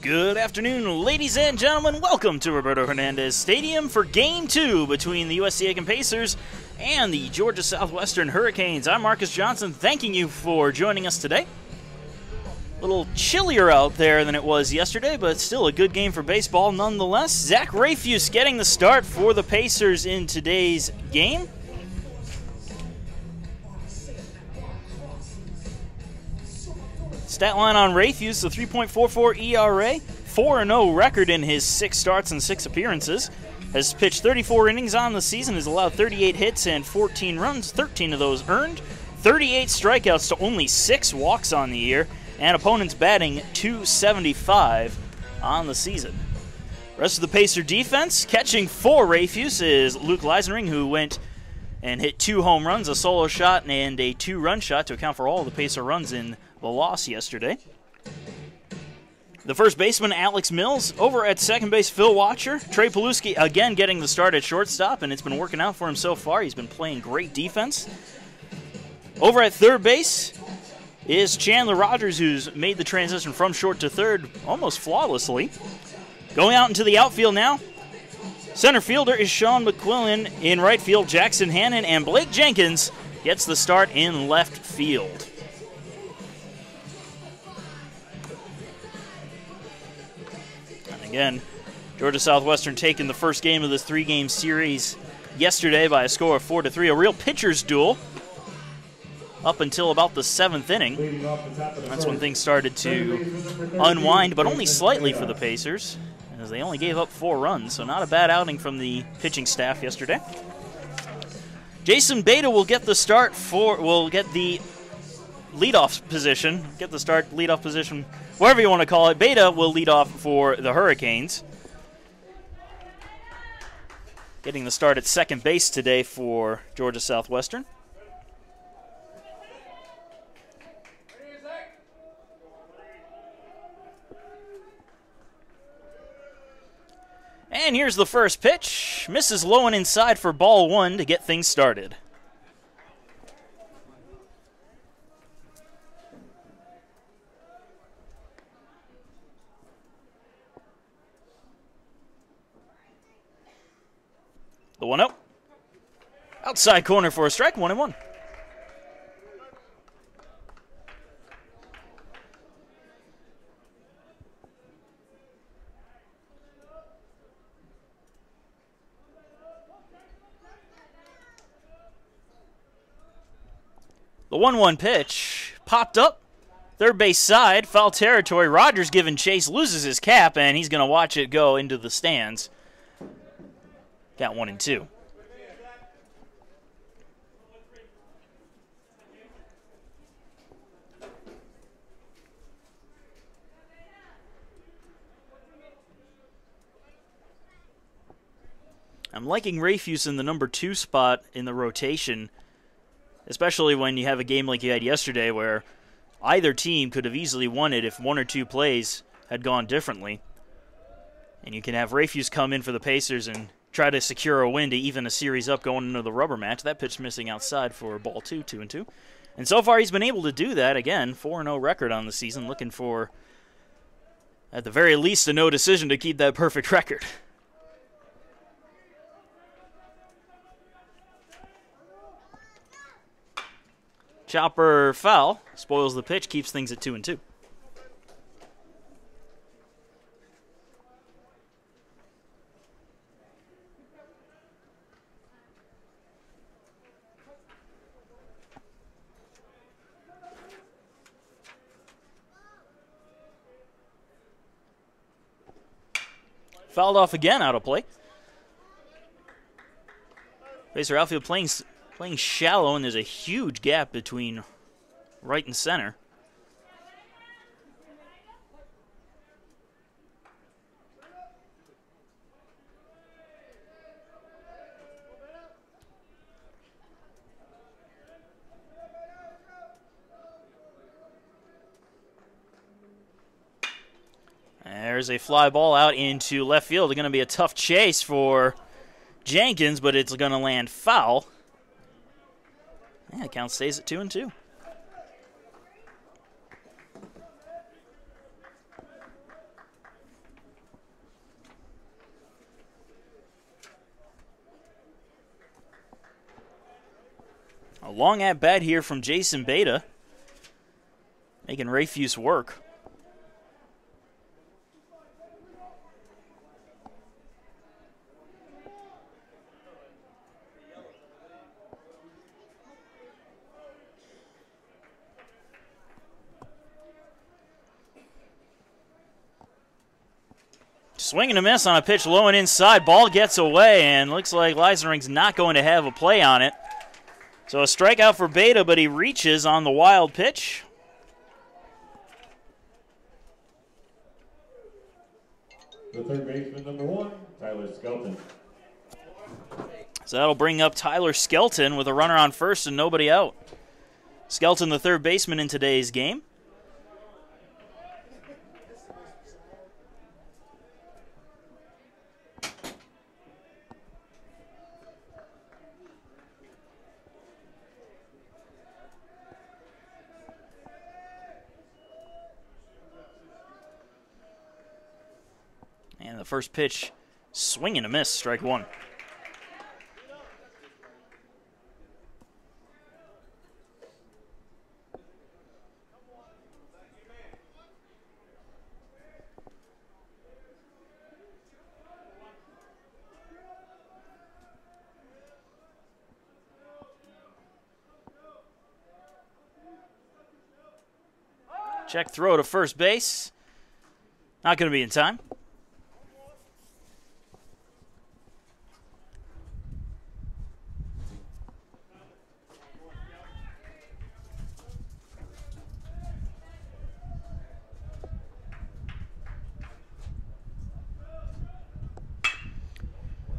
Good afternoon, ladies and gentlemen. Welcome to Roberto Hernandez Stadium for Game 2 between the USC Aiken Pacers and the Georgia Southwestern Hurricanes. I'm Marcus Johnson, thanking you for joining us today. A little chillier out there than it was yesterday, but still a good game for baseball nonetheless. Zach Rayfuse getting the start for the Pacers in today's game. Stat line on Rayfuse, the 3.44 ERA, 4-0 record in his 6 starts and 6 appearances. Has pitched 34 innings on the season, has allowed 38 hits and 14 runs, 13 of those earned, 38 strikeouts to only 6 walks on the year, and opponents batting .275 on the season. Rest of the Pacer defense, catching for Rayfuse is Luke Leisenring, who went and hit 2 home runs, a solo shot, and a 2-run shot to account for all of the Pacer runs in the loss yesterday. The first baseman, Alex Mills. Over at second base, Phil Watcher. Trey Paluski again getting the start at shortstop, and it's been working out for him so far. He's been playing great defense. Over at third base is Chandler Rogers, who's made the transition from short to third almost flawlessly. Going out into the outfield now, center fielder is Sean McQuillan. In right field, Jackson Hannon, and Blake Jenkins gets the start in left field. Again, Georgia Southwestern taking the first game of this 3-game series yesterday by a score of 4-3. A real pitcher's duel up until about the 7th inning. That's when things started to unwind, but only slightly for the Pacers, as they only gave up 4 runs, so not a bad outing from the pitching staff yesterday. Jason Beta will get the start will get the leadoff position, leadoff position, whatever you want to call it. Beta will lead off for the Hurricanes. Getting the start at second base today for Georgia Southwestern. And here's the first pitch. Misses low and inside for ball 1 to get things started. The 1-0. Outside corner for a strike, 1-1. The 1-1 pitch popped up. Third base side, foul territory. Rogers giving chase, loses his cap, and he's going to watch it go into the stands. Got 1-2. I'm liking Rayfuse in the number 2 spot in the rotation, especially when you have a game like you had yesterday where either team could have easily won it if 1 or 2 plays had gone differently. And you can have Rayfuse come in for the Pacers and try to secure a win to even a series up going into the rubber match. That pitch missing outside for ball 2, 2-2. And so far he's been able to do that. Again, 4-0 record on the season, looking for, at the very least, a no decision to keep that perfect record. Chopper foul, spoils the pitch, keeps things at 2-2. Fouled off again, out of play. Pacer outfield playing shallow, and there's a huge gap between right and center. There's a fly ball out into left field. It's going to be a tough chase for Jenkins, but it's going to land foul. Yeah, count stays at 2-2. A long at bat here from Jason Beta, making Rayfuse work. Swing and a miss on a pitch low and inside. Ball gets away, and looks like Leisering's not going to have a play on it. So a strikeout for Beta, but he reaches on the wild pitch. The third baseman, number 1, Tyler Skelton. So that'll bring up Tyler Skelton with a runner on first and nobody out. Skelton, the third baseman in today's game. And the first pitch, swing and a miss, strike one. Check throw to first base. Not going to be in time.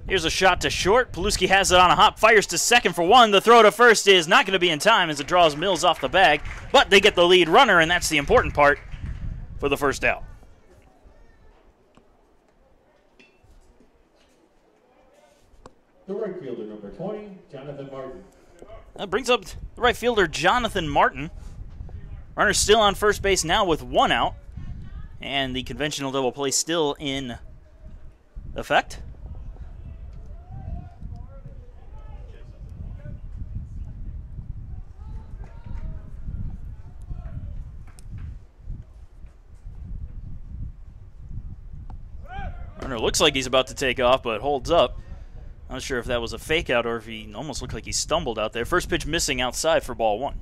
Here's a shot to short. Paluski has it on a hop, fires to second for one. The throw to first is not going to be in time as it draws Mills off the bag, but they get the lead runner, and that's the important part for the first out. The right fielder, number 20, Jonathan Martin. That brings up the right fielder, Jonathan Martin. Runner still on first base now with one out, and the conventional double play still in effect. Runner looks like he's about to take off, but holds up. Not sure if that was a fake out or if he almost looked like he stumbled out there. First pitch missing outside for ball one.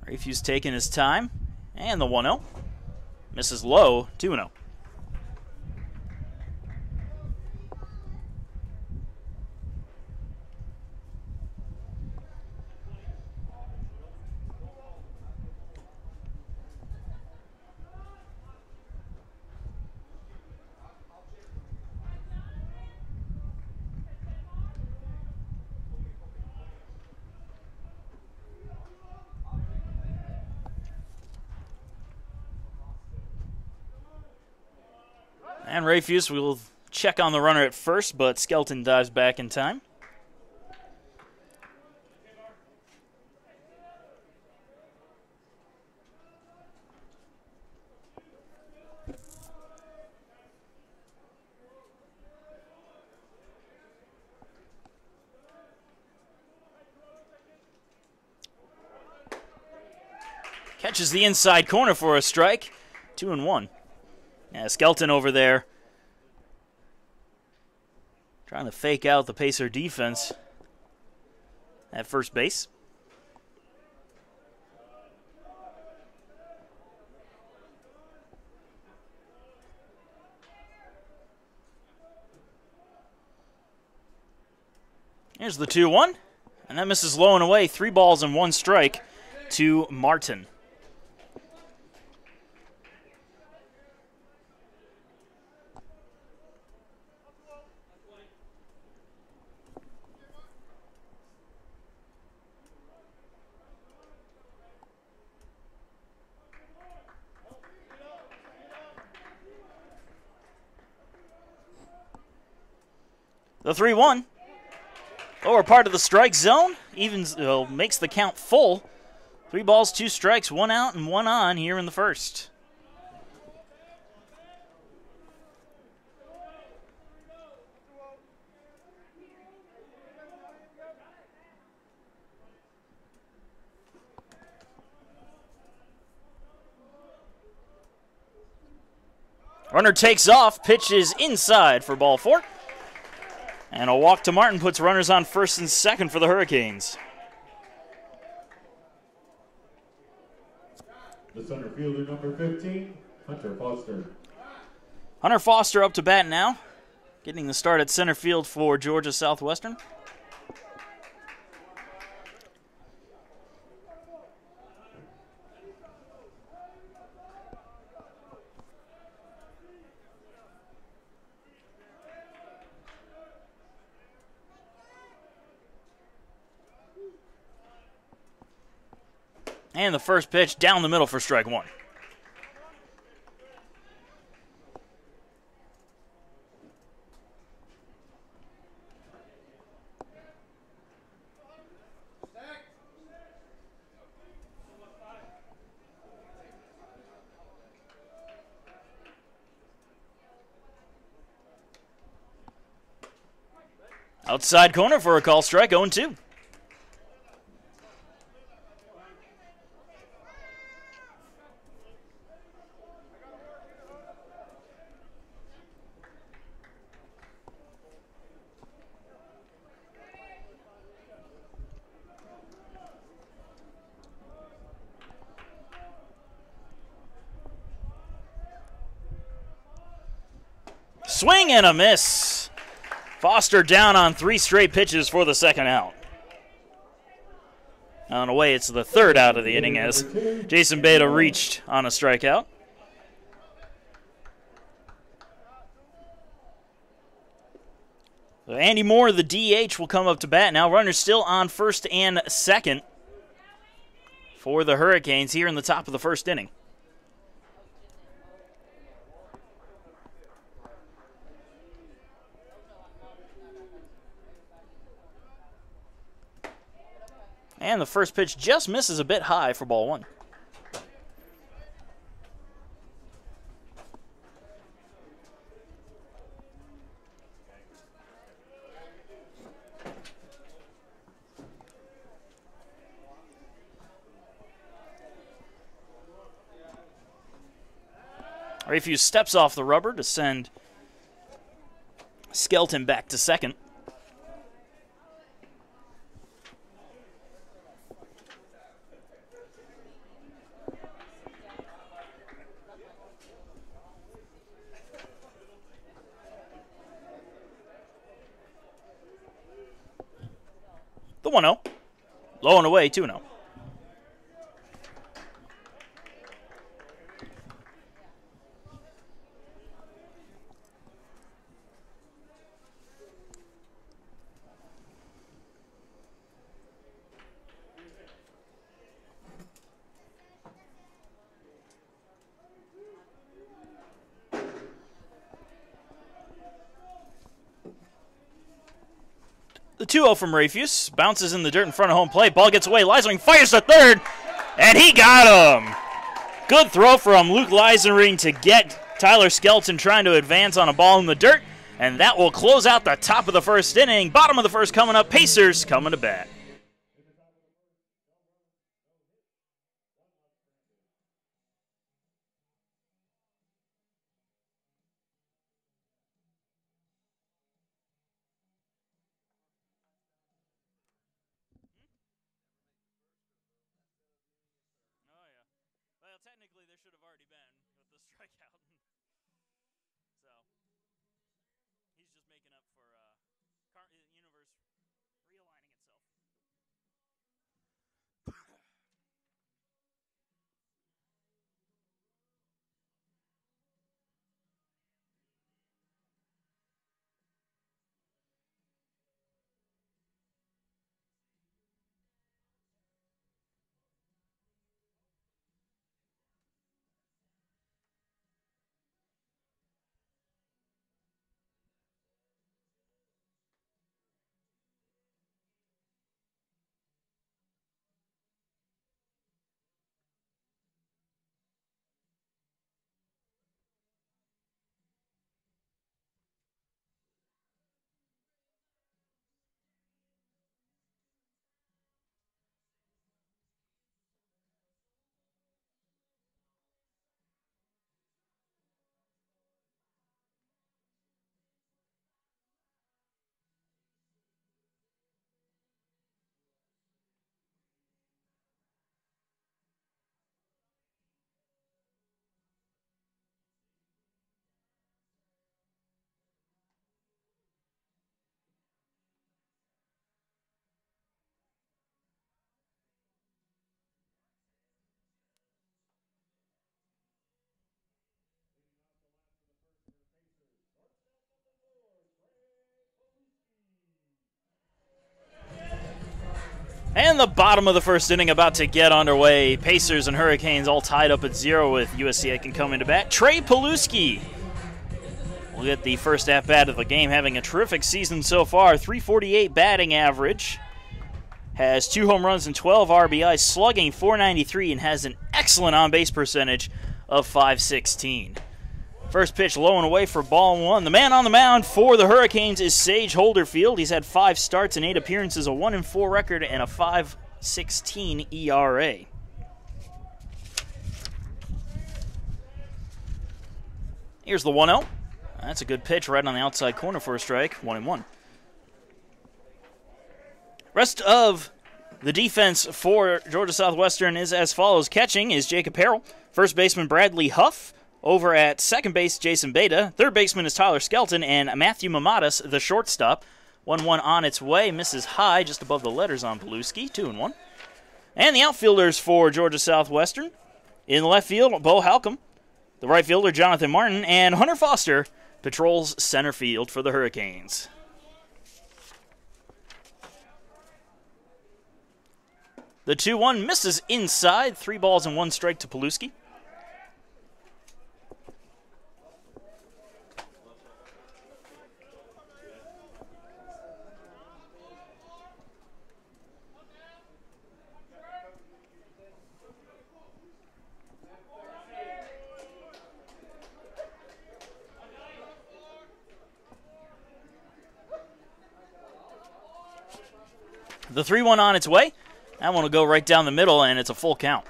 Rayfuse taking his time, and the 1-0. Misses low, 2-0. And Rayfuse will check on the runner at first, but Skelton dives back in time. Catches the inside corner for a strike. 2-1. Yeah, Skelton over there trying to fake out the Pacer defense at first base. Here's the 2-1, and that misses low and away. 3 balls and 1 strike to Martin. The 3-1. Lower part of the strike zone, makes the count full. 3 balls, 2 strikes, 1 out and 1 on here in the first. Runner takes off, pitch is inside for ball 4. And a walk to Martin puts runners on first and second for the Hurricanes. The center fielder, number 15, Hunter Foster. Hunter Foster up to bat now, getting the start at center field for Georgia Southwestern. And the first pitch down the middle for strike 1. Outside corner for a call strike, 0-2. Swing and a miss. Foster down on 3 straight pitches for the second out. On the way, it's the third out of the inning as Jason Beta reached on a strikeout. So Andy Moore, the DH, will come up to bat now. Runners still on first and second for the Hurricanes here in the top of the first inning. And the first pitch just misses a bit high for ball 1. Rayfuse steps off the rubber to send Skelton back to second. The 1-0. Low and away, 2-0. The 2-0 from Rayfuse. Bounces in the dirt in front of home plate. Ball gets away. Leisering fires to third. And he got him. Good throw from Luke Leisering to get Tyler Skelton trying to advance on a ball in the dirt. And that will close out the top of the first inning. Bottom of the first coming up. Pacers coming to bat. Technically, there should have already been with the strikeout. So, he's just making up for the universe realigning itself. And the bottom of the first inning about to get underway. Pacers and Hurricanes all tied up at 0 with USC Aiken coming to bat. Trey Paluski will get the first at-bat of the game, having a terrific season so far. .348 batting average. Has 2 home runs and 12 RBIs, slugging .493, and has an excellent on-base percentage of .516. First pitch low and away for ball 1. The man on the mound for the Hurricanes is Sage Holderfield. He's had 5 starts and 8 appearances, a 1-4 record, and a .516 ERA. Here's the 1-0. That's a good pitch right on the outside corner for a strike, 1-1. Rest of the defense for Georgia Southwestern is as follows. Catching is Jacob Harrell. First baseman Bradley Huff. Over at second base, Jason Beta. Third baseman is Tyler Skelton, and Matthew Mamadas, the shortstop. 1-1 on its way. Misses high just above the letters on Paluski. 2-1. And the outfielders for Georgia Southwestern. In the left field, Bo Halcomb. The right fielder, Jonathan Martin. And Hunter Foster patrols center field for the Hurricanes. The 2-1 misses inside. 3 balls and 1 strike to Paluski. The 3-1 on its way. That one will go right down the middle, and it's a full count.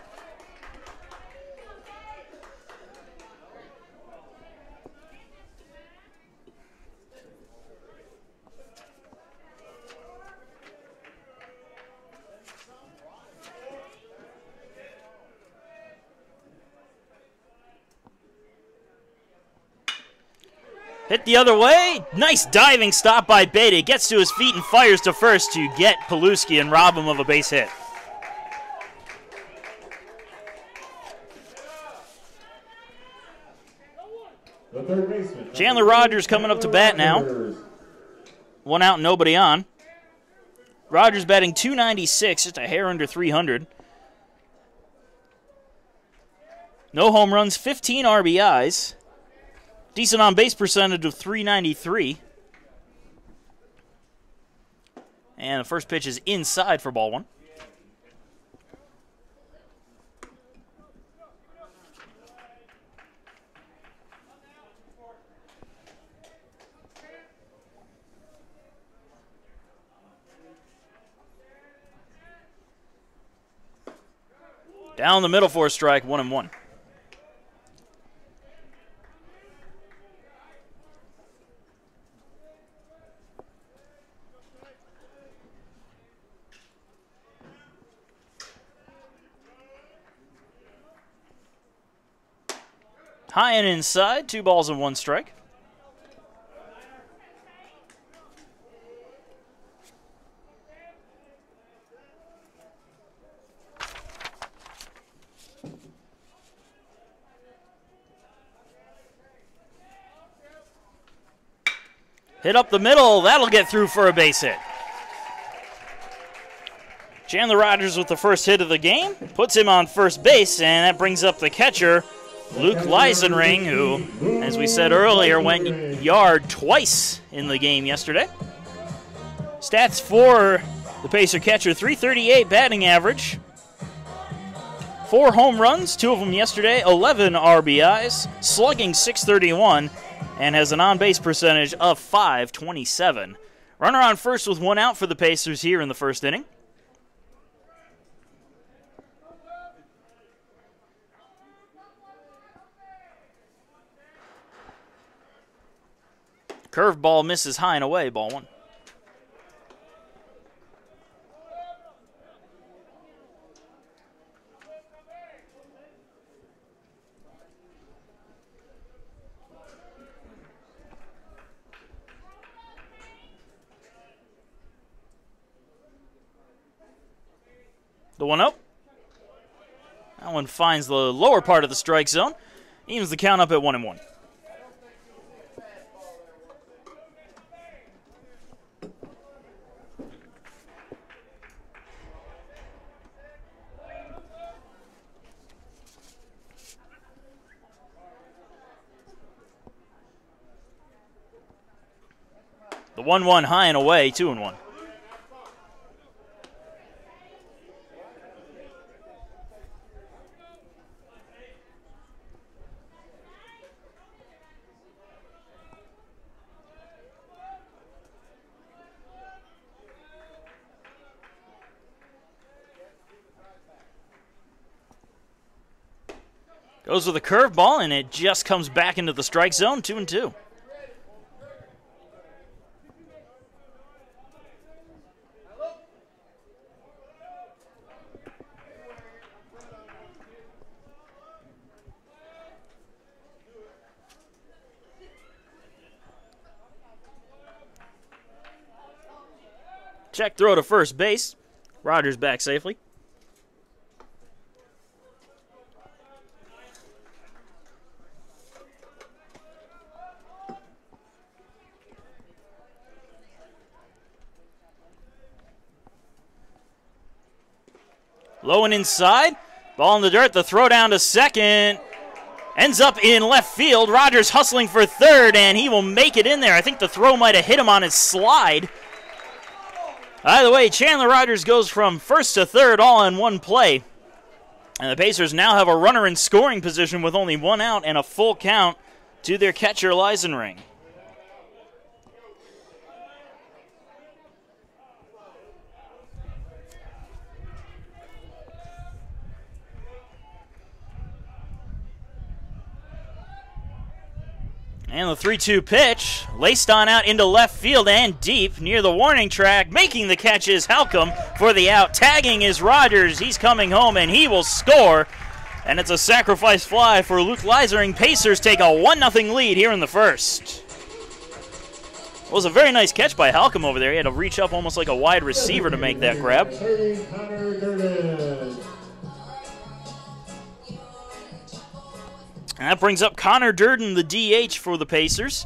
Hit the other way. Nice diving stop by Beta. Gets to his feet and fires to first to get Paluski and rob him of a base hit. The third baseman, Chandler Rogers coming up to bat now. 1 out, nobody on. Rogers batting .296, just a hair under .300. No home runs, 15 RBIs. Decent on-base percentage of .393. And the first pitch is inside for ball 1. Down the middle for a strike, 1-1. High and inside, 2 balls and 1 strike. Hit up the middle, that'll get through for a base hit. Chandler Rogers with the first hit of the game, puts him on first base, and that brings up the catcher, Luke Leisenring, who, as we said earlier, went yard twice in the game yesterday. Stats for the Pacer catcher, .338 batting average, 4 home runs, 2 of them yesterday, 11 RBIs, slugging .631, and has an on-base percentage of .527. Runner on first with 1 out for the Pacers here in the first inning. Curveball misses high and away, ball 1. The 1-0. That one finds the lower part of the strike zone. Evens the count up at 1-1. The 1-1 high and away, 2-1. Goes with a curveball, and it just comes back into the strike zone, 2-2. Check throw to first base. Rogers back safely. Low and inside. Ball in the dirt. The throw down to second. Ends up in left field. Rogers hustling for third, and he will make it in there. I think the throw might have hit him on his slide. Either way, Chandler Rogers goes from first to third all in one play. And the Pacers now have a runner in scoring position with only one out and a full count to their catcher, Leisenring. And the 3-2 pitch, laced on out into left field and deep near the warning track. Making the catch is Halcomb for the out. Tagging is Rogers. He's coming home, and he will score. And it's a sacrifice fly for Luke Leisering. Pacers take a 1-0 lead here in the first. It was a very nice catch by Halcomb over there. He had to reach up almost like a wide receiver to make that grab. And that brings up Connor Durden, the DH for the Pacers.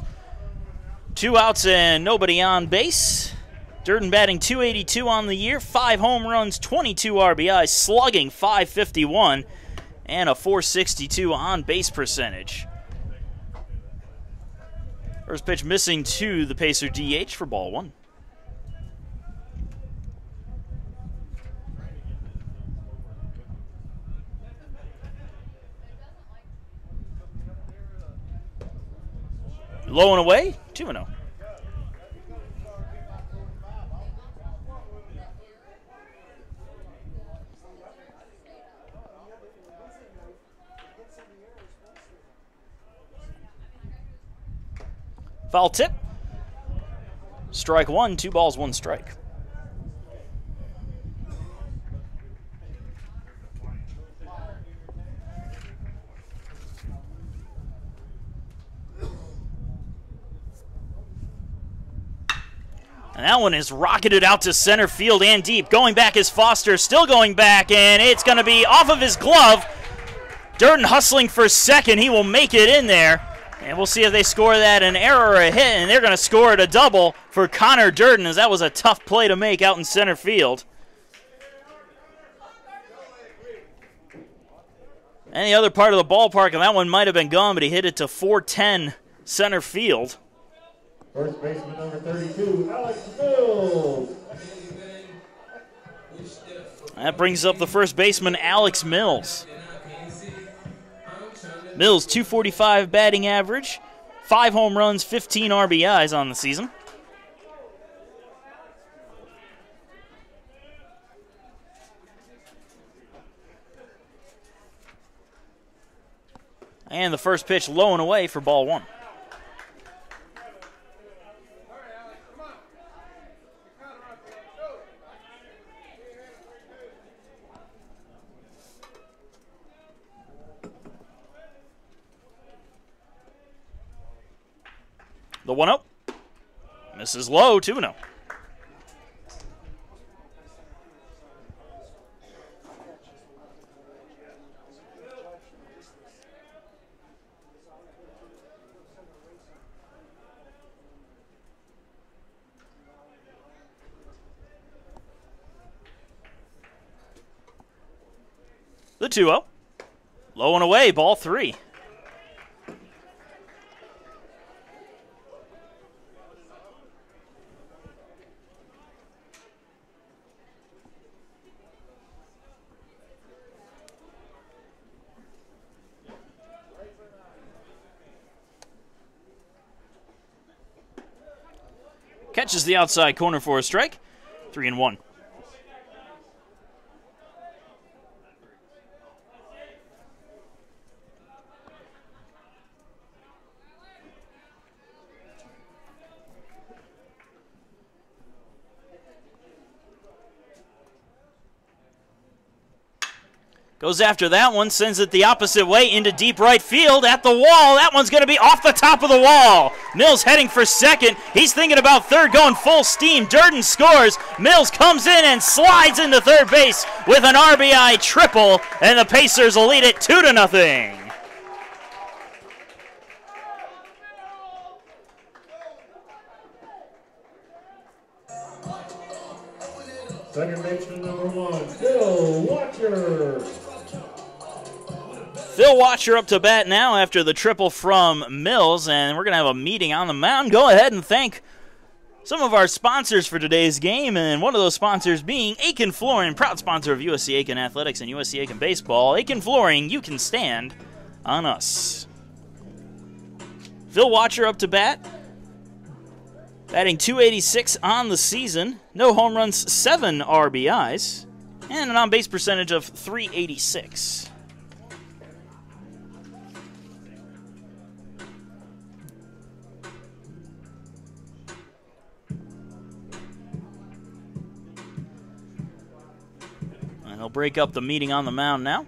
2 outs and nobody on base. Durden batting .282 on the year, 5 home runs, 22 RBIs, slugging .551, and a .462 on base percentage. First pitch missing to the Pacer DH for ball 1. Low and away, 2-0. Foul tip. Strike 1, 2 balls, 1 strike. And that one is rocketed out to center field and deep. Going back is Foster, still going back, and it's going to be off of his glove. Durden hustling for second. He will make it in there. And we'll see if they score that an error or a hit, and they're going to score it a double for Connor Durden, as that was a tough play to make out in center field. Any other part of the ballpark, and that one might have been gone, but he hit it to 410 center field. First baseman number 32, Alex Mills. That brings up the first baseman, Alex Mills. Mills, .245 batting average, 5 home runs, 15 RBIs on the season. And the first pitch low and away for ball 1. The 1-0. Misses low, 2-0. The 2-0. Low and away, ball 3. Catches the outside corner for a strike. 3-1. Goes after that one, sends it the opposite way into deep right field at the wall. That one's going to be off the top of the wall. Mills heading for second. He's thinking about third, going full steam. Durden scores. Mills comes in and slides into third base with an RBI triple, and the Pacers will lead it 2-0. Second baseman number 1, Phil Watcher. Phil Watcher up to bat now after the triple from Mills, and we're going to have a meeting on the mound. Go ahead and thank some of our sponsors for today's game, and one of those sponsors being Aiken Flooring, proud sponsor of USC Aiken Athletics and USC Aiken Baseball. Aiken Flooring, you can stand on us. Phil Watcher up to bat, batting .286 on the season, no home runs, 7 RBIs, and an on-base percentage of .386. And he'll break up the meeting on the mound now.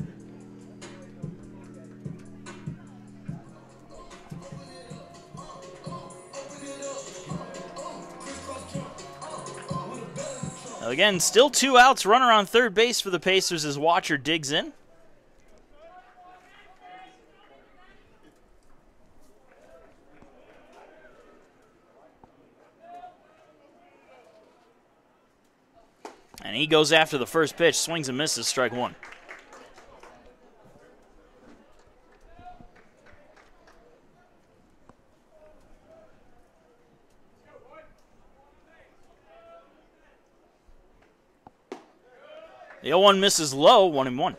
Again, still 2 outs, runner on third base for the Pacers as Watcher digs in. And he goes after the first pitch, swings and misses, strike one. The 0-1 misses low, 1-1.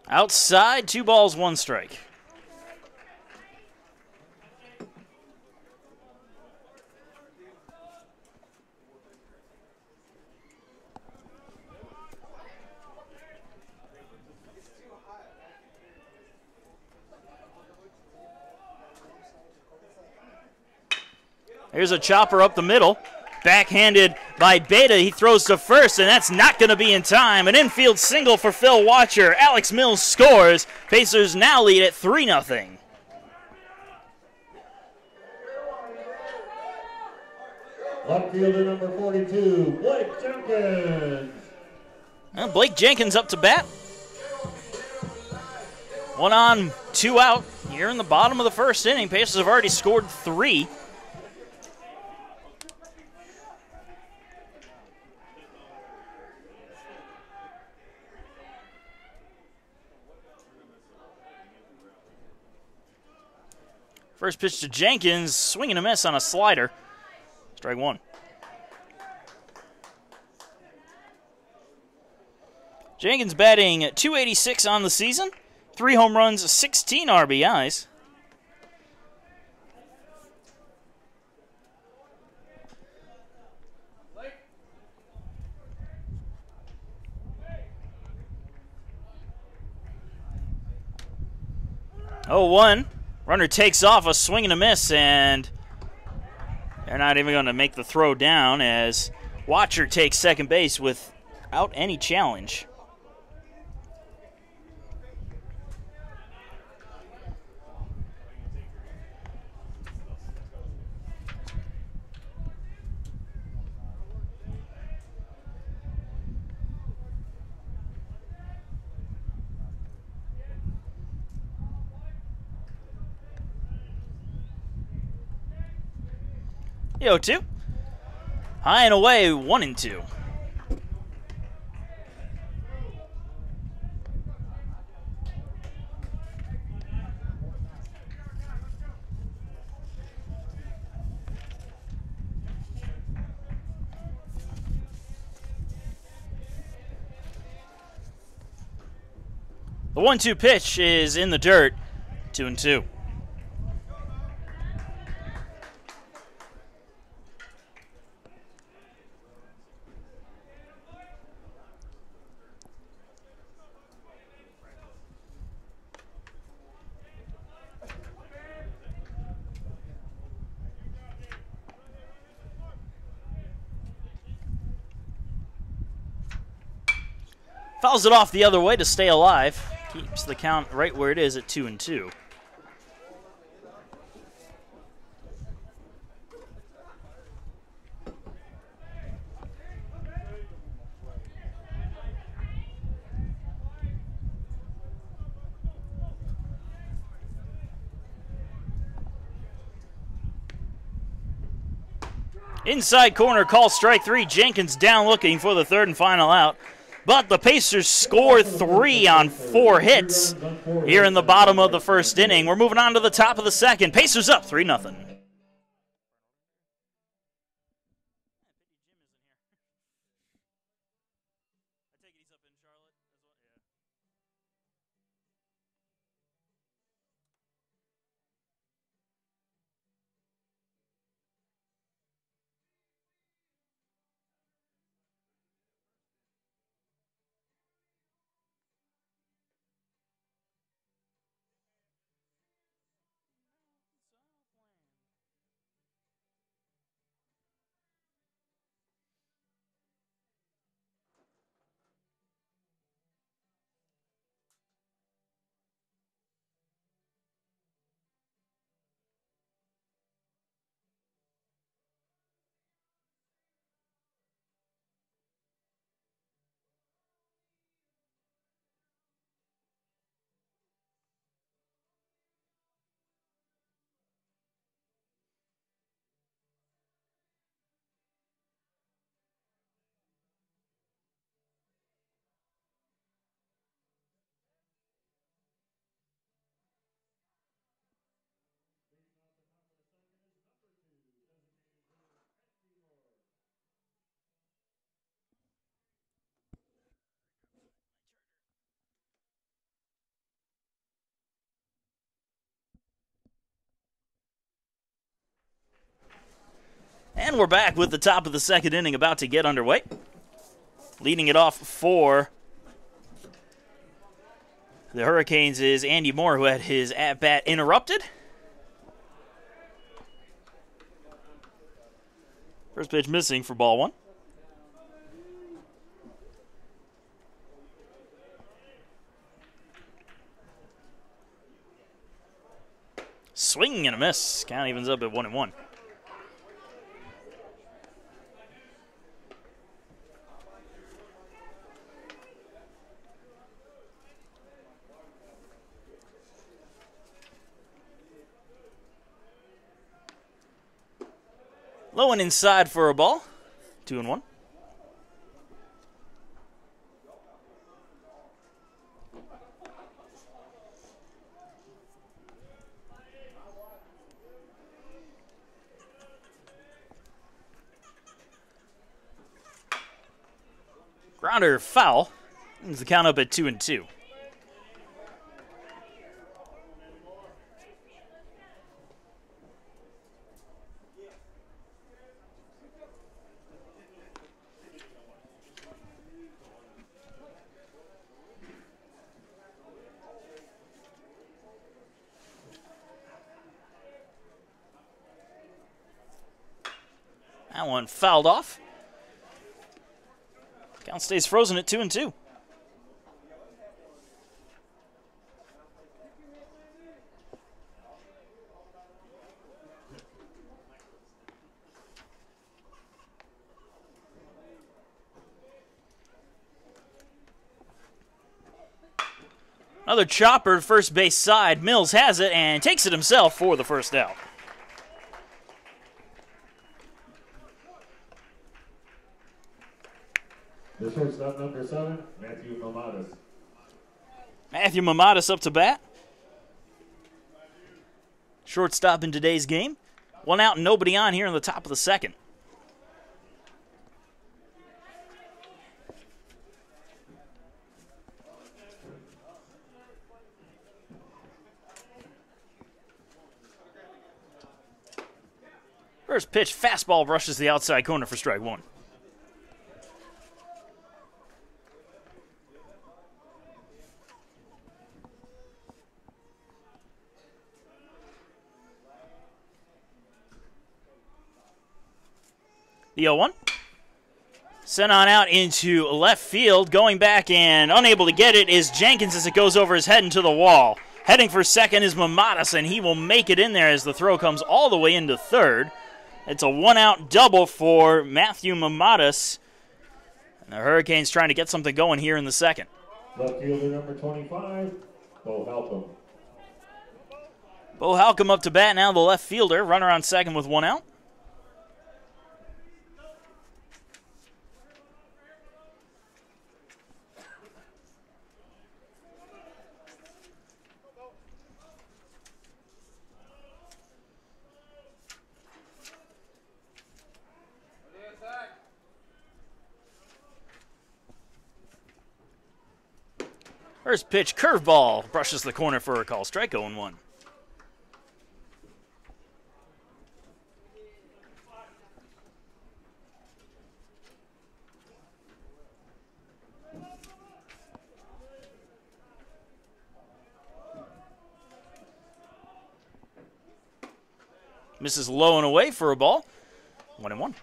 Outside, 2 balls, 1 strike. Here's a chopper up the middle. Backhanded by Beta. He throws to first, and that's not going to be in time. An infield single for Phil Watcher. Alex Mills scores. Pacers now lead at 3-0. Left fielder number 42, Blake Jenkins. Well, Blake Jenkins up to bat. 1 on, 2 out. Here in the bottom of the first inning. Pacers have already scored 3. First pitch to Jenkins, swing and a miss on a slider. Strike one. Jenkins batting .286 on the season, 3 home runs, 16 RBIs. Oh, 1. Runner takes off, a swing and a miss, and they're not even going to make the throw down as Watcher takes second base without any challenge. The 0-2. High and away, 1-2. The 1-2 pitch is in the dirt, 2-2. Fouls it off the other way to stay alive. Keeps the count right where it is at 2-2. Inside corner, call strike 3. Jenkins down looking for the third and final out. But the Pacers score 3 on 4 hits here in the bottom of the first inning. We're moving on to the top of the second. Pacers up 3-0. And we're back with the top of the second inning about to get underway. Leading it off for the Hurricanes is Andy Moore, who had his at-bat interrupted. First pitch missing for ball 1. Swing and a miss. Count evens up at 1-1. Low and inside for a ball. 2-1. Grounder foul. Ends the count up at 2-2. That one fouled off. Count stays frozen at 2-2. Another chopper, first base side. Mills has it and takes it himself for the first out. The shortstop, number 7, Matthew Mamadas. Matthew Mamadas up to bat. Shortstop in today's game. 1 out and nobody on here in the top of the second. First pitch, fastball brushes the outside corner for strike one. The 0-1. Sent on out into left field. Going back and unable to get it is Jenkins as it goes over his head into the wall. Heading for second is Mamadas, and he will make it in there as the throw comes all the way into third. It's a one-out double for Matthew Mamadas. And the Hurricanes trying to get something going here in the second. Left fielder number 25, Bo Halcomb. Bo Halcomb up to bat now, the left fielder. Runner on second with one out. First pitch, curveball, brushes the corner for a call. Strike 0-1. Misses low and away for a ball. 1-1.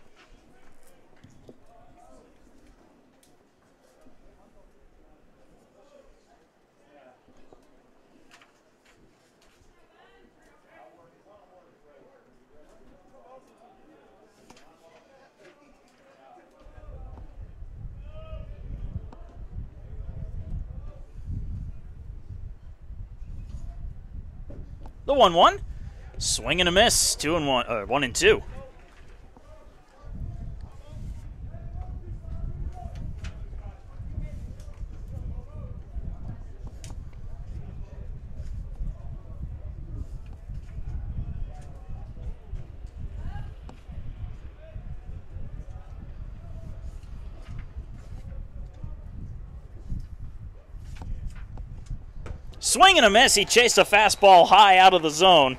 The 1-1. Swing and a miss. 2-1, 1-2. Swing and a miss. He chased a fastball high out of the zone.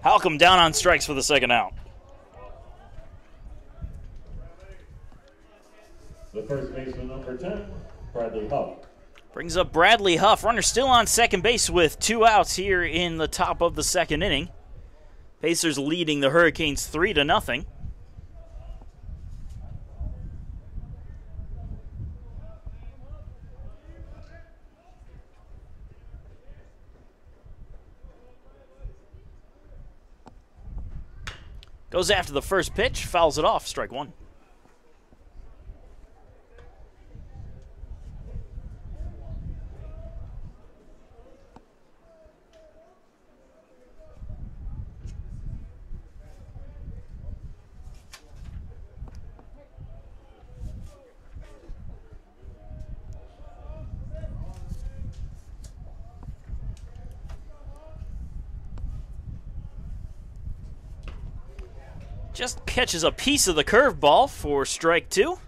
Halcomb down on strikes for the second out. The first baseman, number 10, Bradley Huff. Brings up Bradley Huff. Runner still on second base with 2 outs here in the top of the second inning. Pacers leading the Hurricanes 3-0. Goes after the first pitch, fouls it off, strike 1. Just catches a piece of the curveball for strike 2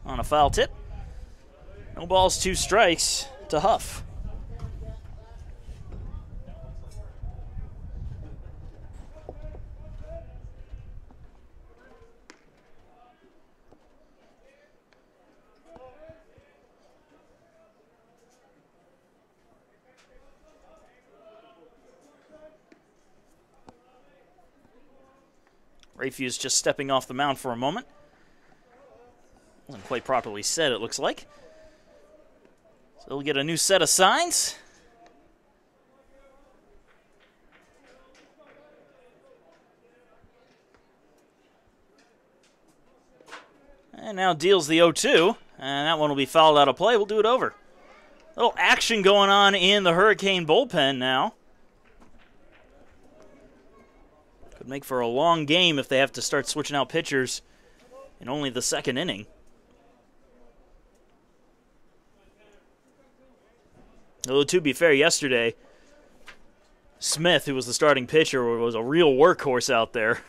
on a foul tip. No balls, 2 strikes to Huff. Rayfuse just stepping off the mound for a moment. Wasn't quite properly set, it looks like. So he'll get a new set of signs. And now deals the 0-2, and that one will be fouled out of play. We'll do it over. A little action going on in the Hurricane bullpen now. Could make for a long game if they have to start switching out pitchers in only the second inning. Although, to be fair, yesterday, Smith, who was the starting pitcher, was a real workhorse out there.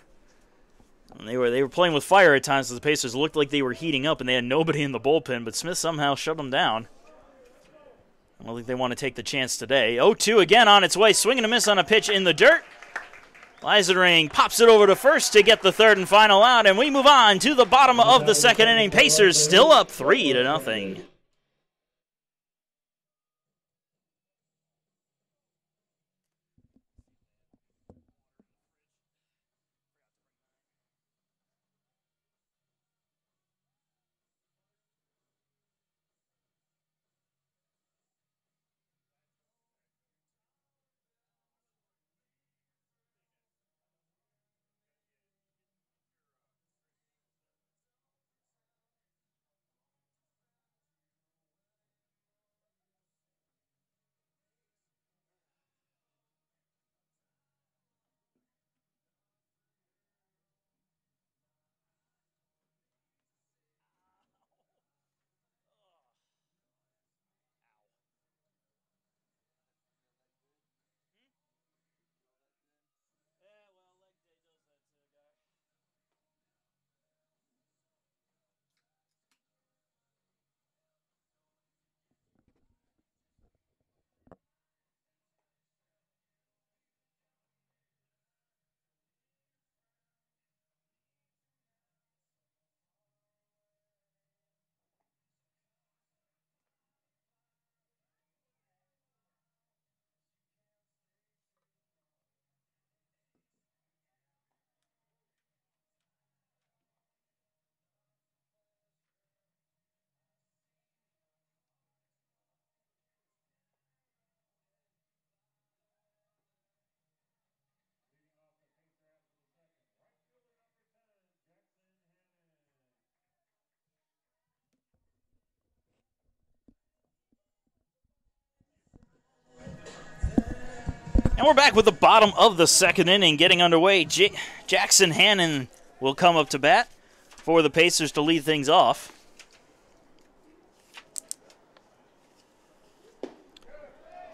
And they were playing with fire at times, as the Pacers looked like they were heating up, and they had nobody in the bullpen, but Smith somehow shut them down. I don't think they want to take the chance today. 0-2 again on its way. Swing and a miss on a pitch in the dirt. Leisering pops it over to first to get the third and final out, and we move on to the bottom of the second inning. Pacers still up 3-0. And we're back with the bottom of the second inning getting underway. Jackson Hannon will come up to bat for the Pacers to lead things off.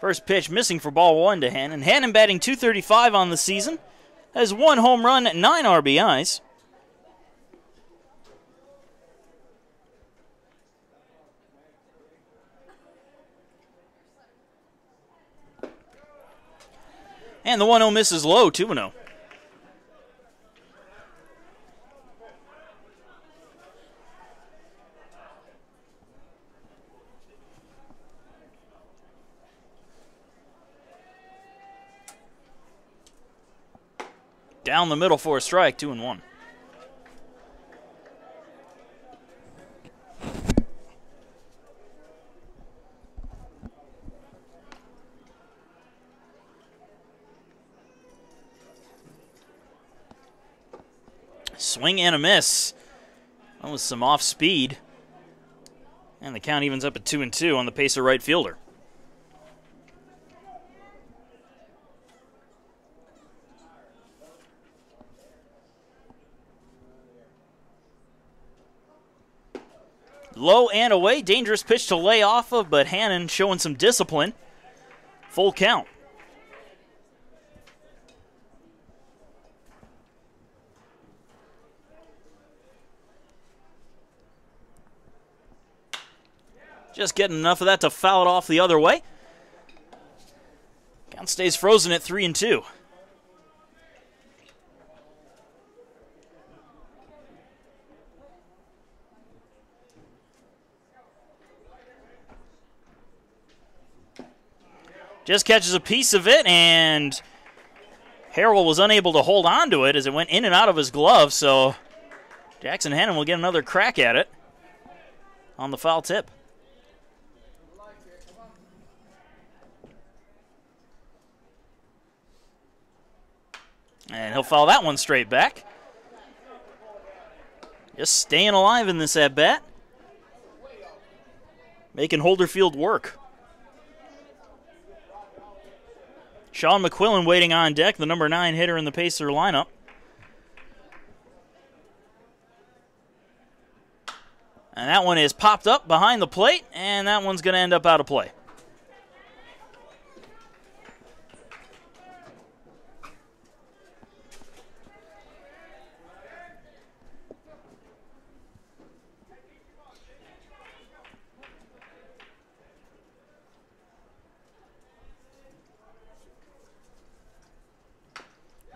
First pitch missing for ball one to Hannon. Hannon batting .235 on the season. Has 1 home run, 9 RBIs. And the 1-0 misses low, 2-0. Down the middle for a strike, 2-1. Swing and a miss. That was some off speed. And the count evens up at 2-2 on the Pacer right fielder. Low and away. Dangerous pitch to lay off of, but Hannon showing some discipline. Full count. Just getting enough of that to foul it off the other way. Count stays frozen at 3-2. Just catches a piece of it, and Harrell was unable to hold on to it as it went in and out of his glove, so Jackson Hannon will get another crack at it on the foul tip. And he'll foul that one straight back. Just staying alive in this at-bat. Making Holderfield work. Sean McQuillan waiting on deck, the number 9 hitter in the Pacer lineup. And that one is popped up behind the plate, and that one's going to end up out of play.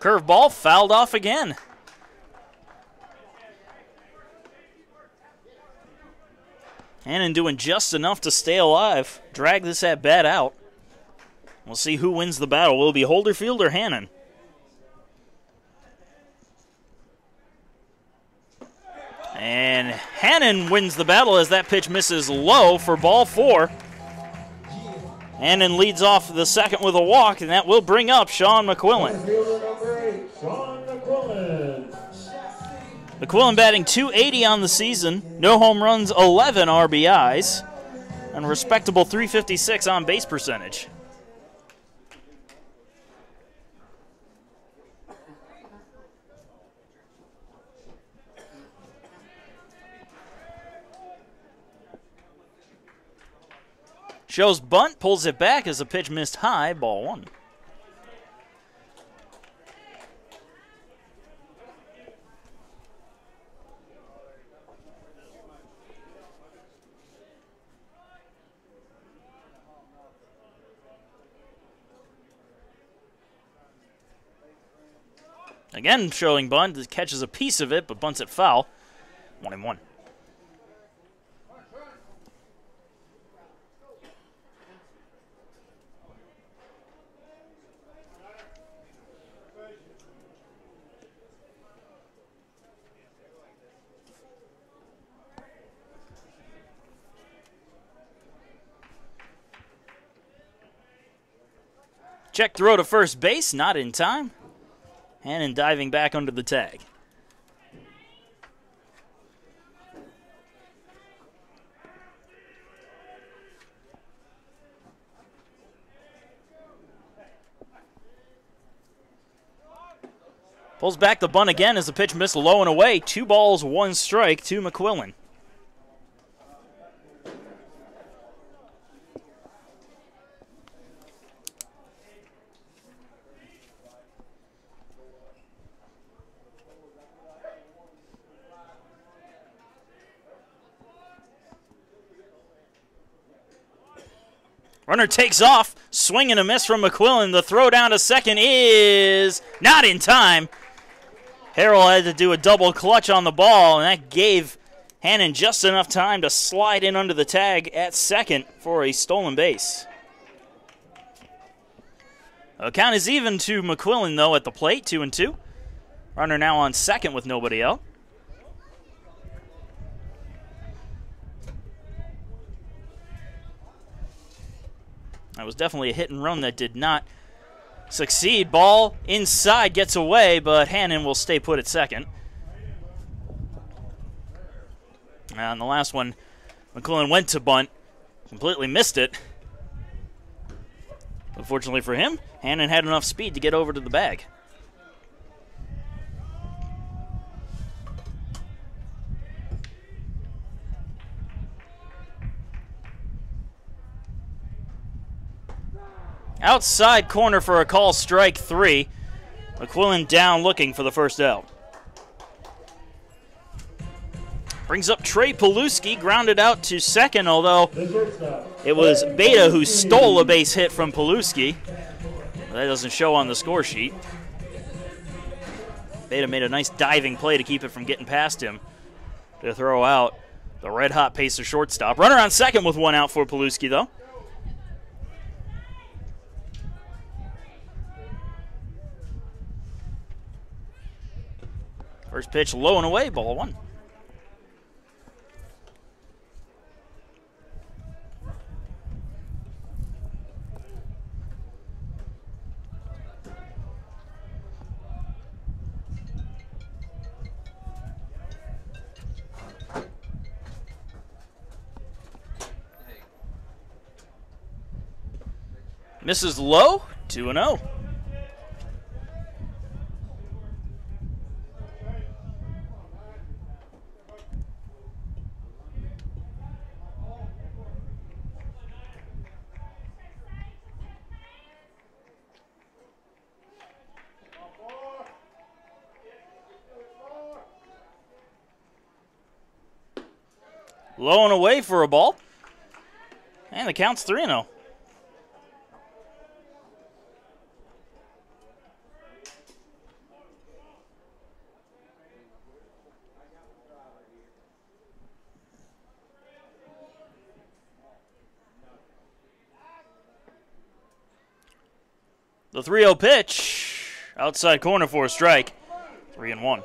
Curveball fouled off again. Hannon doing just enough to stay alive. Drag this at bat out. We'll see who wins the battle. Will it be Holderfield or Hannon? And Hannon wins the battle as that pitch misses low for ball 4. Hannon leads off the second with a walk, and that will bring up Sean McQuillan. McQuillan batting .280 on the season, no home runs, 11 RBIs, and a respectable .356 on base percentage. Shows bunt, pulls it back as the pitch missed high, ball 1. Again, showing bunt, catches a piece of it, but bunts it foul. 1-1. Check throw to first base, not in time. Hannon diving back under the tag. Pulls back the bunt again as the pitch missed low and away. 2 balls, 1 strike to McQuillan. Runner takes off, swing and a miss from McQuillan. The throw down to second is not in time. Harrell had to do a double clutch on the ball, and that gave Hannon just enough time to slide in under the tag at second for a stolen base. The count is even to McQuillan, though, at the plate, 2-2. Runner now on second with nobody out. That was definitely a hit and run that did not succeed. Ball inside, gets away, but Hannon will stay put at second. And the last one, McQuillan went to bunt, completely missed it. Unfortunately for him, Hannon had enough speed to get over to the bag. Outside corner for a call, strike 3. McQuillan down looking for the first out. Brings up Trey Paluski, grounded out to second, although it was Beta who stole a base hit from Paluski. That doesn't show on the score sheet. Beta made a nice diving play to keep it from getting past him to throw out the red-hot Pacer shortstop. Runner on second with 1 out for Paluski, though. First pitch low and away, ball 1. Misses low, 2-0. Low and away for a ball. And the count's 3-0. The 3-0 pitch. Outside corner for a strike. 3-1.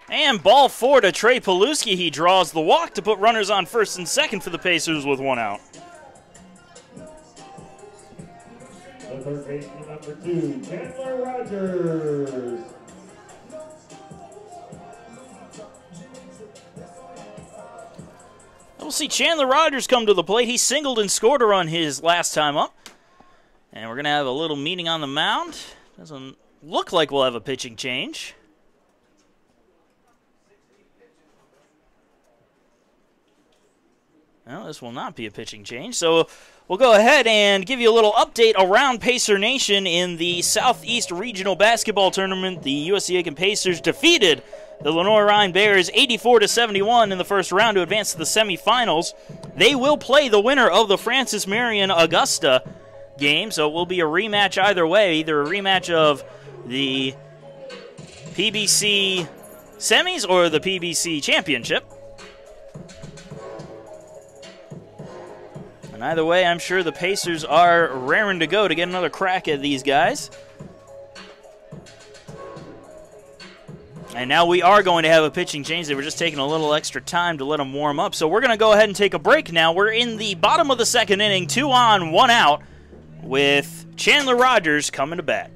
And ball 4 to Trey Paluski. He draws the walk to put runners on first and second for the Pacers with 1 out. The third baseman, number 2, Chandler Rogers. We'll see Chandler Rogers come to the plate. He singled and scored a run his last time up. And we're going to have a little meeting on the mound. Doesn't look like we'll have a pitching change. Well, this will not be a pitching change. So we'll go ahead and give you a little update around Pacer Nation in the Southeast Regional Basketball Tournament. The USC Aiken Pacers defeated the Lenoir-Rhine Bears 84-71 in the first round to advance to the semifinals. They will play the winner of the Francis Marion Augusta game, so it will be a rematch either way, either a rematch of the PBC semis or the PBC championship. And either way, I'm sure the Pacers are raring to go to get another crack at these guys. And now we are going to have a pitching change. They were just taking a little extra time to let them warm up. So we're going to go ahead and take a break now. We're in the bottom of the second inning, 2 on, 1 out, with Chandler Rogers coming to bat.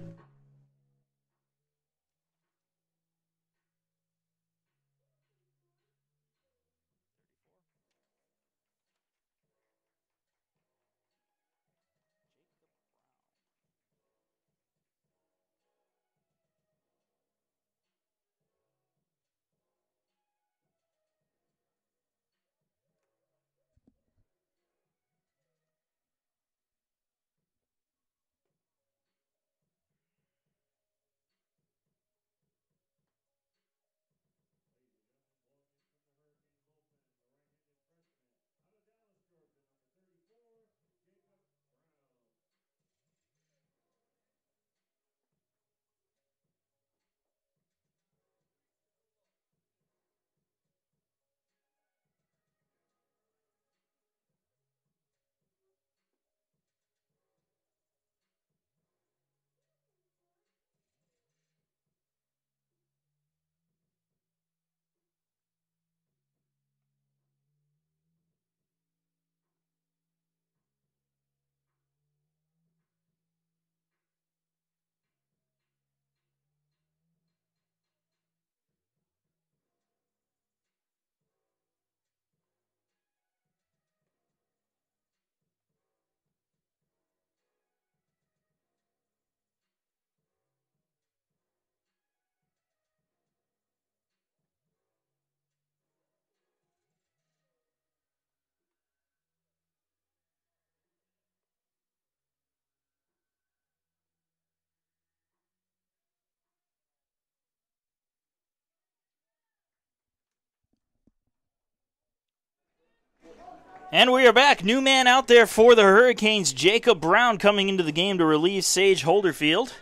And we are back. New man out there for the Hurricanes, Jacob Brown, coming into the game to relieve Sage Holderfield.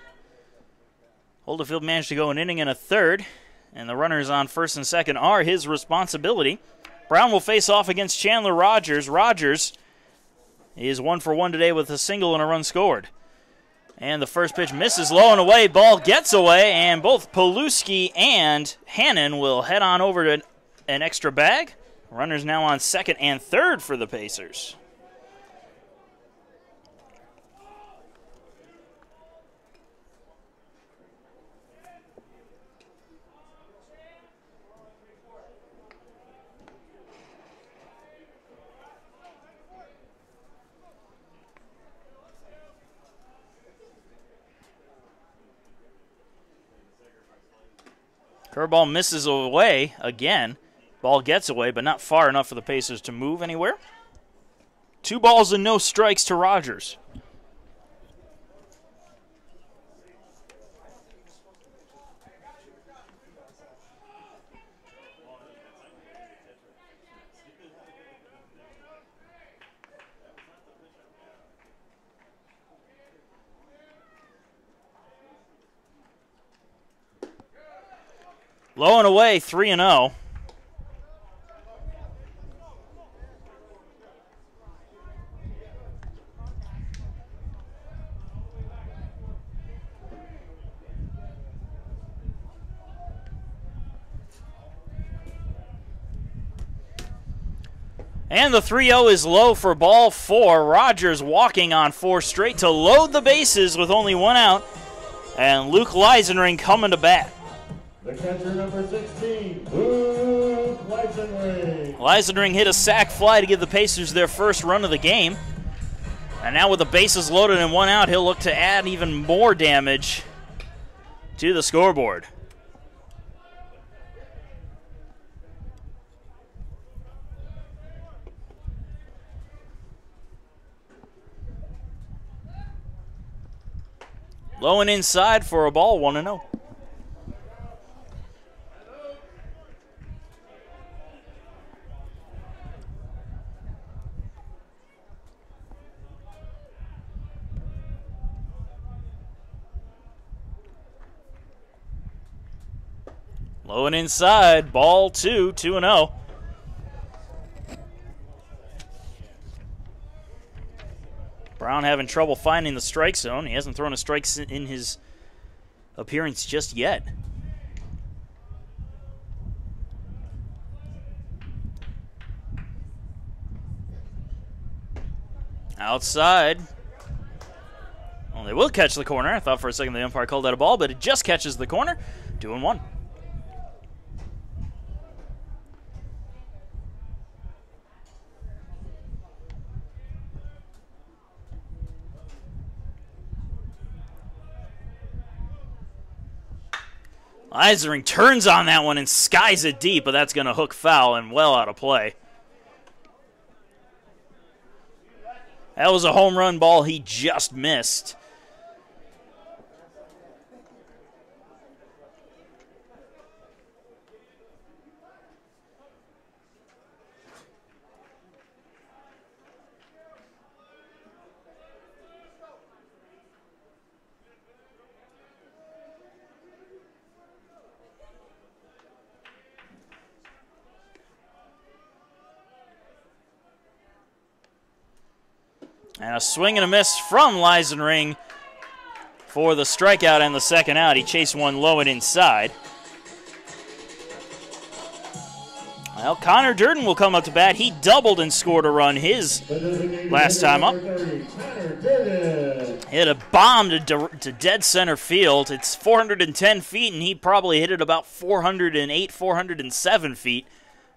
Holderfield managed to go an inning and a third, and the runners on first and second are his responsibility. Brown will face off against Chandler Rogers. Rogers is 1 for 1 today with a single and a run scored. And the first pitch misses low and away. Ball gets away, and both Paluski and Hannon will head on over to an extra bag. Runners now on second and third for the Pacers. Curveball misses away again. Ball gets away, but not far enough for the Pacers to move anywhere. 2 balls and no strikes to Rogers. Low and away, 3-0. And the 3-0 is low for ball 4. Rogers walking on 4 straight to load the bases with only 1 out. And Luke Leisenring coming to bat. The catcher number 16, Luke Leisenring. Leisenring hit a sac fly to give the Pacers their first run of the game. And now with the bases loaded and 1 out, he'll look to add even more damage to the scoreboard. Low and inside for a ball, 1-0. Low and inside, ball 2, 2-0. Brown having trouble finding the strike zone. He hasn't thrown a strike in his appearance just yet. Outside. Well, they will catch the corner. I thought for a second the umpire called that a ball, but it just catches the corner. 2-1. Leisenring turns on that one and skies it deep, but that's going to hook foul and well out of play. That was a home run ball he just missed. And a swing and a miss from Leisenring for the strikeout and the second out. He chased one low and inside. Well, Connor Durden will come up to bat. He doubled and scored a run his last time up. Hit a bomb to dead center field. It's 410 feet, and he probably hit it about 408, 407 feet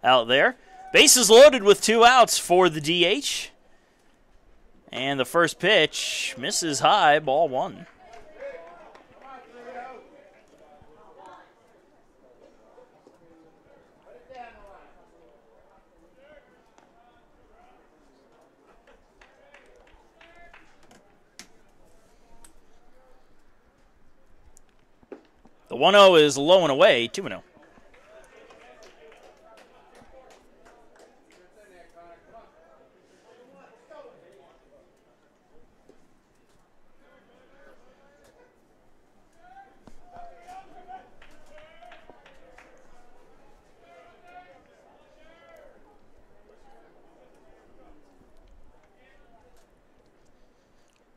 out there. Bases loaded with 2 outs for the DH. And the first pitch misses high, ball 1. The 1-0 is low and away, 2-0.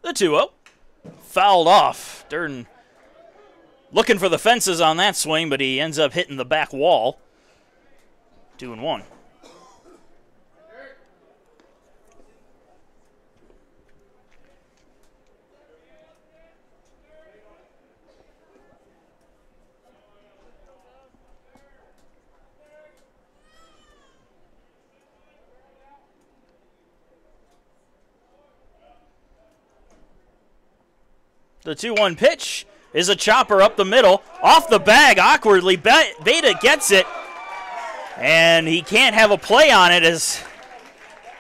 The 2-0. Fouled off. Durden looking for the fences on that swing, but he ends up hitting the back wall. 2-1. The 2-1 pitch is a chopper up the middle, off the bag awkwardly. Beta gets it, and he can't have a play on it. As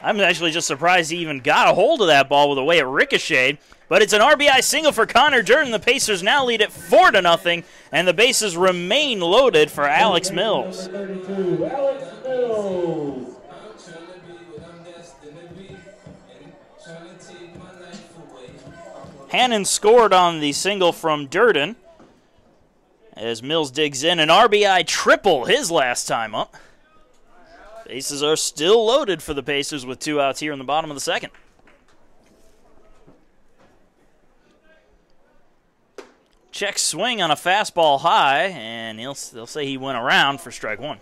I'm actually just surprised he even got a hold of that ball with the way it ricocheted. But it's an RBI single for Connor Durden. The Pacers now lead it 4-0, and the bases remain loaded for Alex Mills. Alex Mills. Hannon scored on the single from Durden. as Mills digs in. An RBI triple his last time up. Bases are still loaded for the Pacers with 2 outs here in the bottom of the second. Check swing on a fastball high, and they'll say he went around for strike 1.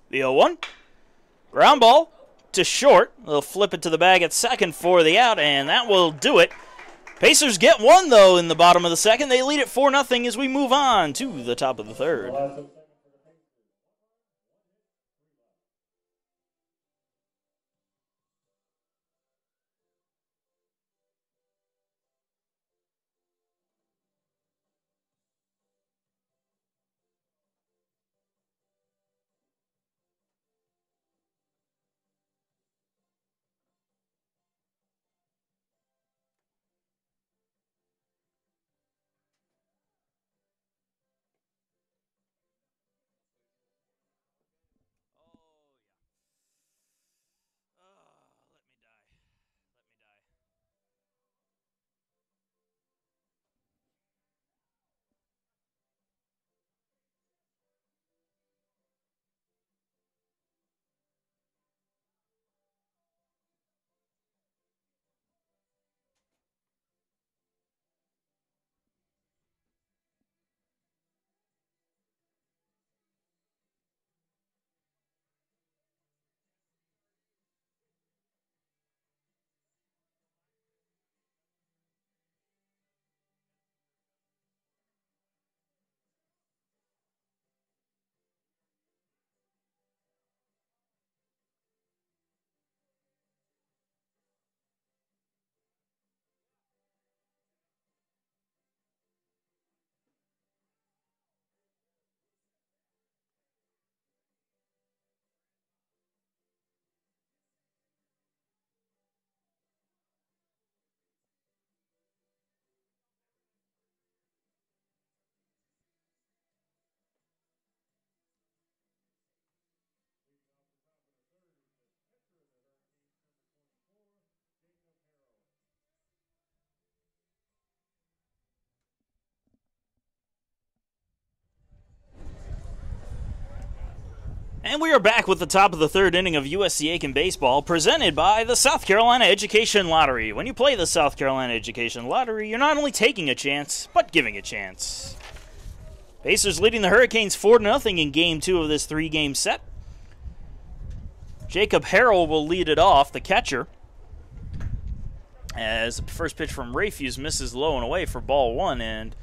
The 0-1. Ground ball to short. They'll flip it to the bag at second for the out, and that will do it. Pacers get 1, though, in the bottom of the second. They lead it 4-0 as we move on to the top of the third. And we are back with the top of the third inning of USC Aiken baseball, presented by the South Carolina Education Lottery. When you play the South Carolina Education Lottery, you're not only taking a chance, but giving a chance. Pacers leading the Hurricanes 4-0 in Game 2 of this 3-game set. Jacob Harrell will lead it off, the catcher, as the first pitch from Rayfuse misses low and away for ball 1, and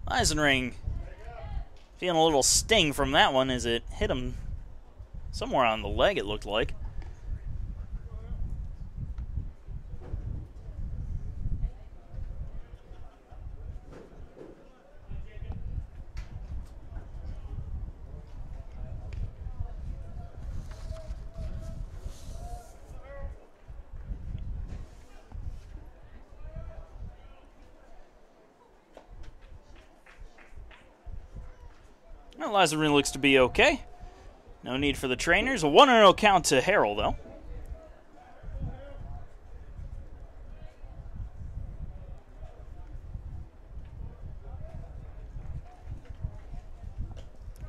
Eisenring feeling a little sting from that one as it hit him somewhere on the leg, it looked like. Well, Lazarine looks to be okay. No need for the trainers. A 1-0 count to Harrell, though.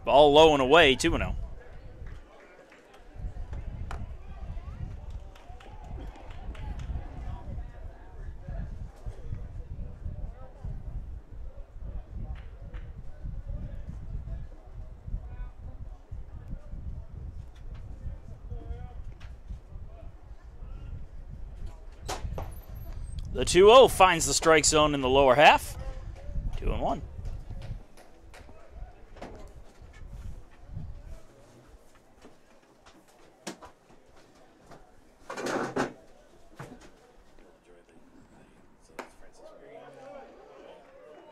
Ball low and away, 2-0. The 2-0 finds the strike zone in the lower half. 2-1.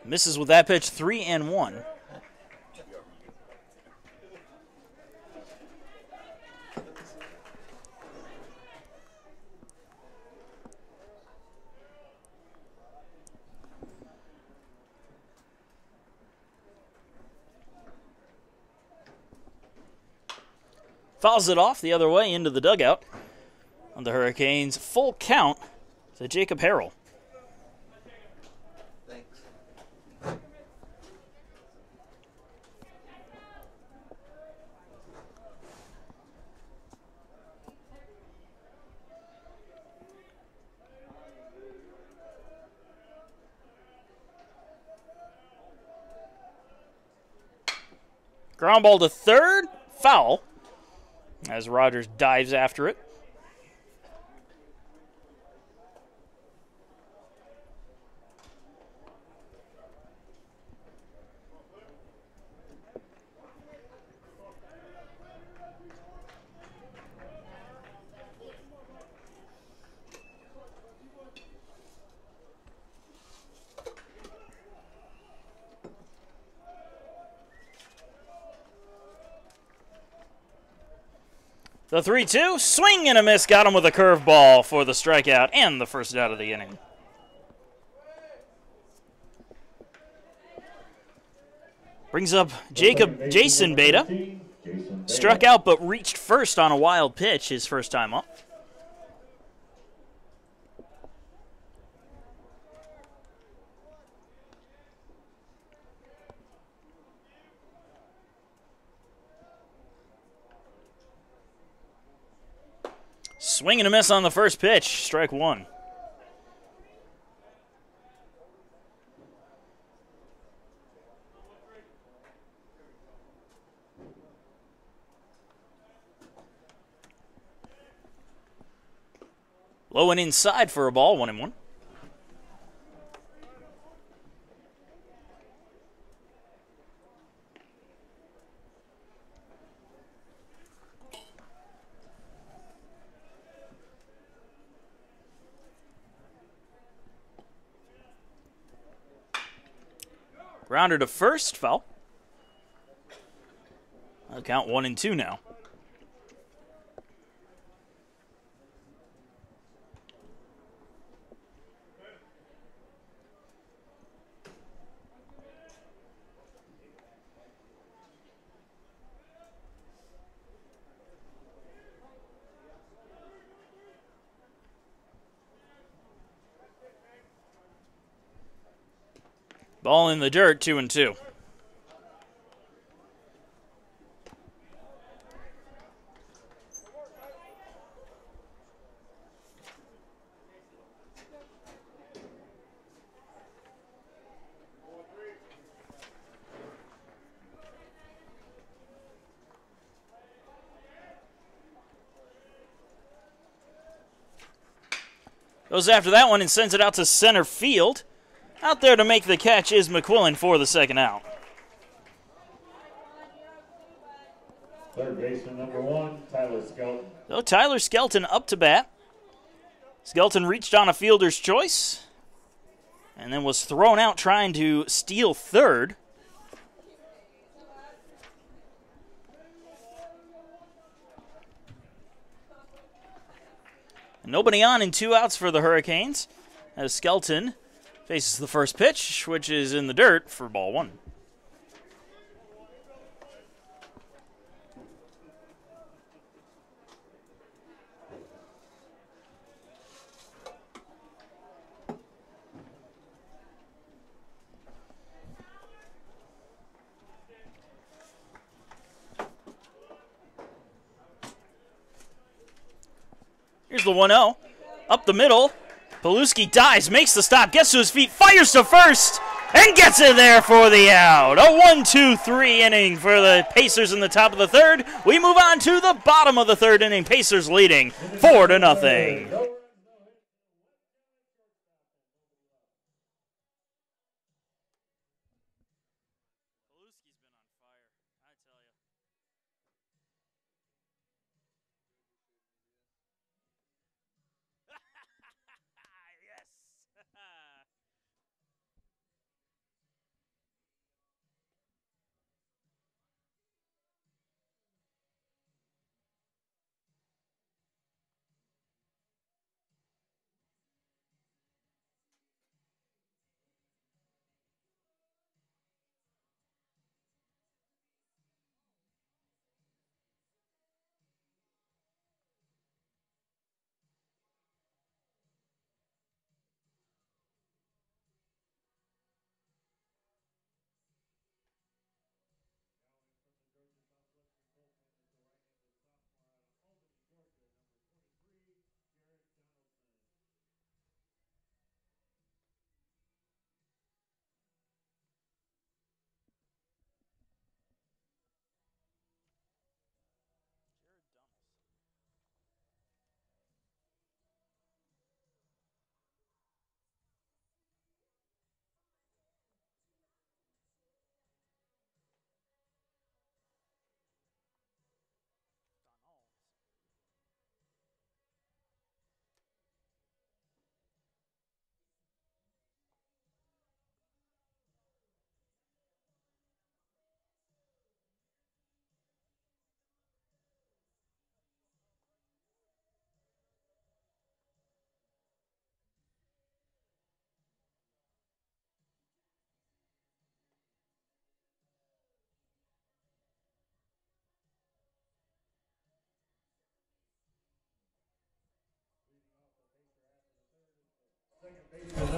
Misses with that pitch, 3-1. Fouls it off the other way into the dugout. On the Hurricanes, full count to Jacob Harrell. Thanks. Ground ball to third, foul, as Rogers dives after it. The 3-2, swing and a miss, got him with a curveball for the strikeout and the first out of the inning. Brings up Jason Beta. Struck out but reached first on a wild pitch his first time up. Swing and a miss on the first pitch, strike one. Low and inside for a ball, 1-1. Grounder to first, foul. I'll count 1-2 now. Ball in the dirt, 2-2. Goes after that one and sends it out to center field. Out there to make the catch is McQuillan for the second out. Third baseman number 1, Tyler Skelton. So Tyler Skelton up to bat. Skelton reached on a fielder's choice and then was thrown out trying to steal third. Nobody on and 2 outs for the Hurricanes as Skelton faces the first pitch, which is in the dirt for ball 1. Here's the 1-0. Up the middle. Paluski dives, makes the stop, gets to his feet, fires to first, and gets it there for the out. A 1-2-3 inning for the Pacers in the top of the third. We move on to the bottom of the third inning. Pacers leading 4-0.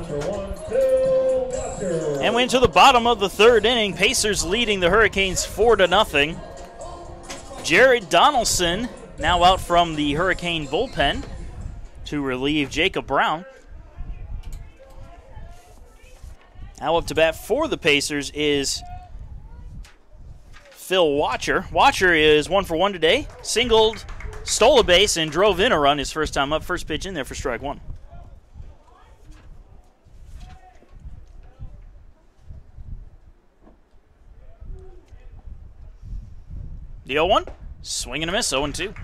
Phil Watcher. And we're into the bottom of the third inning. Pacers leading the Hurricanes 4-0. Jared Donaldson now out from the Hurricane bullpen to relieve Jacob Brown. Now up to bat for the Pacers is Phil Watcher. Watcher is 1 for 1 today. Singled, stole a base, and drove in a run his first time up. First pitch in there for strike one. The 0-1, swing and a miss, 0-2.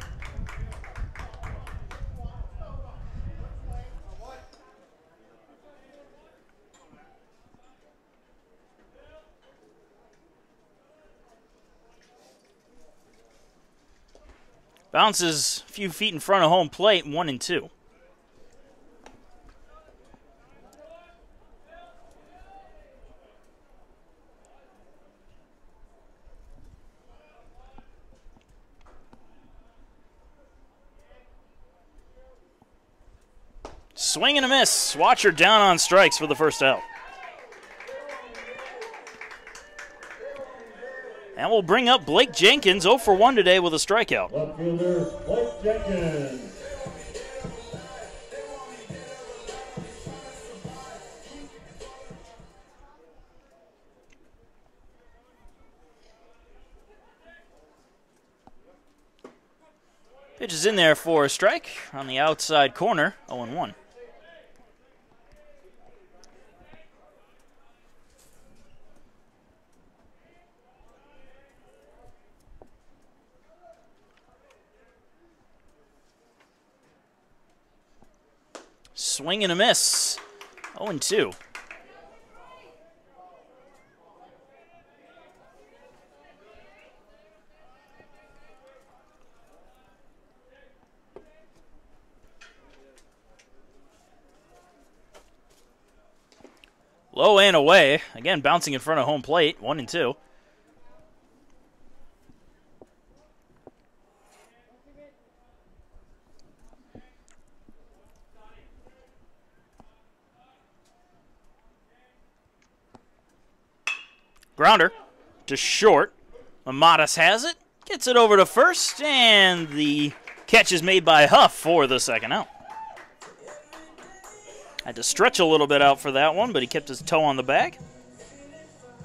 Bounces a few feet in front of home plate, 1-2. Swing and a miss. Watcher down on strikes for the first out. And we'll bring up Blake Jenkins, 0 for 1 today with a strikeout. Left fielder, Blake Jenkins. Pitch is in there for a strike on the outside corner, 0-1. Swing and a miss, 0-2. Low and away. Again, bouncing in front of home plate. 1-2. Grounder to short. Amadas has it. Gets it over to first. And the catch is made by Huff for the second out. Had to stretch a little bit out for that one, but he kept his toe on the bag.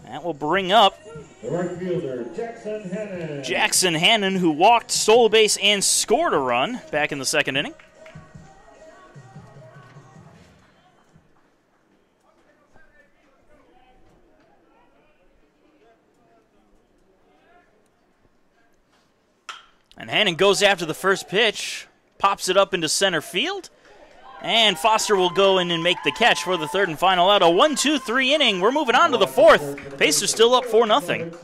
That will bring up the right fielder, Jackson Hannon. Jackson Hannon, who walked, stole a base, and scored a run back in the second inning. And Hannon goes after the first pitch, pops it up into center field. And Foster will go in and make the catch for the third and final out. A 1-2-3 inning. We're moving on to the fourth. Pacers still up 4-0.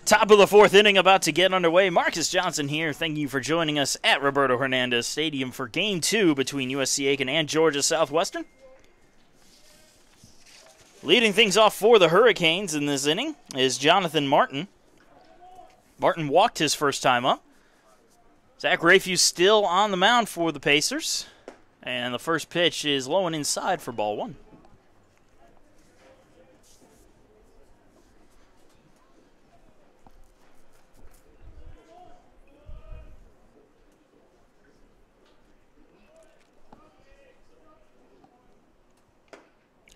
Top of the fourth inning about to get underway. Marcus Johnson here. Thank you for joining us at Roberto Hernandez Stadium for Game 2 between USC Aiken and Georgia Southwestern. Leading things off for the Hurricanes in this inning is Jonathan Martin. Martin walked his first time up. Zach Rayfuse still on the mound for the Pacers. And the first pitch is low and inside for ball one.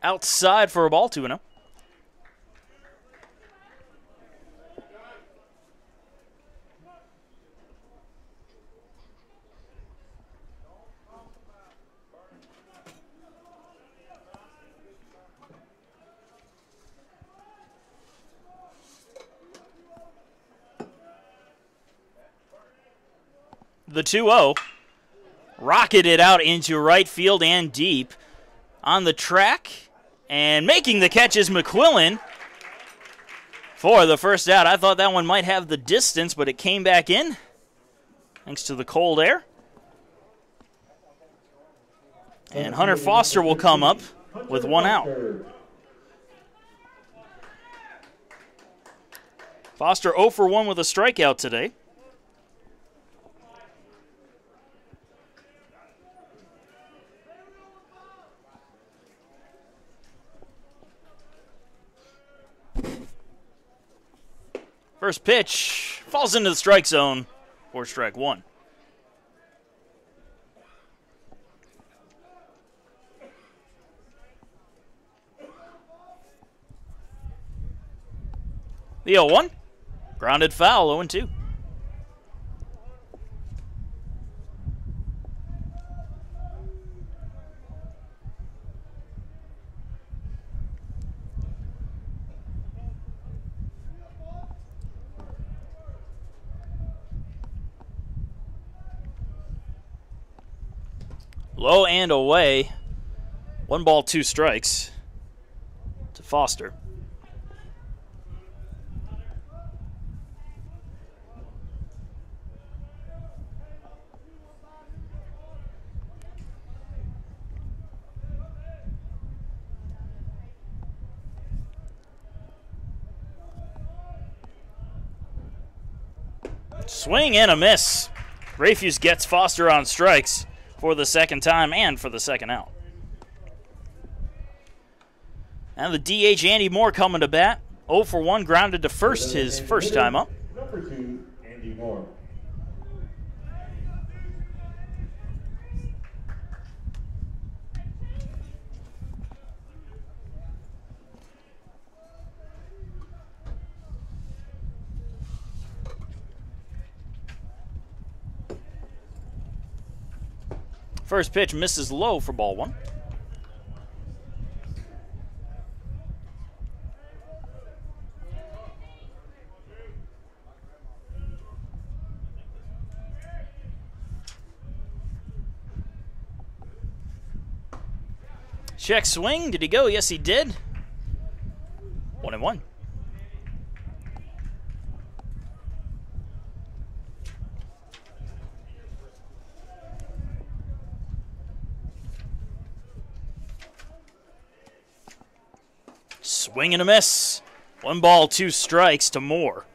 Outside for a ball, 2-0. The 2-0 rocketed out into right field and deep. On the track and making the catch is McQuillan for the first out. I thought that one might have the distance, but it came back in thanks to the cold air. And Hunter Foster will come up with one out. Foster 0 for 1 with a strikeout today. First pitch falls into the strike zone for strike one. The 0-1. Grounded foul, 0-2. Low and away. 1 ball, 2 strikes to Foster. Swing and a miss. Rayfuse gets Foster on strikes for the second time and for the second out. And the DH, Andy Moore, coming to bat. 0 for 1, grounded to first his first time up. Number 2, Andy Moore. First pitch misses low for ball one. Check swing. Did he go? Yes, he did. 1-1. Swing and a miss. 1 ball, 2 strikes to Moore.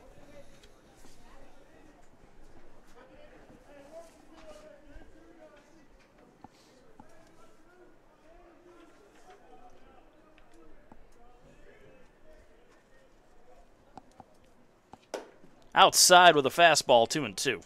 Outside with a fastball, 2-2.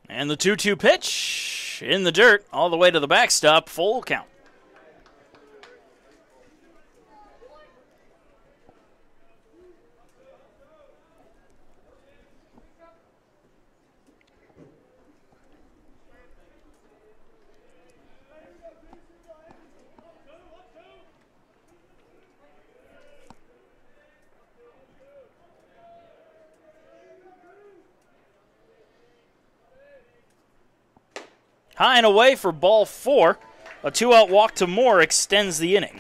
And the 2-2 pitch in the dirt all the way to the backstop, full count. High and away for ball 4. A 2-out walk to Moore extends the inning.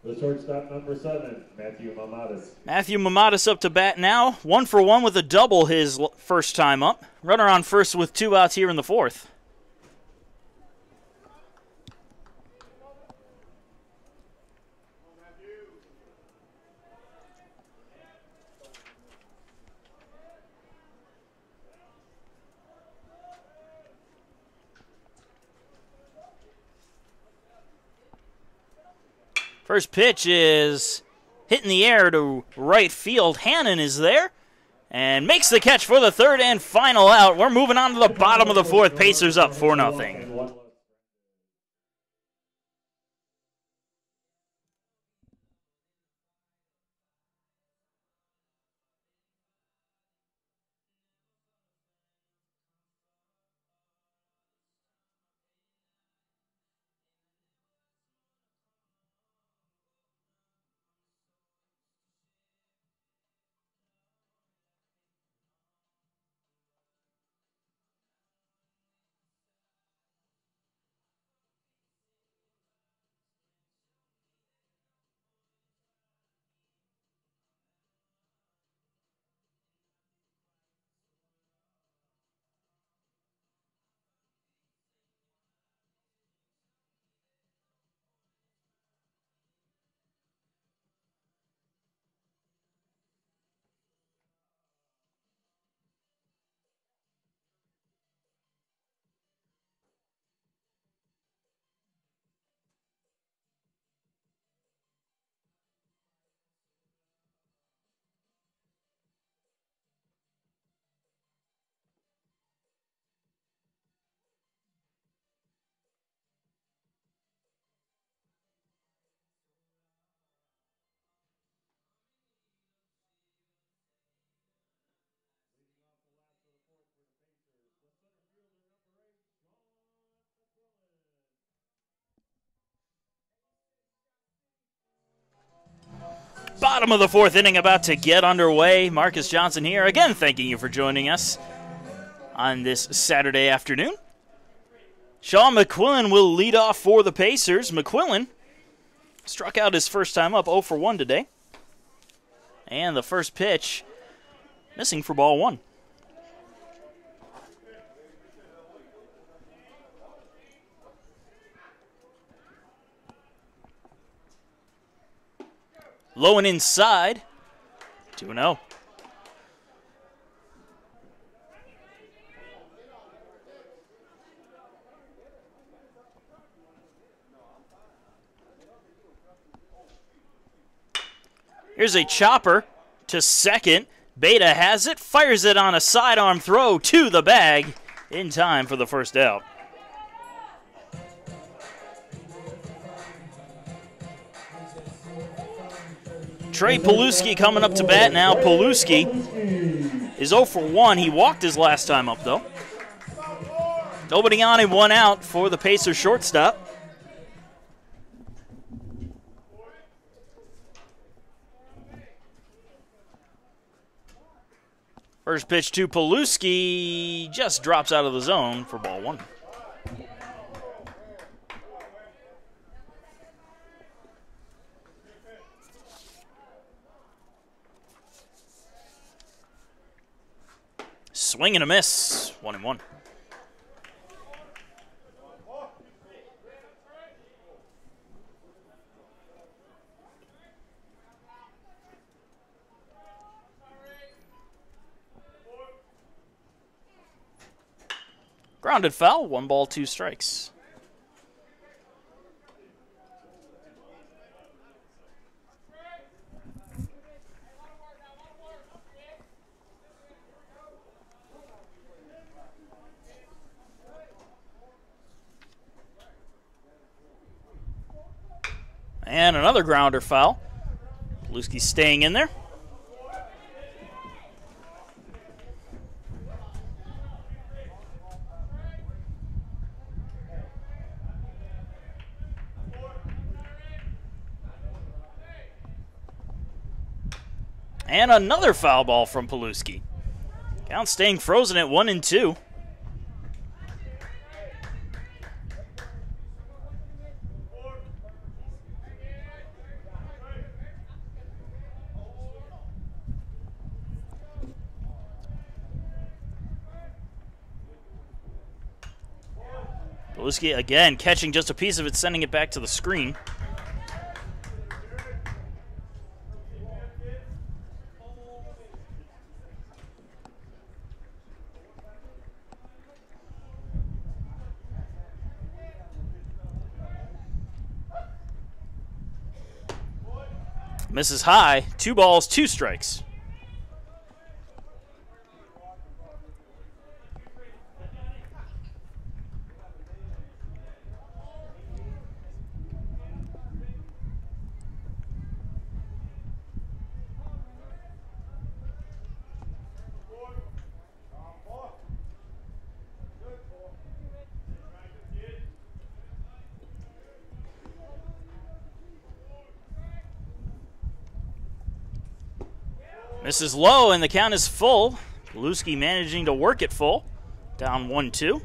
The shortstop, number 7, Matthew Mamadas. Matthew Mamadas up to bat now. 1 for 1 with a double his first time up. Runner on first with 2 outs here in the 4th. First pitch is hit in the air to right field. Hannon is there and makes the catch for the 3rd and final out. We're moving on to the bottom of the 4th. Pacers up 4-0. Bottom of the 4th inning about to get underway. Marcus Johnson here. Again, thanking you for joining us on this Saturday afternoon. Sean McQuillan will lead off for the Pacers. McQuillan struck out his first time up, 0 for 1 today. And the first pitch missing for ball 1. Low and inside, 2-0. Here's a chopper to second. Beta has it, fires it on a sidearm throw to the bag in time for the first out. Trey Paluski coming up to bat now. Paluski is 0 for 1. He walked his last time up, though. Nobody on and 1 out for the Pacers shortstop. First pitch to Paluski just drops out of the zone for ball 1. Swing and a miss, 1-1. Grounded foul, 1 ball, 2 strikes. And another grounder foul. Paluski staying in there. And another foul ball from Paluski. Count staying frozen at 1-2. Beluski again catching just a piece of it, sending it back to the screen. Misses high. 2 balls, 2 strikes. Misses low, and the count is full. Beluski managing to work it full. Down 1-2.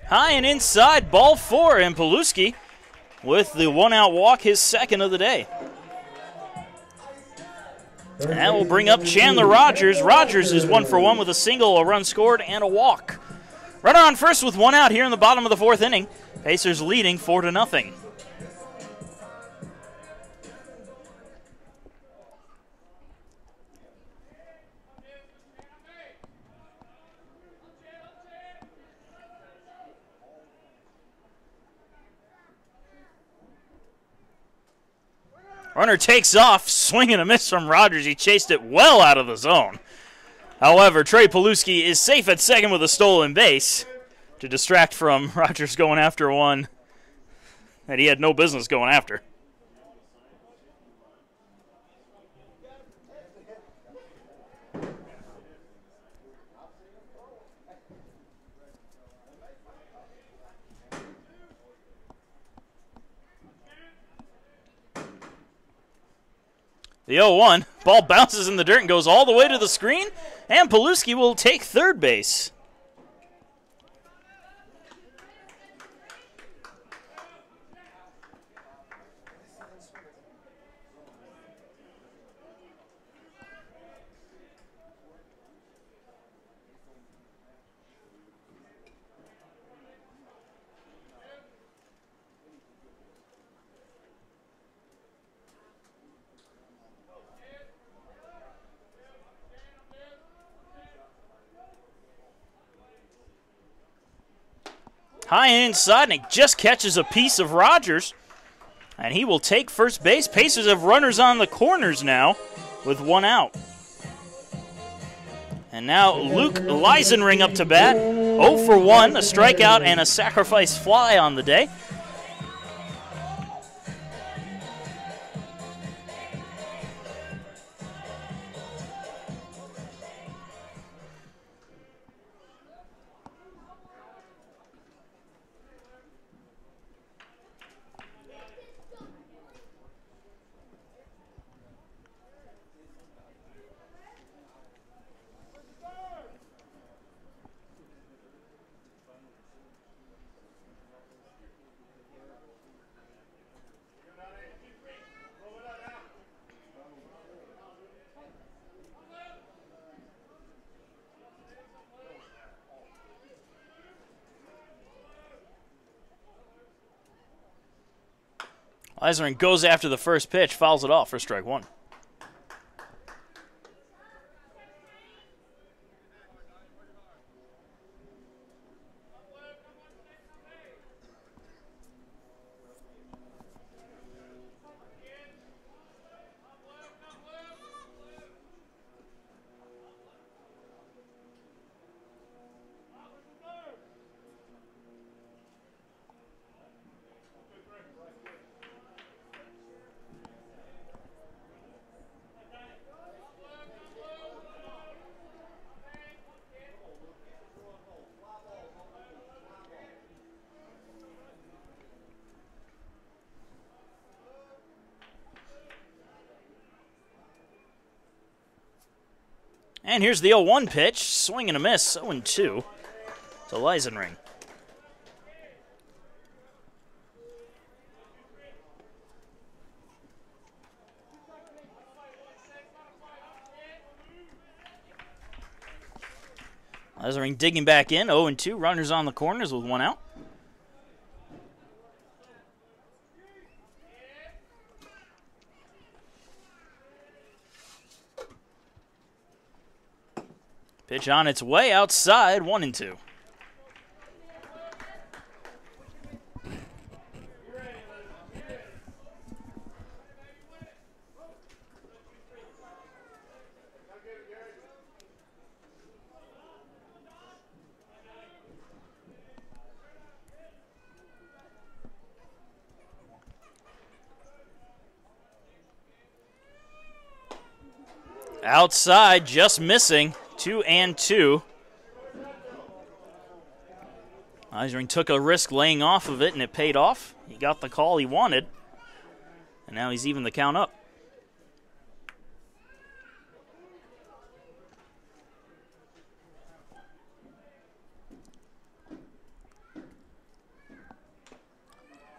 High and inside, ball 4, and Beluski with the 1-out walk, his second of the day. And that will bring up Chandler Rogers. Rogers is 1 for 1 with a single, a run scored, and a walk. Runner on first with 1 out here in the bottom of the 4th inning. Pacers leading 4-0. Runner takes off, swing and a miss from Rogers. He chased it well out of the zone. However, Trey Beluski is safe at second with a stolen base to distract from Rogers going after one that he had no business going after. The 0-1, ball bounces in the dirt and goes all the way to the screen, and Beluski will take third base. High and inside, and it just catches a piece of Rogers. And he will take first base. Pacers have runners on the corners now with 1 out. And now Luke Leisenring up to bat. 0 for 1, a strikeout and a sacrifice fly on the day. Leisenring goes after the first pitch, fouls it off for strike 1. And here's the 0-1 pitch. Swing and a miss. 0-2 to Leisenring. Leisenring digging back in. 0-2. Runners on the corners with 1 out. Pitch on its way outside, 1-2. Outside, just missing. 2-2. Leisenring took a risk laying off of it, and it paid off. He got the call he wanted, and now he's even the count up.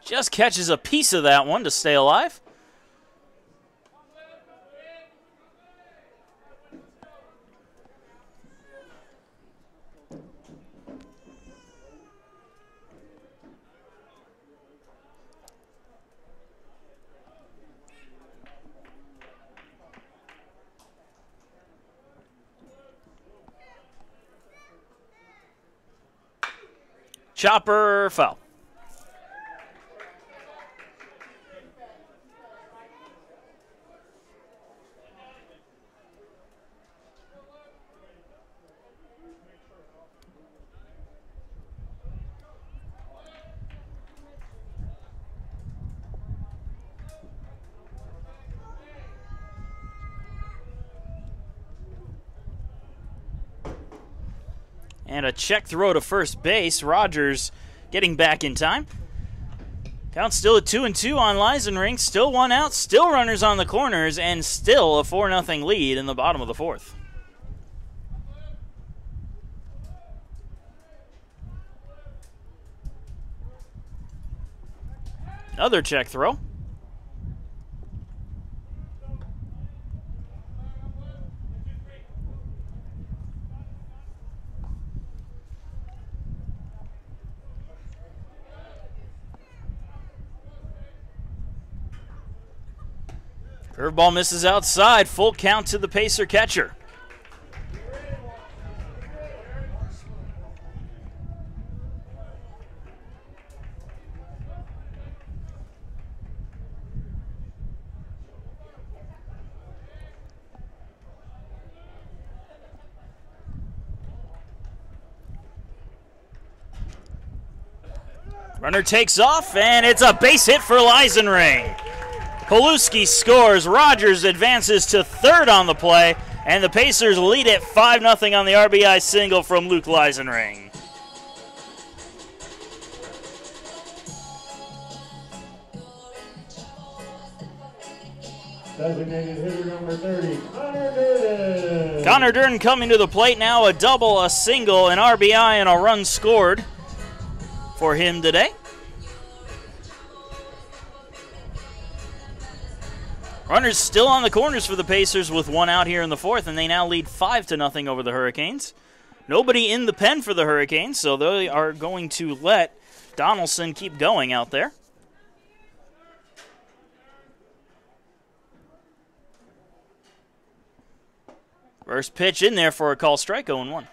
Just catches a piece of that one to stay alive. Chopper foul. And a check throw to first base. Rogers getting back in time. Count still at 2-2 on Leisenring. Still 1 out. Still runners on the corners. And still a 4-0 lead in the bottom of the 4th. Another check throw. Curveball misses outside. Full count to the Pacer catcher. Runner takes off, and it's a base hit for Leisenring. Paluski scores. Rogers advances to third on the play, and the Pacers lead it 5-0 on the RBI single from Luke Leisenring. Designated hitter number 30, Connor Durden. Connor Durden coming to the plate now. A double, a single, an RBI, and a run scored for him today. Runners still on the corners for the Pacers with 1 out here in the 4th, and they now lead 5-0 over the Hurricanes. Nobody in the pen for the Hurricanes, so they are going to let Donaldson keep going out there. First pitch in there for a call strike, 0-1.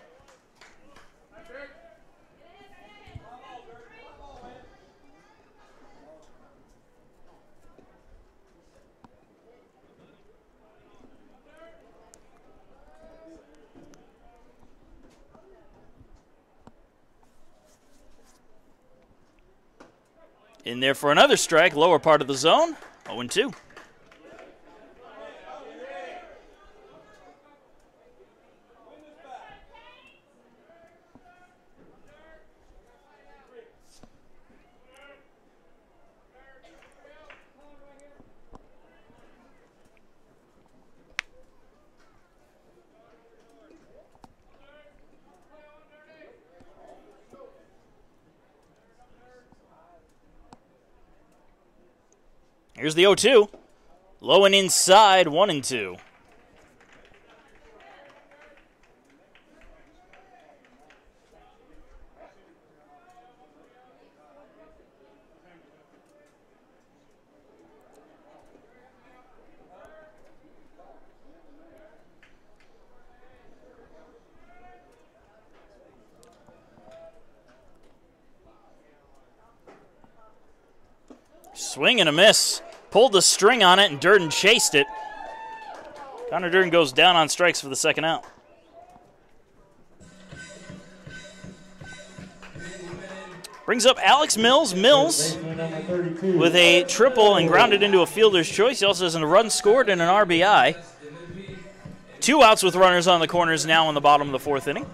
In there for another strike, lower part of the zone, 0-2. Here's the 0-2. Low and inside, 1-2. Swing and a miss. Pulled the string on it, and Durden chased it. Connor Durden goes down on strikes for the second out. Brings up Alex Mills. Mills with a triple and grounded into a fielder's choice. He also has a run scored and an RBI. 2 outs with runners on the corners now in the bottom of the 4th inning.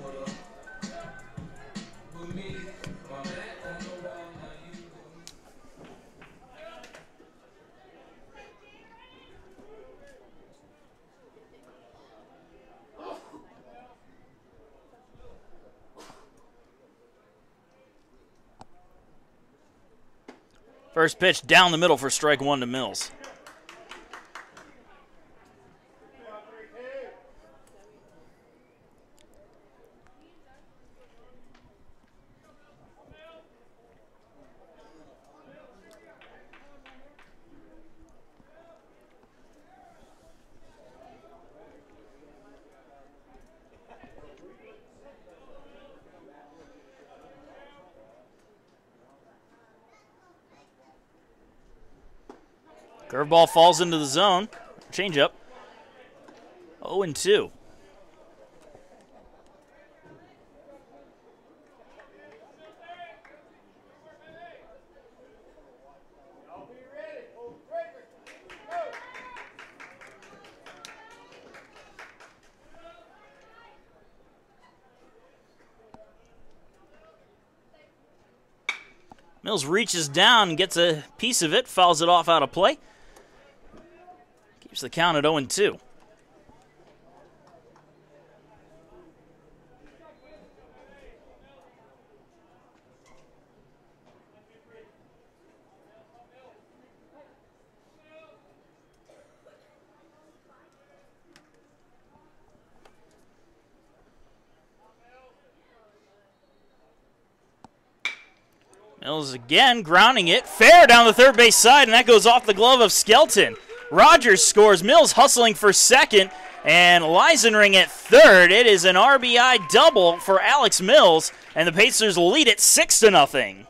First pitch down the middle for strike 1 to Mills. Curveball falls into the zone. Changeup. 0-2. Mills reaches down and gets a piece of it, fouls it off out of play. Keeps the count at 0-2. Mills again grounding it. Fair down the third base side, and that goes off the glove of Skelton. Rogers scores. Mills hustling for second, and Leisenring at third. It is an RBI double for Alex Mills, and the Pacers lead it 6-0.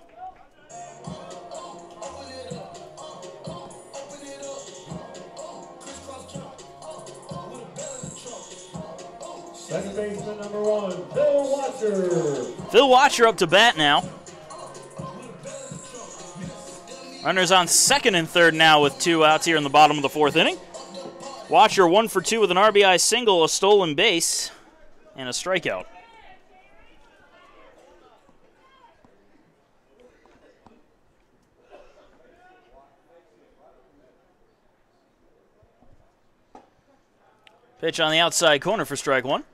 Second baseman number 1, Phil Watcher. Phil Watcher up to bat now. Runners on second and third now with 2 outs here in the bottom of the 4th inning. Watcher 1 for 2 with an RBI single, a stolen base, and a strikeout. Pitch on the outside corner for strike 1.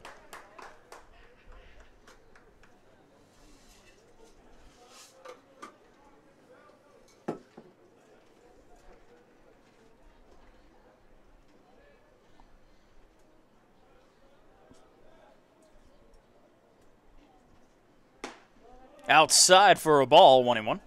Outside for a ball, 1-1.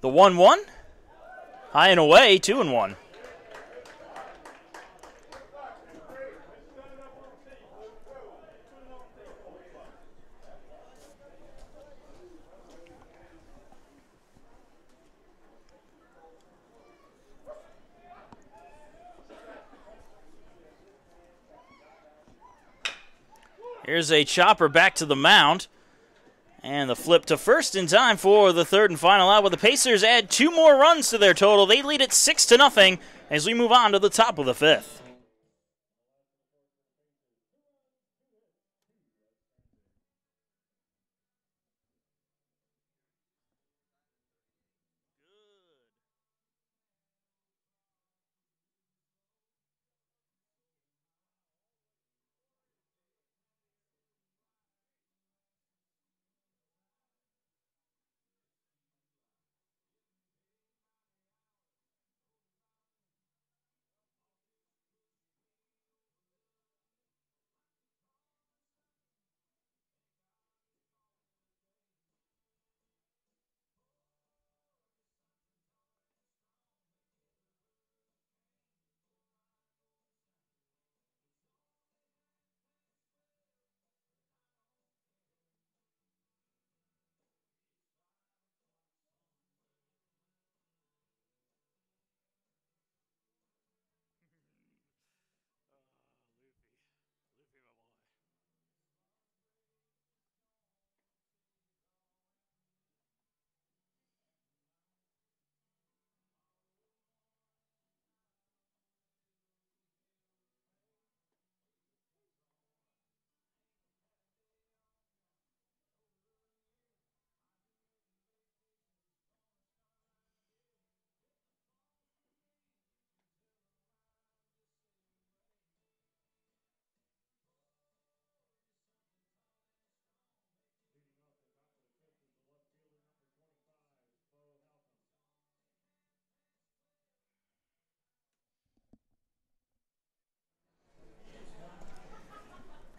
The 1-1, high and away, 2-1. Here's a chopper back to the mound. And the flip to first in time for the third and final out. But the Pacers add 2 more runs to their total. They lead it 6-0 as we move on to the top of the 5th.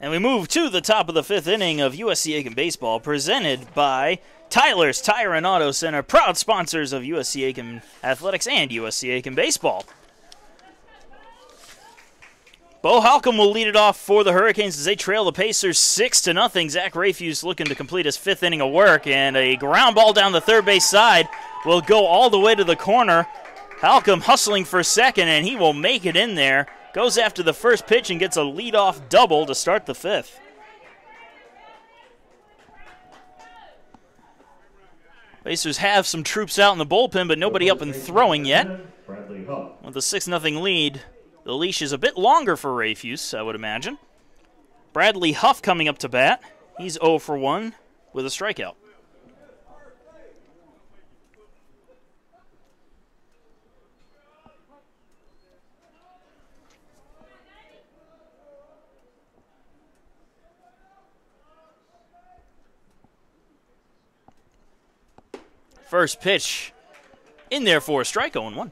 And we move to the top of the 5th inning of USC Aiken Baseball, presented by Tyler's Tire and Auto Center, proud sponsors of USC Aiken Athletics and USC Aiken Baseball. Bo Halcomb will lead it off for the Hurricanes as they trail the Pacers 6-0. Zach Rafuse looking to complete his 5th inning of work, and a ground ball down the third base side will go all the way to the corner. Halcomb hustling for second, and he will make it in there. Goes after the first pitch and gets a leadoff double to start the 5th. Pacers have some troops out in the bullpen, but nobody up and throwing yet. With a 6-0 lead, the leash is a bit longer for Rafuse, I would imagine. Bradley Huff coming up to bat. He's 0 for 1 with a strikeout. First pitch in there for a strike, 0-1.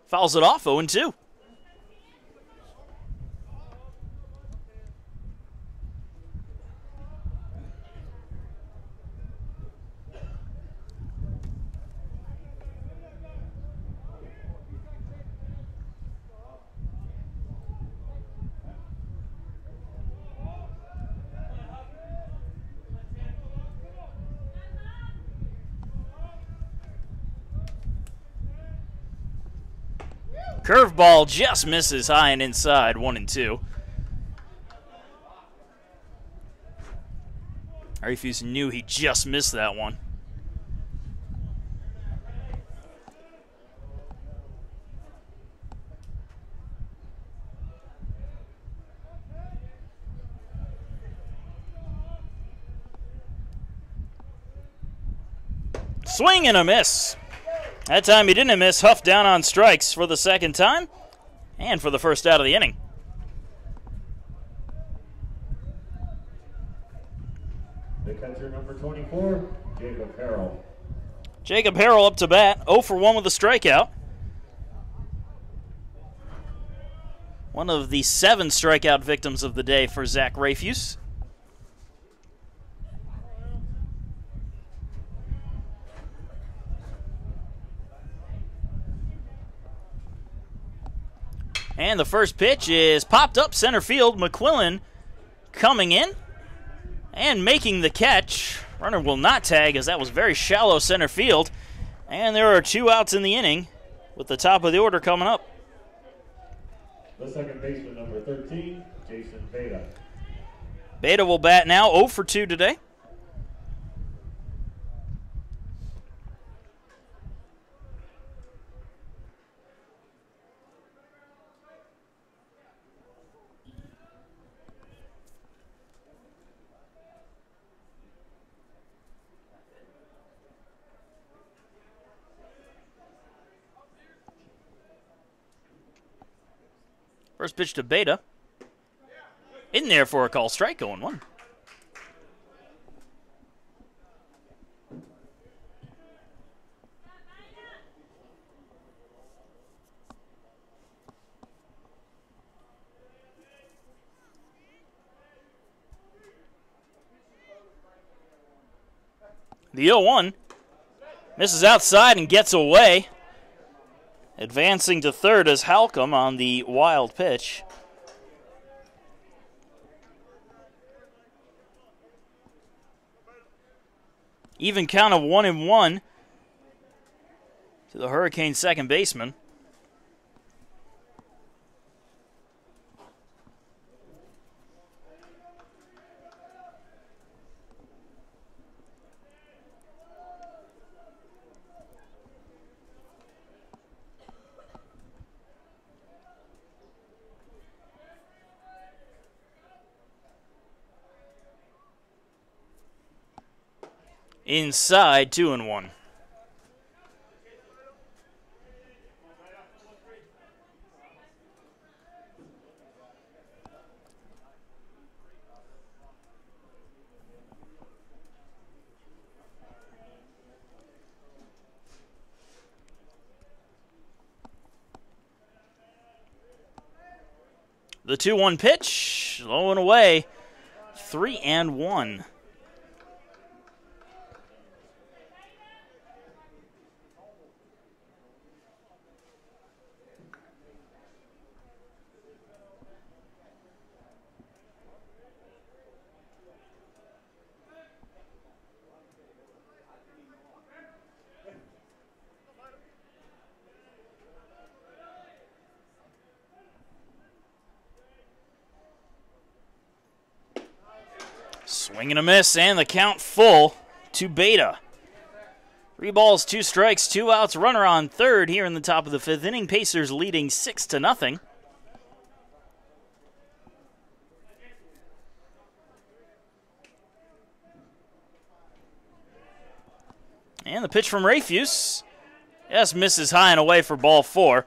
Fouls it off, 0-2. Curveball just misses high and inside, 1-2. Rafuse knew he just missed that one. Swing and a miss. That time he didn't miss. Huff down on strikes for the second time and for the first out of the inning. The catcher, number 24, Jacob Harrell. Jacob Harrell up to bat, 0 for 1 with a strikeout. One of the 7 strikeout victims of the day for Zach Rafuse. And the first pitch is popped up center field. McQuillan coming in and making the catch. Runner will not tag as that was very shallow center field. And there are 2 outs in the inning with the top of the order coming up. The second baseman, number 13, Jason Beta. Beta will bat now, 0 for 2 today. First pitch to Beta. In there for a call strike, 0-1. The 0-1 misses outside and gets away. Advancing to third is Halcomb on the wild pitch. Even count of 1-1 to the Hurricanes' second baseman. Inside, 2-1. The 2-1 pitch, low and away, 3-1. Swing and a miss, and the count full to Beta. 3 balls, 2 strikes, 2 outs, runner on third here in the top of the 5th inning. Pacers leading 6-0. And the pitch from Rayfuse. Yes, misses high and away for ball 4.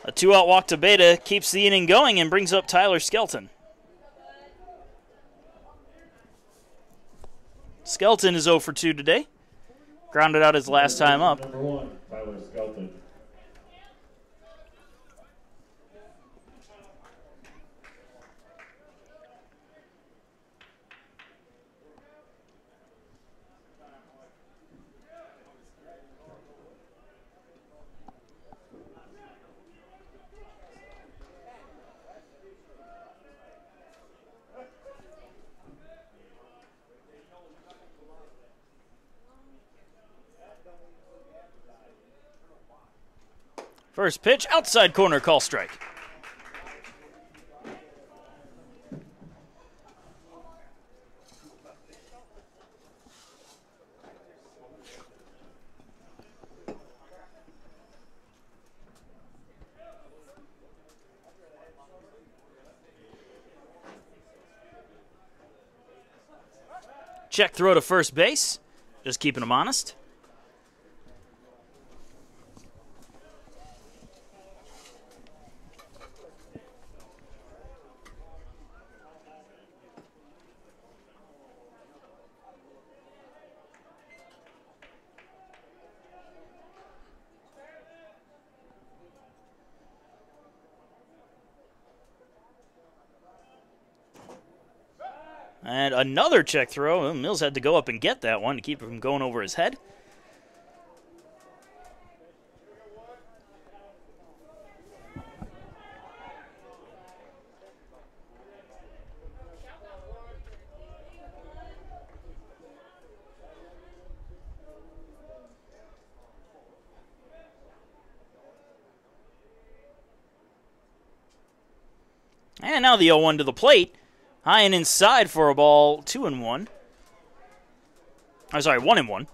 A 2-out walk to Beta keeps the inning going and brings up Tyler Skelton. Skelton is 0 for 2 today. Grounded out his last time up. Number 1, Tyler Skelton. First pitch, outside corner, call strike. Check throw to first base, just keeping him honest. And another check throw. Mills had to go up and get that one to keep him going over his head. And now the 0-1 to the plate. High and inside for a ball, 2-1. I'm sorry, 1-1.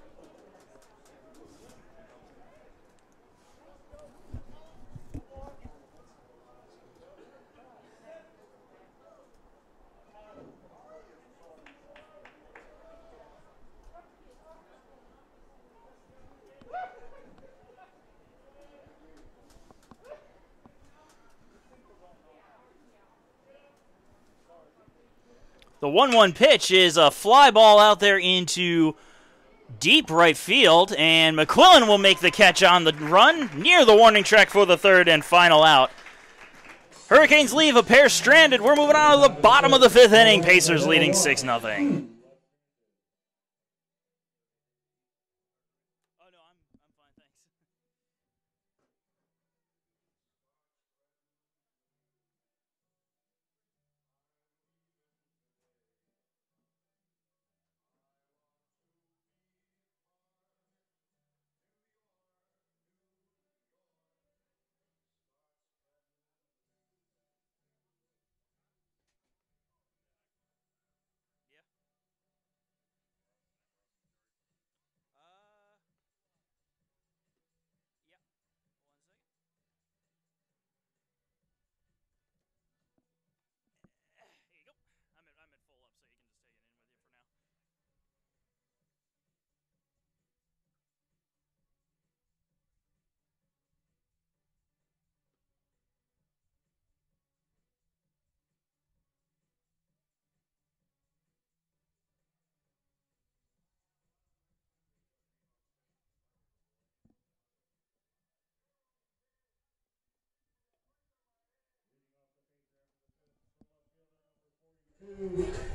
The 1-1 pitch is a fly ball out there into deep right field, and McQuillan will make the catch on the run near the warning track for the third and final out. Hurricanes leave a pair stranded. We're moving on to the bottom of the 5th inning. Pacers leading 6-0.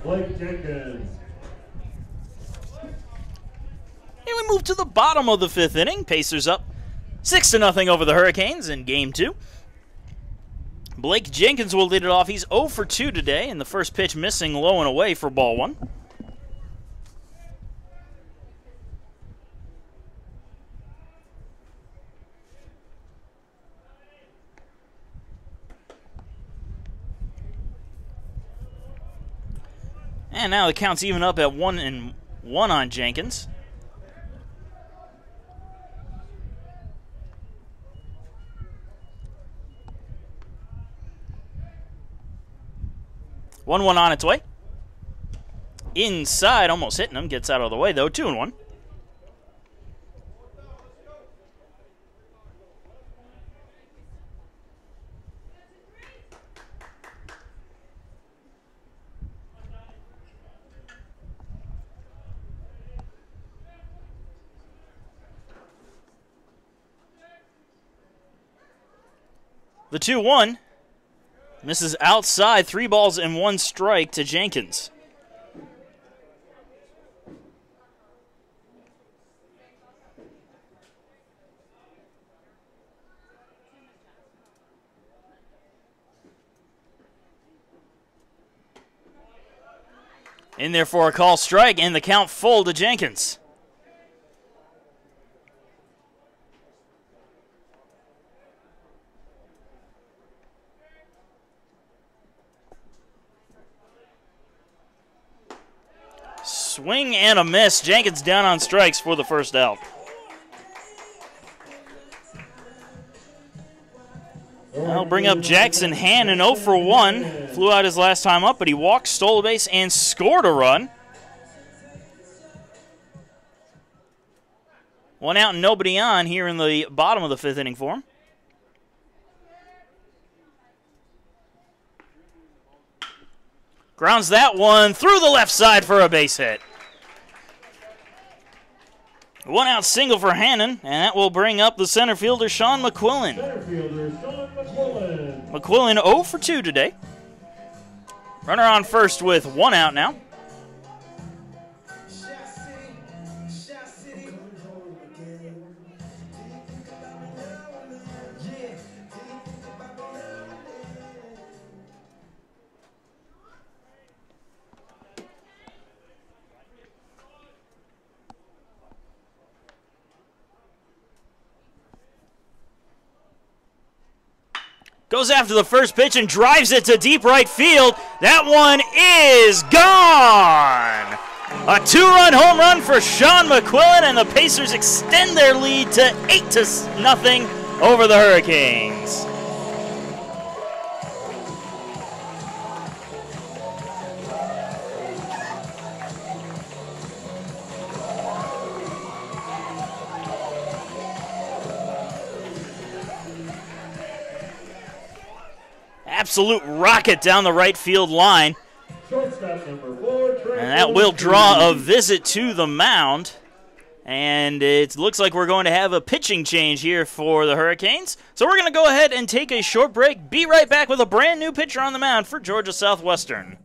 Blake Jenkins. And we move to the bottom of the 5th inning. Pacers up 6-0 over the Hurricanes in Game 2. Blake Jenkins will lead it off. He's 0 for 2 today, and the first pitch missing low and away for ball 1. And now the count's even up at 1-1 on Jenkins. One on its way. Inside, almost hitting him. Gets out of the way, though. 2-1. The 2-1 misses outside. 3 balls and 1 strike to Jenkins. In there for a call strike, and the count full to Jenkins. Swing and a miss. Jenkins down on strikes for the first out. I'll bring up Jackson Hannon, 0 for 1. Flew out his last time up, but he walked, stole a base, and scored a run. 1 out and nobody on here in the bottom of the 5th inning for him. Grounds that one through the left side for a base hit. 1 out single for Hannon, and that will bring up the center fielder, Sean McQuillan. McQuillan 0 for 2 today. Runner on first with 1 out now. Goes after the first pitch and drives it to deep right field. That one is gone. A 2-run home run for Sean McQuillan, and the Pacers extend their lead to 8-0 over the Hurricanes. Absolute rocket down the right field line. And that will draw a visit to the mound. And it looks like we're going to have a pitching change here for the Hurricanes. So we're going to go ahead and take a short break. Be right back with a brand new pitcher on the mound for Georgia Southwestern.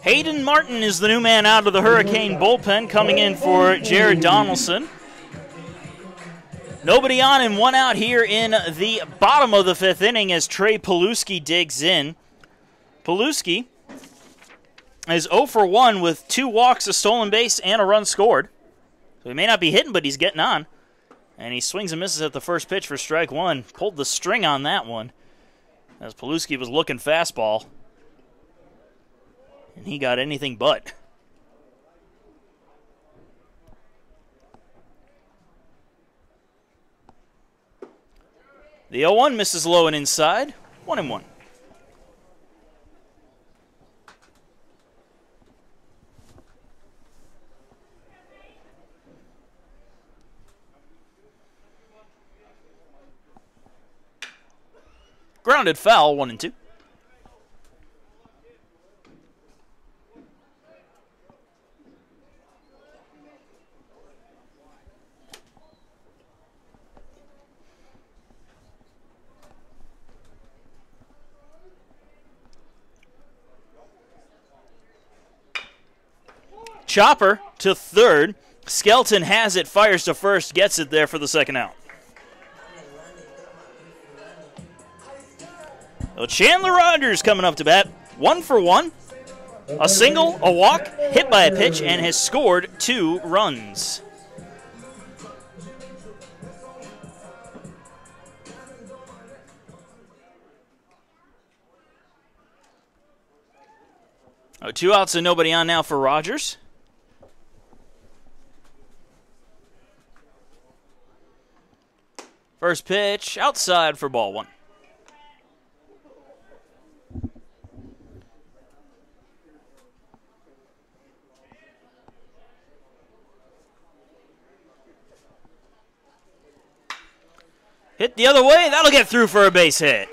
Hayden Martin is the new man out of the Hurricane bullpen, coming in for Jared Donaldson. Nobody on and one out here in the bottom of the fifth inning as Trey Paluski digs in. Paluski is 0 for 1 with 2 walks, a stolen base, and a run scored. So he may not be hitting, but he's getting on. And he swings and misses at the first pitch for strike one. Pulled the string on that one as Paluski was looking fastball. And he got anything but. The 0-1 misses low and inside. 1-1. Grounded foul, 1-2. Chopper to third. Skelton has it, fires to first, gets it there for the second out. So Chandler Rogers coming up to bat. 1 for 1. A single, a walk, hit by a pitch, and has scored 2 runs. Oh, 2 outs and nobody on now for Rogers. First pitch, outside for ball 1. Hit the other way, that'll get through for a base hit.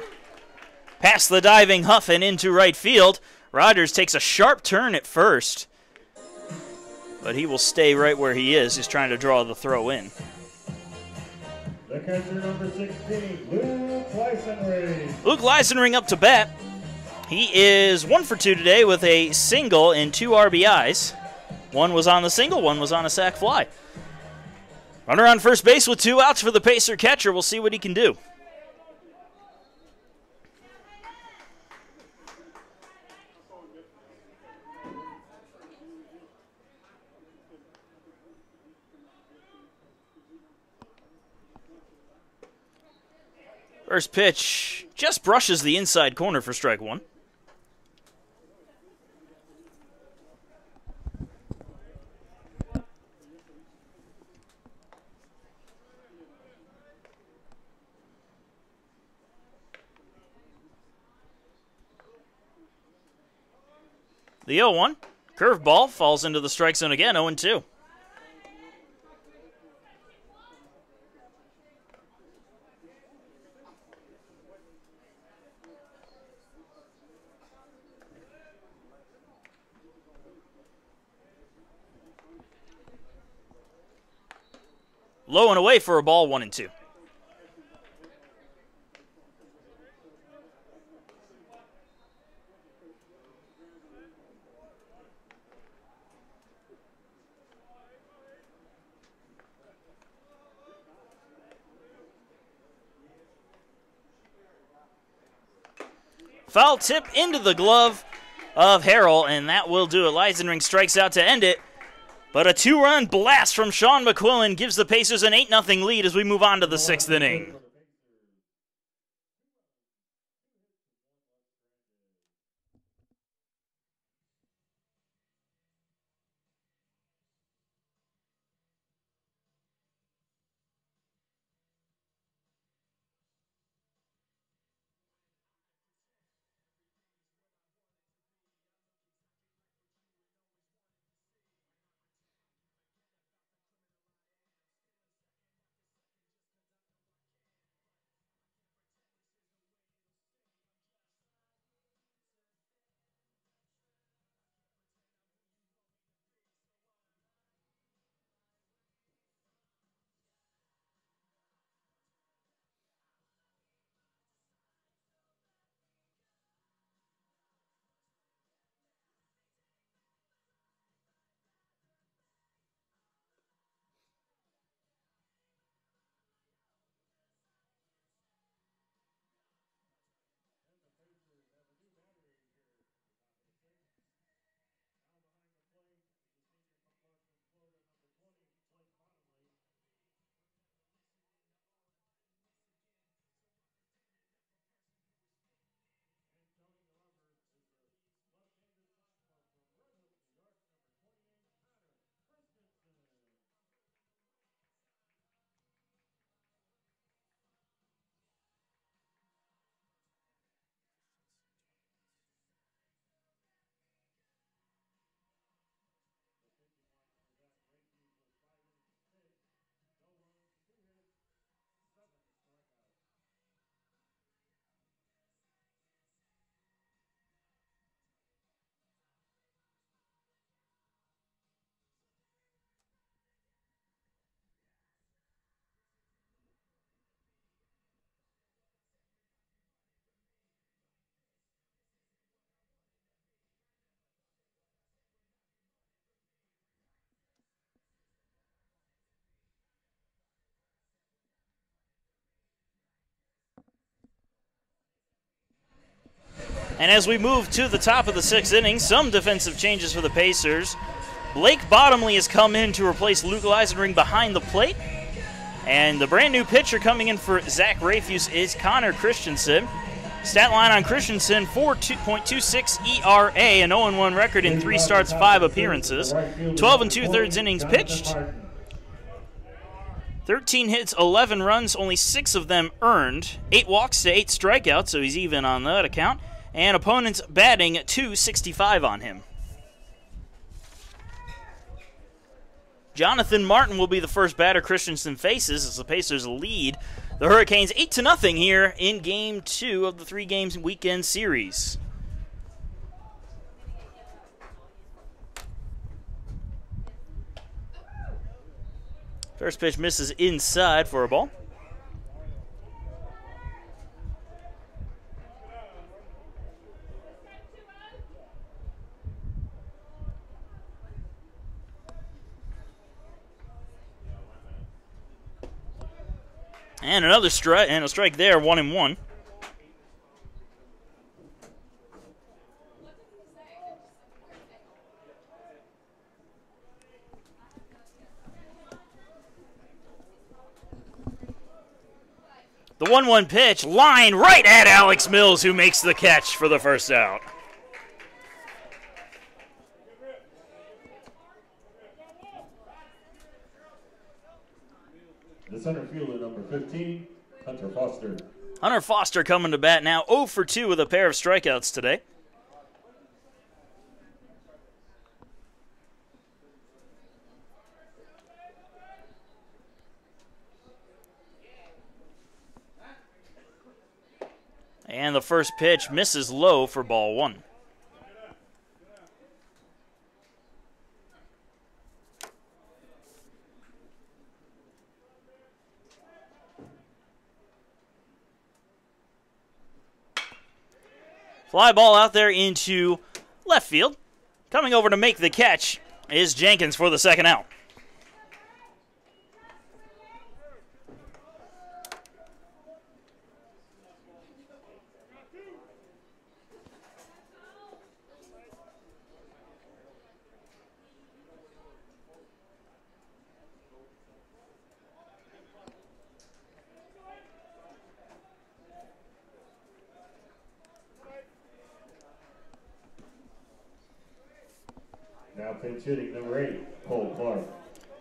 Past the diving Huff and into right field. Rogers takes a sharp turn at first, but he will stay right where he is. He's trying to draw the throw in. The catcher, number 16, Luke Leisenring. Luke Leisenring up to bat. He is 1 for 2 today with a single and 2 RBIs. One was on the single, one was on a sac fly. Runner on first base with 2 outs for the Pacer catcher. We'll see what he can do. First pitch just brushes the inside corner for strike 1. The 0-1. Curveball falls into the strike zone again, 0-2. Low and away for a ball, 1-2. Foul tip into the glove of Harrell, and that will do it. Leisenring strikes out to end it. But a 2-run blast from Sean McQuillan gives the Pacers an 8-0 lead as we move on to the 6th inning. And as we move to the top of the 6th inning, some defensive changes for the Pacers. Blake Bottomley has come in to replace Luke Leisenring behind the plate. And the brand new pitcher coming in for Zach Rafuse is Connor Christensen. Stat line on Christensen, 4.26 ERA, an 0-1 record in 3 starts, 5 appearances. 12 2/3 innings pitched. 13 hits, 11 runs, only 6 of them earned. 8 walks to 8 strikeouts, so he's even on that account. And opponents batting .265 on him. Jonathan Martin will be the first batter Christensen faces as the Pacers lead the Hurricanes 8-0 here in Game 2 of the 3-game weekend series. First pitch misses inside for a ball. And another strike, and a strike there, 1-1. The 1-1 pitch, line right at Alex Mills, who makes the catch for the first out. The center fielder, number 15, Hunter Foster. Hunter Foster coming to bat now, 0 for 2 with a pair of strikeouts today. And the first pitch misses low for ball 1. Fly ball out there into left field. Coming over to make the catch is Jenkins for the second out. Now pinch hitting number 8, Cole Clark.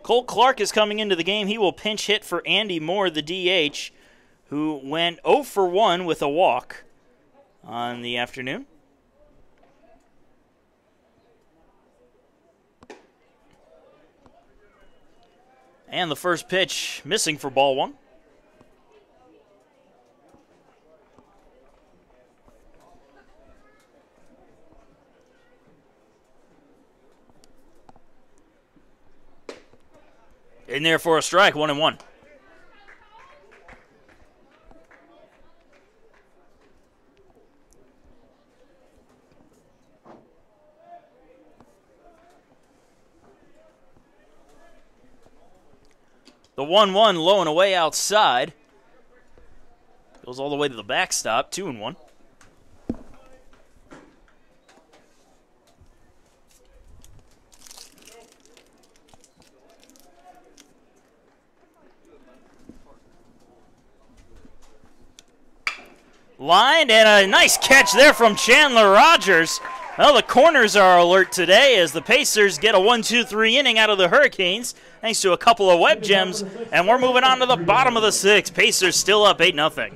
Cole Clark is coming into the game. He will pinch hit for Andy Moore, the DH, who went 0 for 1 with a walk on the afternoon. And the first pitch missing for ball 1. In there for a strike, 1-1. The 1-1 low and away outside. Goes all the way to the backstop, 2-1. Lined, and a nice catch there from Chandler Rogers. Well, the corners are alert today as the Pacers get a 1-2-3 inning out of the Hurricanes thanks to a couple of web gems, and we're moving on to the bottom of the 6th. Pacers still up 8-0.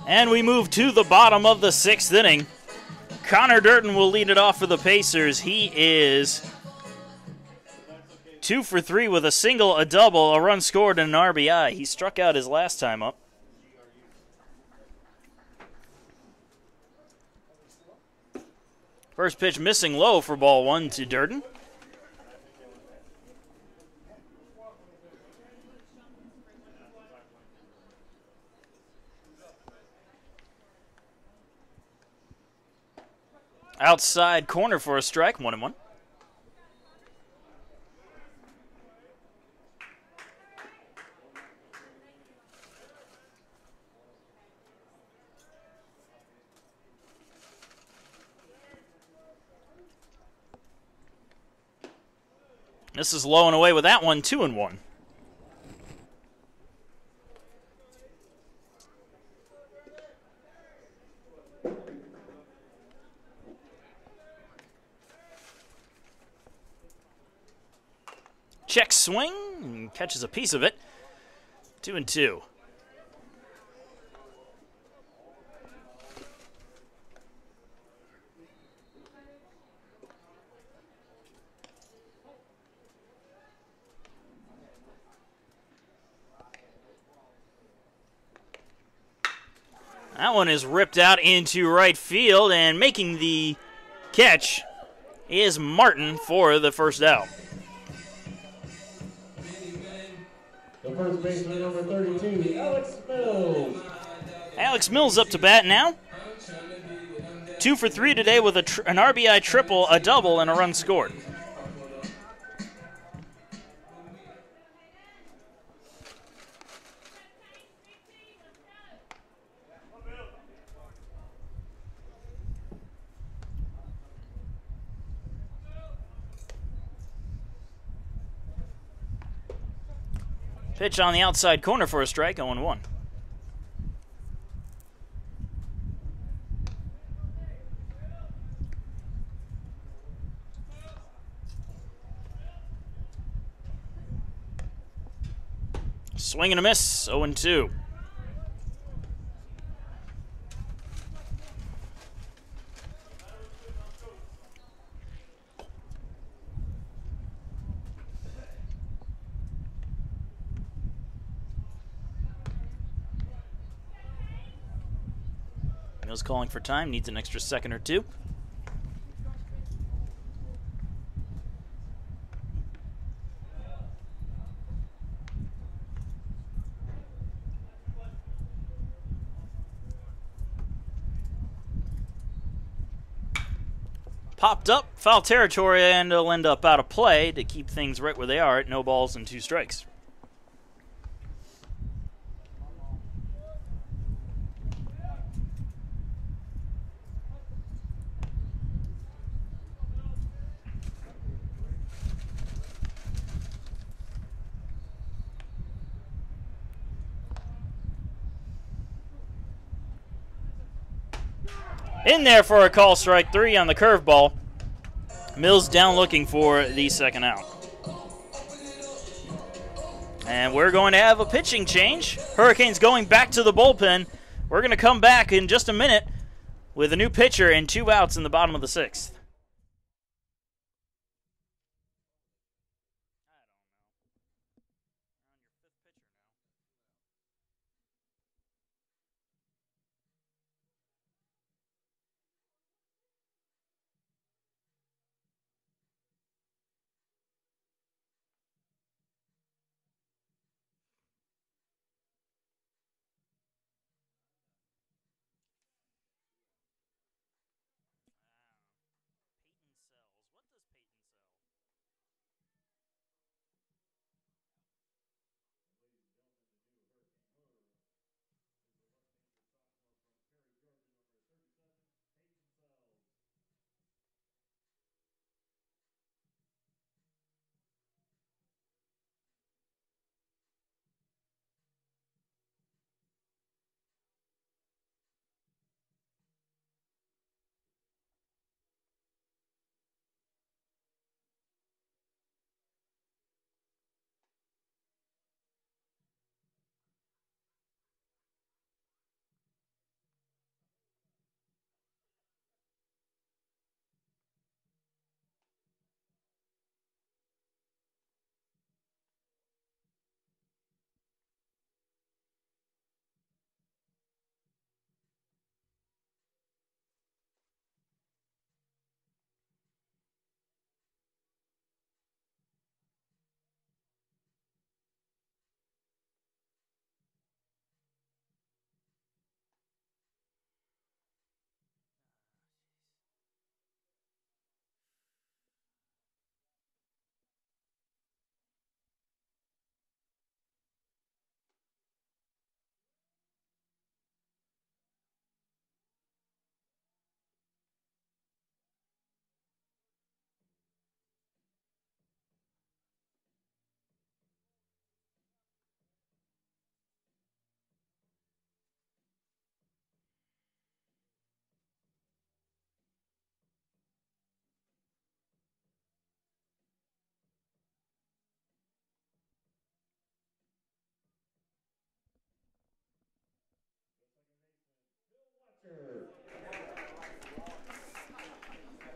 And we move to the bottom of the 6th inning. Connor Durden will lead it off for the Pacers. He is 2 for 3 with a single, a double, a run scored, and an RBI. He struck out his last time up. First pitch missing low for ball 1 to Durden. Outside corner for a strike, 1-1. This is low and away with that one, 2-1. Check swing, and catches a piece of it. 2-2. That one is ripped out into right field, and making the catch is Martin for the first out. The first baseman, number 32, Alex Mills. Alex Mills up to bat now. 2 for 3 today with an RBI triple, a double, and a run scored. Pitch on the outside corner for a strike, 0-1. Swing and a miss, 0-2. Mills calling for time, needs an extra second or two. Popped up, foul territory, and it'll end up out of play to keep things right where they are at no balls and 2 strikes. In there for a call, strike 3 on the curveball. Mills down looking for the second out. And we're going to have a pitching change. Hurricanes going back to the bullpen. We're going to come back in just a minute with a new pitcher and 2 outs in the bottom of the 6th.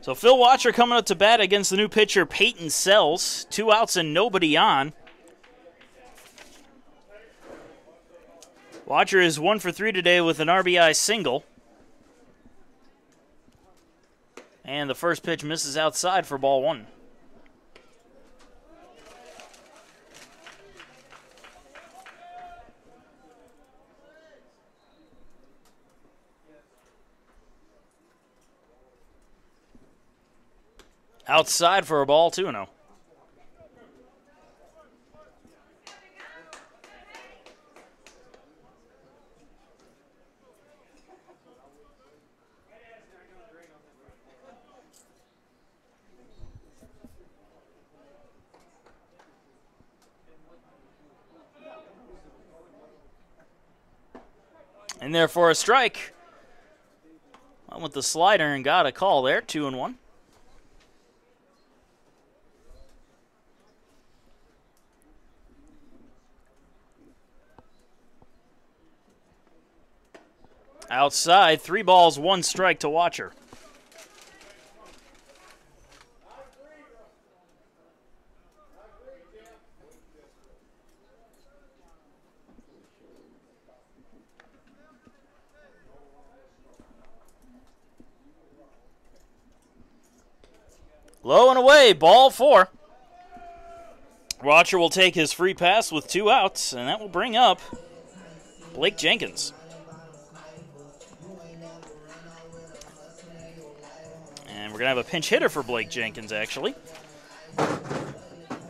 So Phil Watcher coming up to bat against the new pitcher Peyton Sells. 2 outs and nobody on. Watcher is 1 for 3 today with an RBI single. And the first pitch misses outside for ball 1. Outside for a ball, 2-0. In there for a strike. Went with the slider and got a call there, 2-1. Outside, 3 balls, 1 strike to Watcher. Low and away, ball 4. Watcher will take his free pass with 2 outs, and that will bring up Blake Jenkins. And we're going to have a pinch hitter for Blake Jenkins, actually.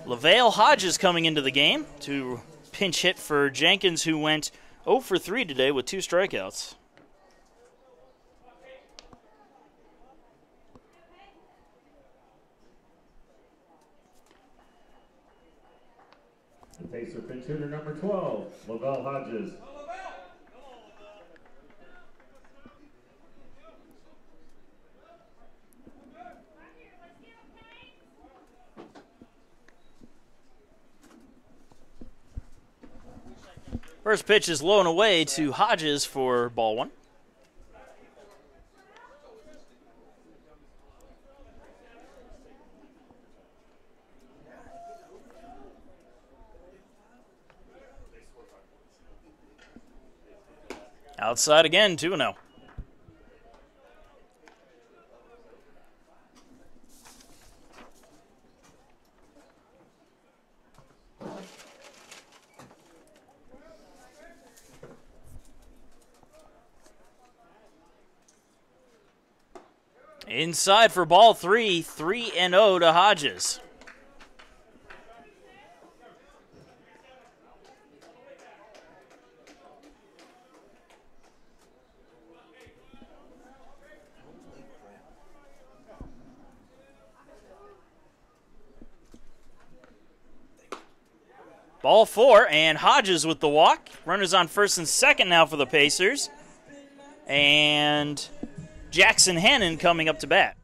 LaVale Hodges coming into the game to pinch hit for Jenkins, who went 0 for 3 today with 2 strikeouts. The facer pinch hitter number 12, LaVale Hodges. First pitch is low and away to Hodges for ball 1. Outside again, 2-0. Inside for ball 3, 3-0 to Hodges. Ball 4, and Hodges with the walk. Runners on first and second now for the Pacers. And Jackson Hannon coming up to bat.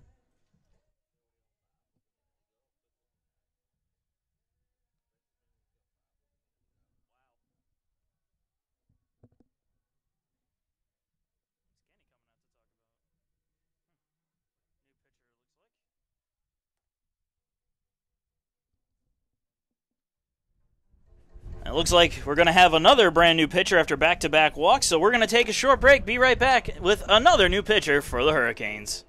It looks like we're going to have another brand new pitcher after back-to-back walks, so we're going to take a short break, be right back with another new pitcher for the Hurricanes.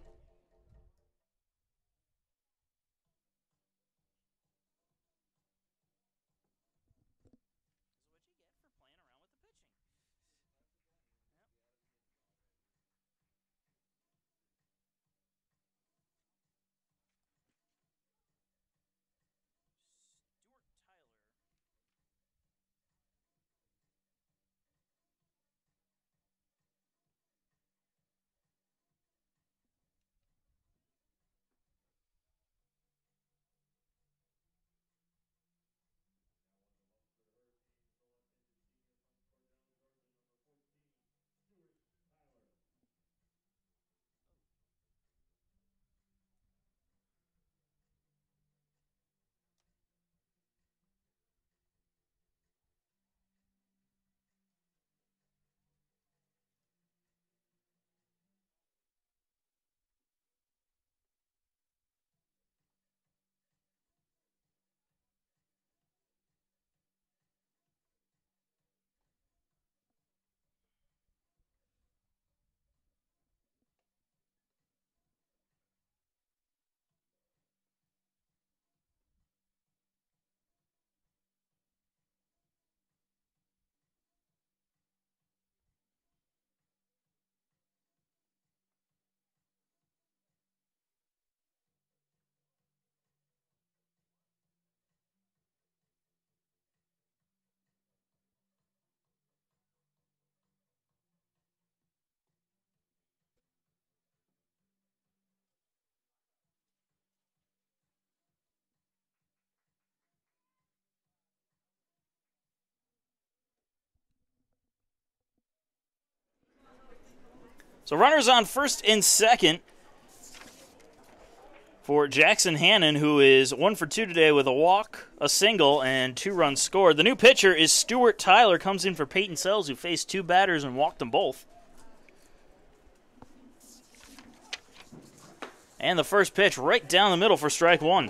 So runners on first and second for Jackson Hannon, who is 1 for 2 today with a walk, a single, and 2 runs scored. The new pitcher is Stuart Tyler, comes in for Peyton Sells, who faced 2 batters and walked them both. And the first pitch right down the middle for strike 1.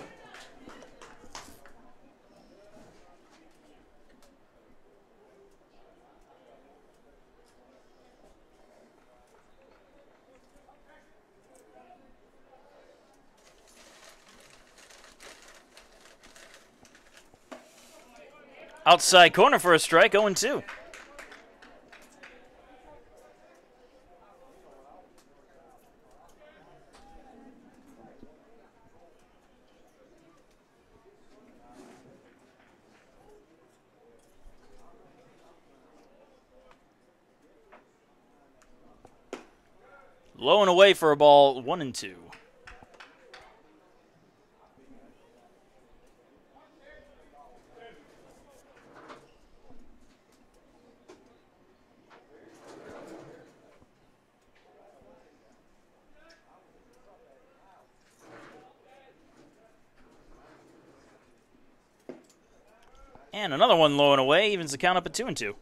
Outside corner for a strike, 0-2. Low and away for a ball, 1-2. And another one low and away, evens the count up at 2-2.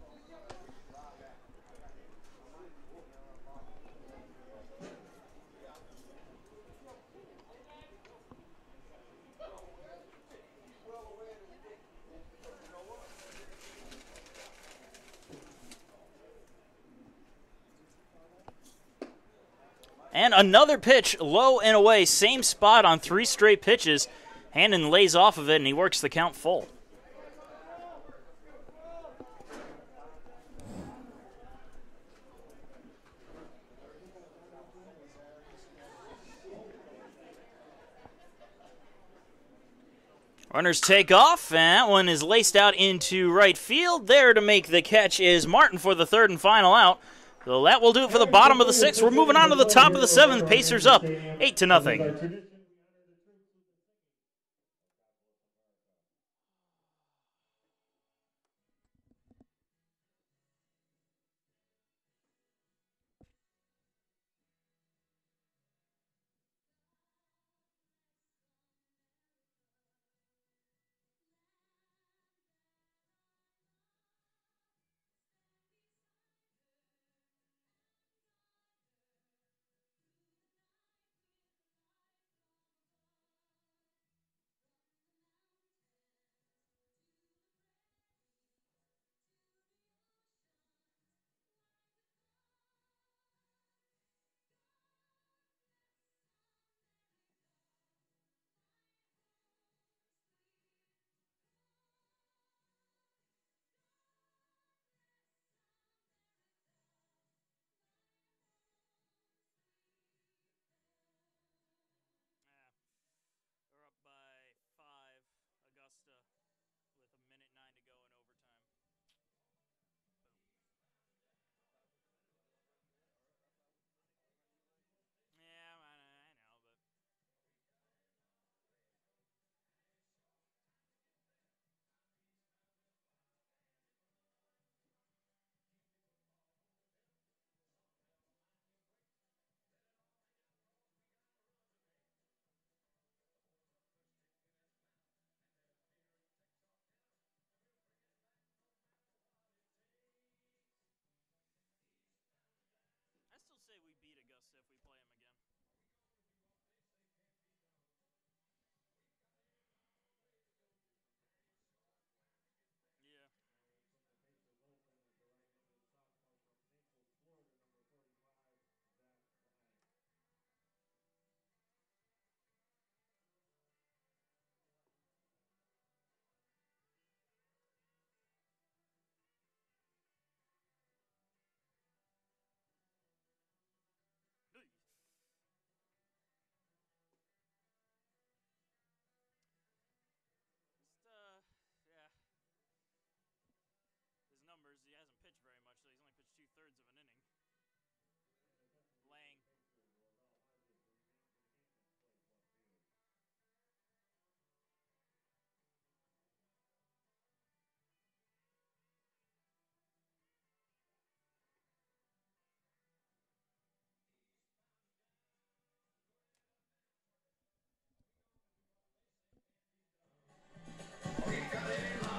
And another pitch, low and away, same spot on 3 straight pitches. Hannon lays off of it, and he works the count full. Runners take off, and that one is laced out into right field. There to make the catch is Martin for the 3rd and final out. So that will do it for the bottom of the 6th. We're moving on to the top of the 7th. Pacers up 8-0.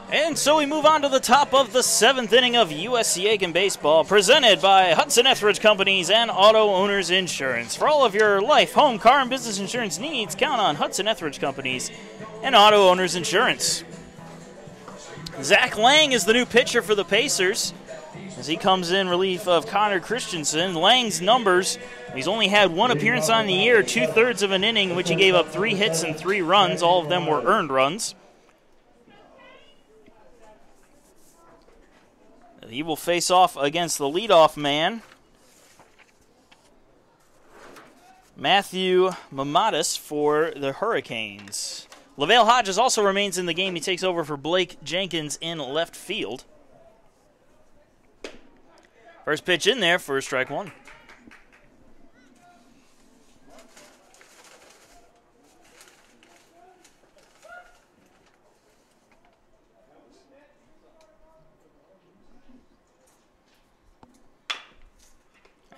And so we move on to the top of the 7th inning of USC Aiken baseball, presented by Hudson Etheridge Companies and Auto Owners Insurance. For all of your life, home, car, and business insurance needs, count on Hudson Etheridge Companies and Auto Owners Insurance. Zach Lang is the new pitcher for the Pacers as he comes in relief of Connor Christensen. Lang's numbers, he's only had one appearance on the year, 2/3 of an inning, in which he gave up 3 hits and 3 runs. All of them were earned runs. He will face off against the leadoff man, Matthew Mamadis, for the Hurricanes. LaVale Hodges also remains in the game. He takes over for Blake Jenkins in left field. First pitch in there for strike one.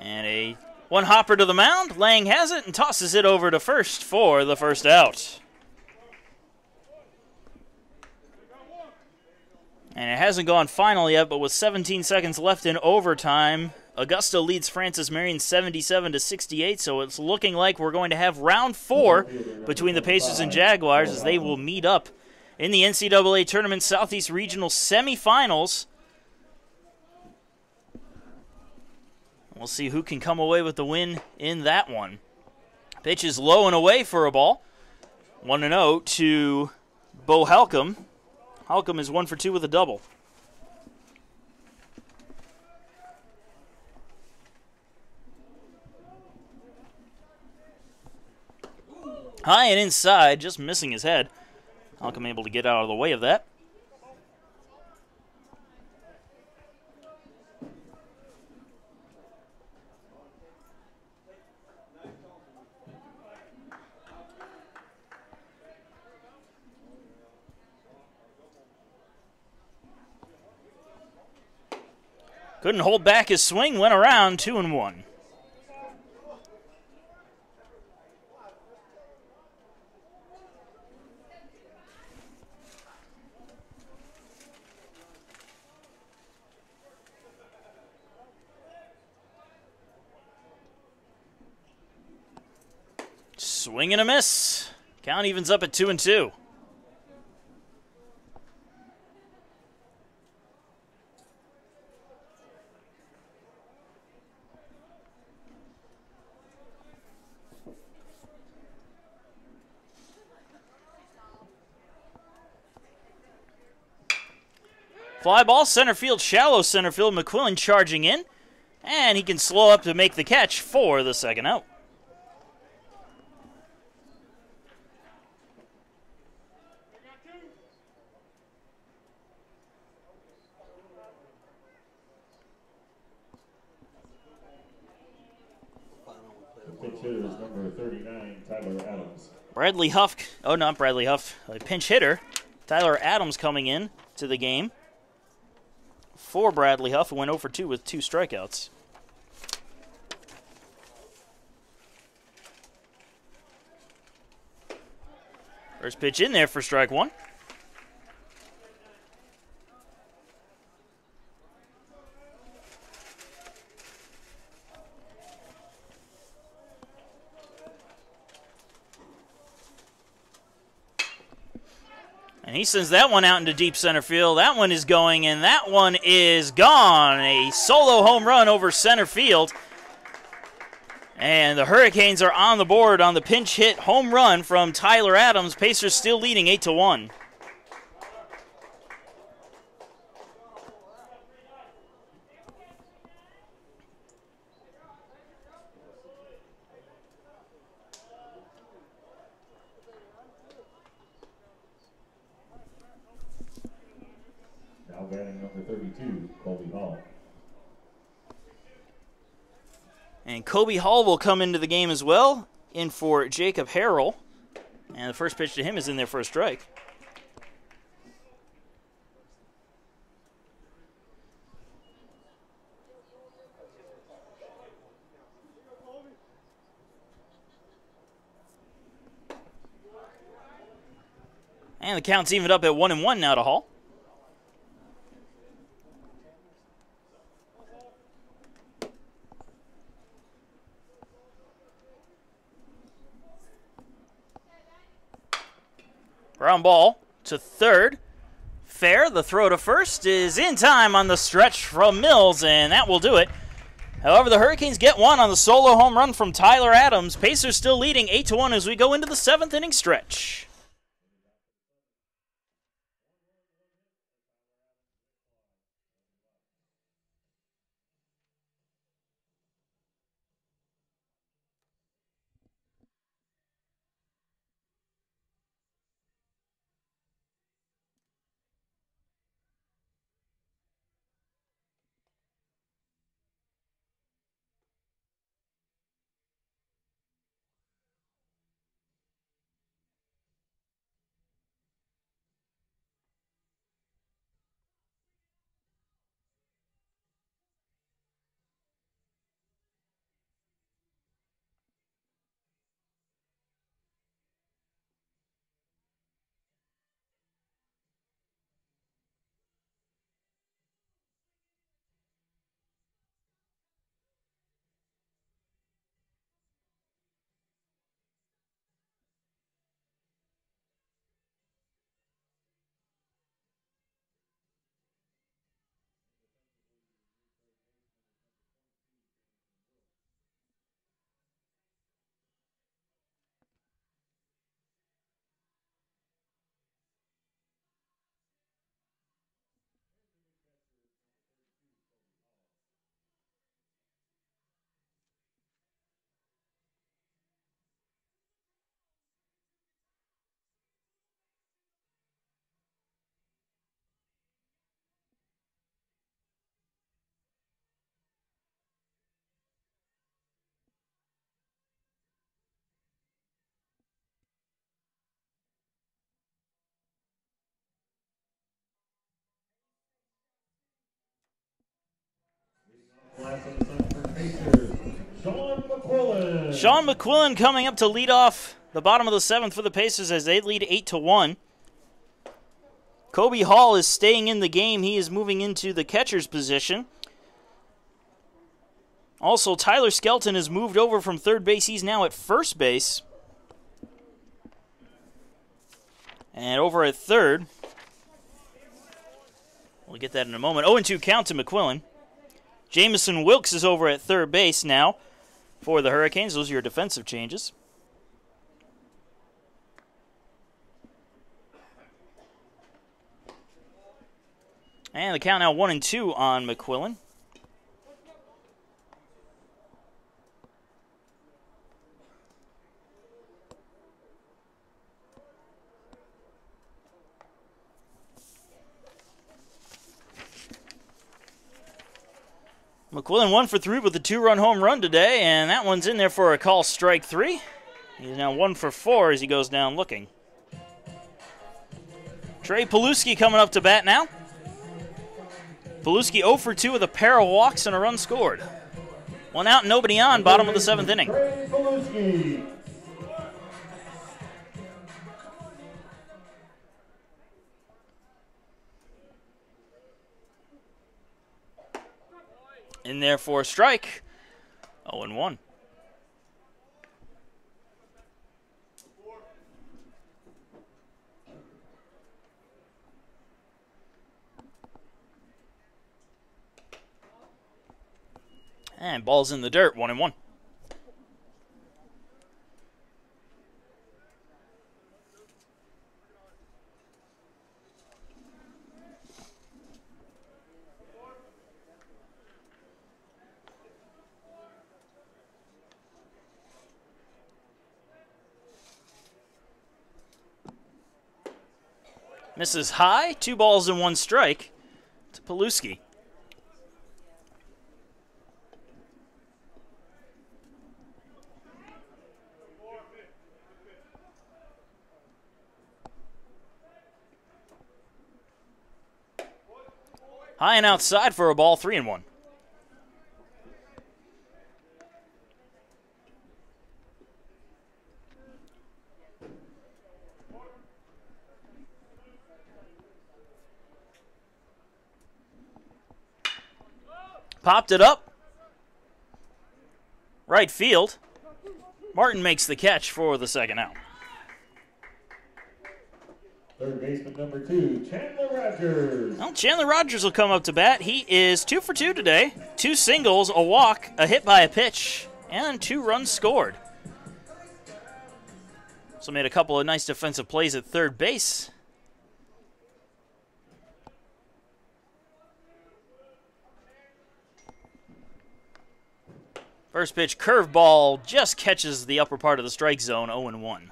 And a one hopper to the mound. Lang has it and tosses it over to first for the first out. And it hasn't gone final yet, but with 17 seconds left in overtime, Augusta leads Francis Marion 77-68, so it's looking like we're going to have round 4 between the Pacers and Jaguars as they will meet up in the NCAA Tournament Southeast Regional Semifinals. We'll see who can come away with the win in that one. Pitch is low and away for a ball. 1-0 to Bo Halcomb. Halcomb is 1 for 2 with a double. High and inside, just missing his head. Halcomb able to get out of the way of that. Couldn't hold back his swing, went around 2-1. Swing and a miss. Count evens up at 2-2. Fly ball, center field, shallow center field. McQuillan charging in, and he can slow up to make the catch for the second out. The pitch hitter is number 39, Tyler Adams. Bradley Huff, oh, not Bradley Huff, a pinch hitter. Tyler Adams coming in to the game for Bradley Huff, who went 0 for 2 with 2 strikeouts. First pitch in there for strike one. And he sends that one out into deep center field. That one is going, and that one is gone. A solo home run over center field. And the Hurricanes are on the board on the pinch hit home run from Tyler Adams. Pacers still leading 8-1. Now batting number 32, Colby Hall. And Kobe Hall will come into the game as well, in for Jacob Harrell. And the first pitch to him is in there for a strike. And the count's evened up at 1-1 now to Hall. Ground ball to third. Fair. The throw to first is in time on the stretch from Mills, and that will do it. However, the Hurricanes get one on the solo home run from Tyler Adams. Pacers still leading 8-1 as we go into the 7th inning stretch. Sean McQuillan coming up to lead off the bottom of the 7th for the Pacers as they lead 8-1. Kobe Hall is staying in the game. He is moving into the catcher's position. Also, Tyler Skelton has moved over from third base. He's now at first base. And over at third. We'll get that in a moment. 0-2 count to McQuillan. Jamison Wilkes is over at third base now for the Hurricanes. Those are your defensive changes. And the count now 1-2 on McQuillan. McQuillan 1 for 3 with a 2-run home run today, and that one's in there for a call strike 3. He's now 1 for 4 as he goes down looking. Trey Paluski coming up to bat now. Paluski 0 for 2 with a pair of walks and a run scored. 1 out, nobody on, bottom of the 7th inning. Trey Paluski. In there for a strike. 0-1. And ball's in the dirt, 1-1. Misses high, 2 balls and 1 strike to Paluski. High and outside for a ball, 3-1. Popped it up. Right field. Martin makes the catch for the second out. Third baseman number 2, Chandler Rogers. Well, Chandler Rogers will come up to bat. He is 2 for 2 today. 2 singles, a walk, a hit by a pitch, and 2 runs scored. So made a couple of nice defensive plays at third base. First pitch, curveball, just catches the upper part of the strike zone, 0-1.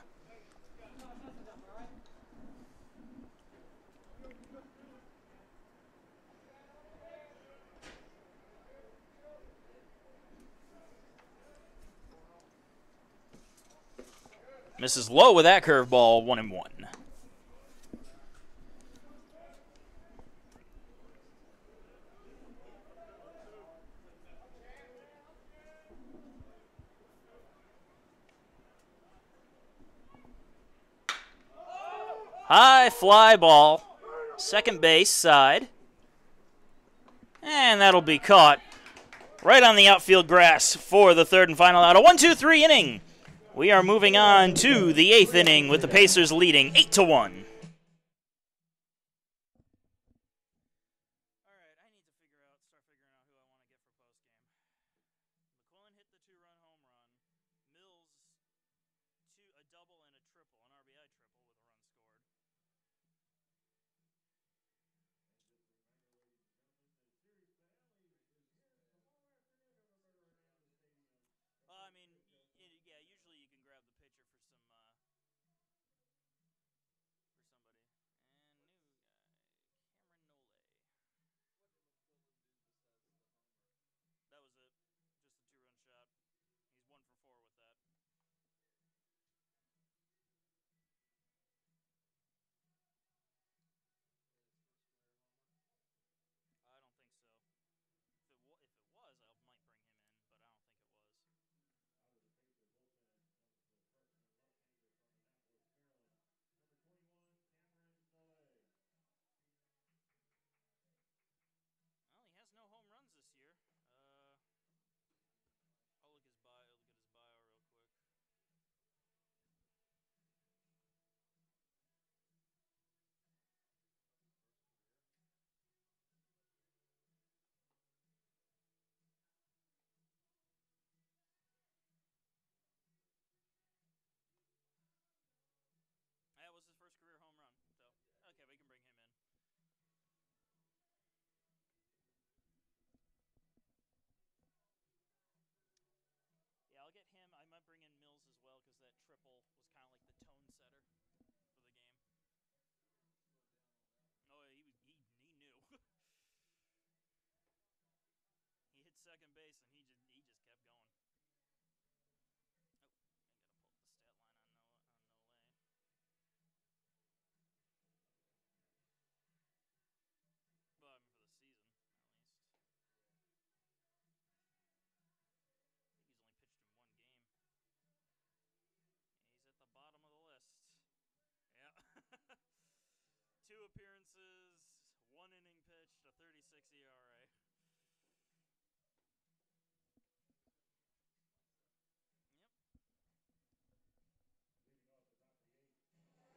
Misses low with that curveball, 1-1. High fly ball, second base side. And that'll be caught right on the outfield grass for the third and final out. A 1-2-3 inning. We are moving on to the 8th inning with the Pacers leading 8-1.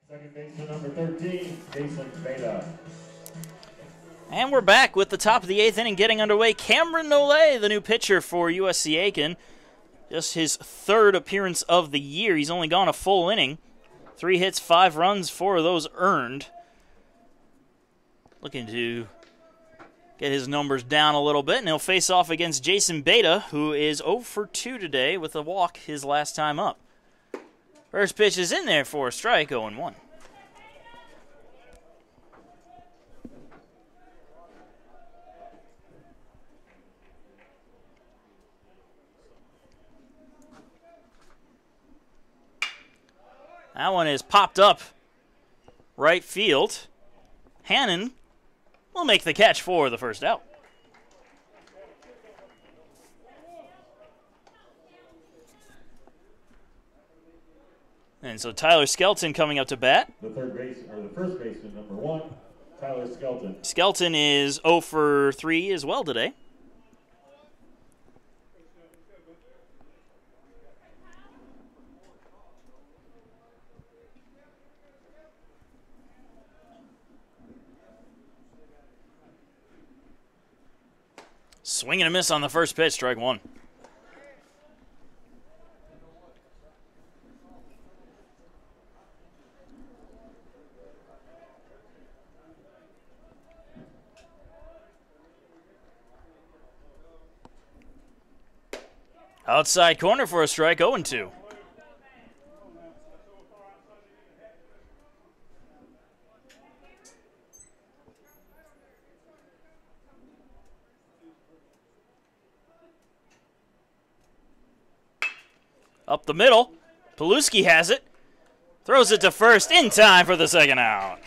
Second baseman number 13, Jason Beta. And we're back with the top of the 8th inning getting underway. Cameron Nole, the new pitcher for USC Aiken. Just his 3rd appearance of the year. He's only gone a full inning. 3 hits, 5 runs, 4 of those earned. Looking to get his numbers down a little bit, and he'll face off against Jason Beta, who is 0 for 2 today with a walk his last time up. First pitch is in there for a strike, 0-1. That one is popped up right field. Hannon will make the catch for the first out. And so Tyler Skelton coming up to bat. The first baseman, number 1, Tyler Skelton. Skelton is 0 for 3 as well today. Swing and a miss on the first pitch, strike one. Outside corner for a strike, 0-2. Up the middle. Paluski has it. Throws it to first in time for the second out.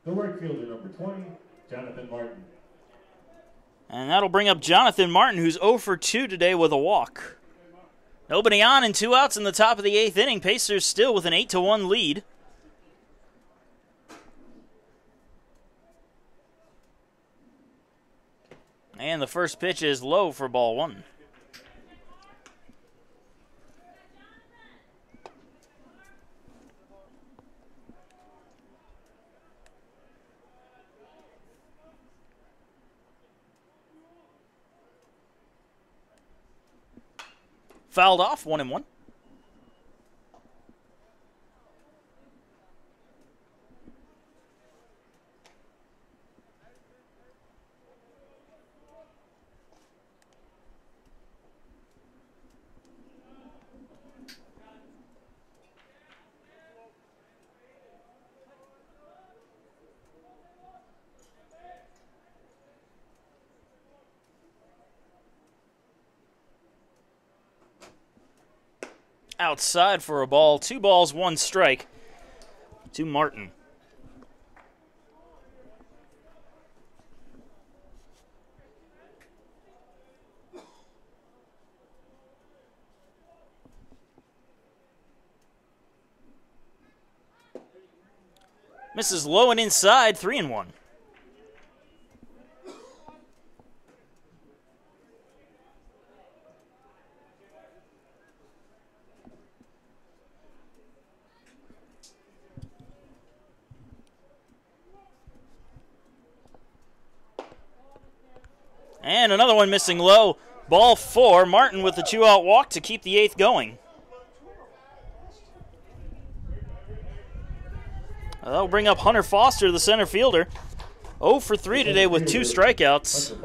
The right fielder, number 20, Jonathan Martin. And that'll bring up Jonathan Martin, who's 0 for 2 today with a walk. Nobody on and 2 outs in the top of the 8th inning. Pacers still with an 8-1 lead. And the first pitch is low for ball 1. Fouled off, 1-1. Outside for a ball. 2 balls, 1 strike to Martin. Misses low and inside, 3-1. And another one missing low. Ball 4. Martin with the 2-out walk to keep the 8th going. That'll bring up Hunter Foster, the center fielder. 0 for 3 today with 2 strikeouts.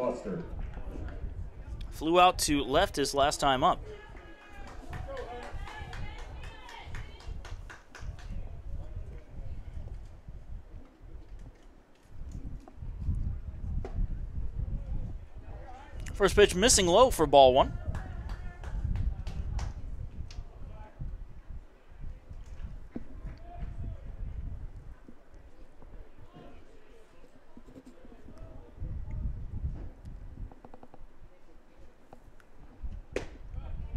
Flew out to left his last time up. First pitch missing low for ball 1.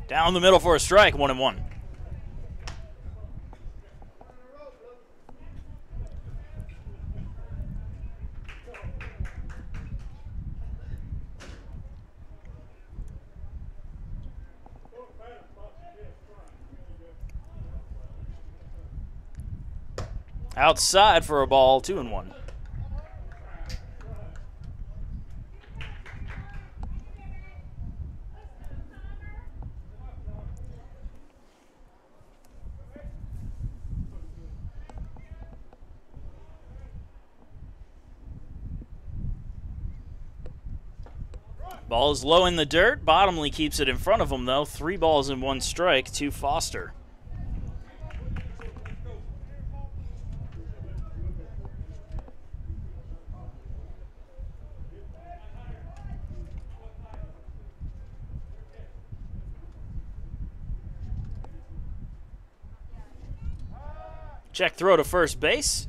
Down the middle for a strike, 1-1. Outside for a ball, 2-1. Ball is low in the dirt. Bottomley keeps it in front of him, though. 3 balls and 1 strike to Foster. Check throw to first base.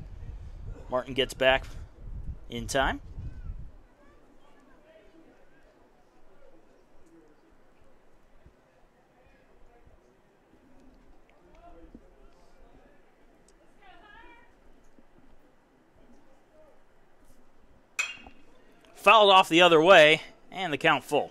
Martin gets back in time. Fouled off the other way, and the count full.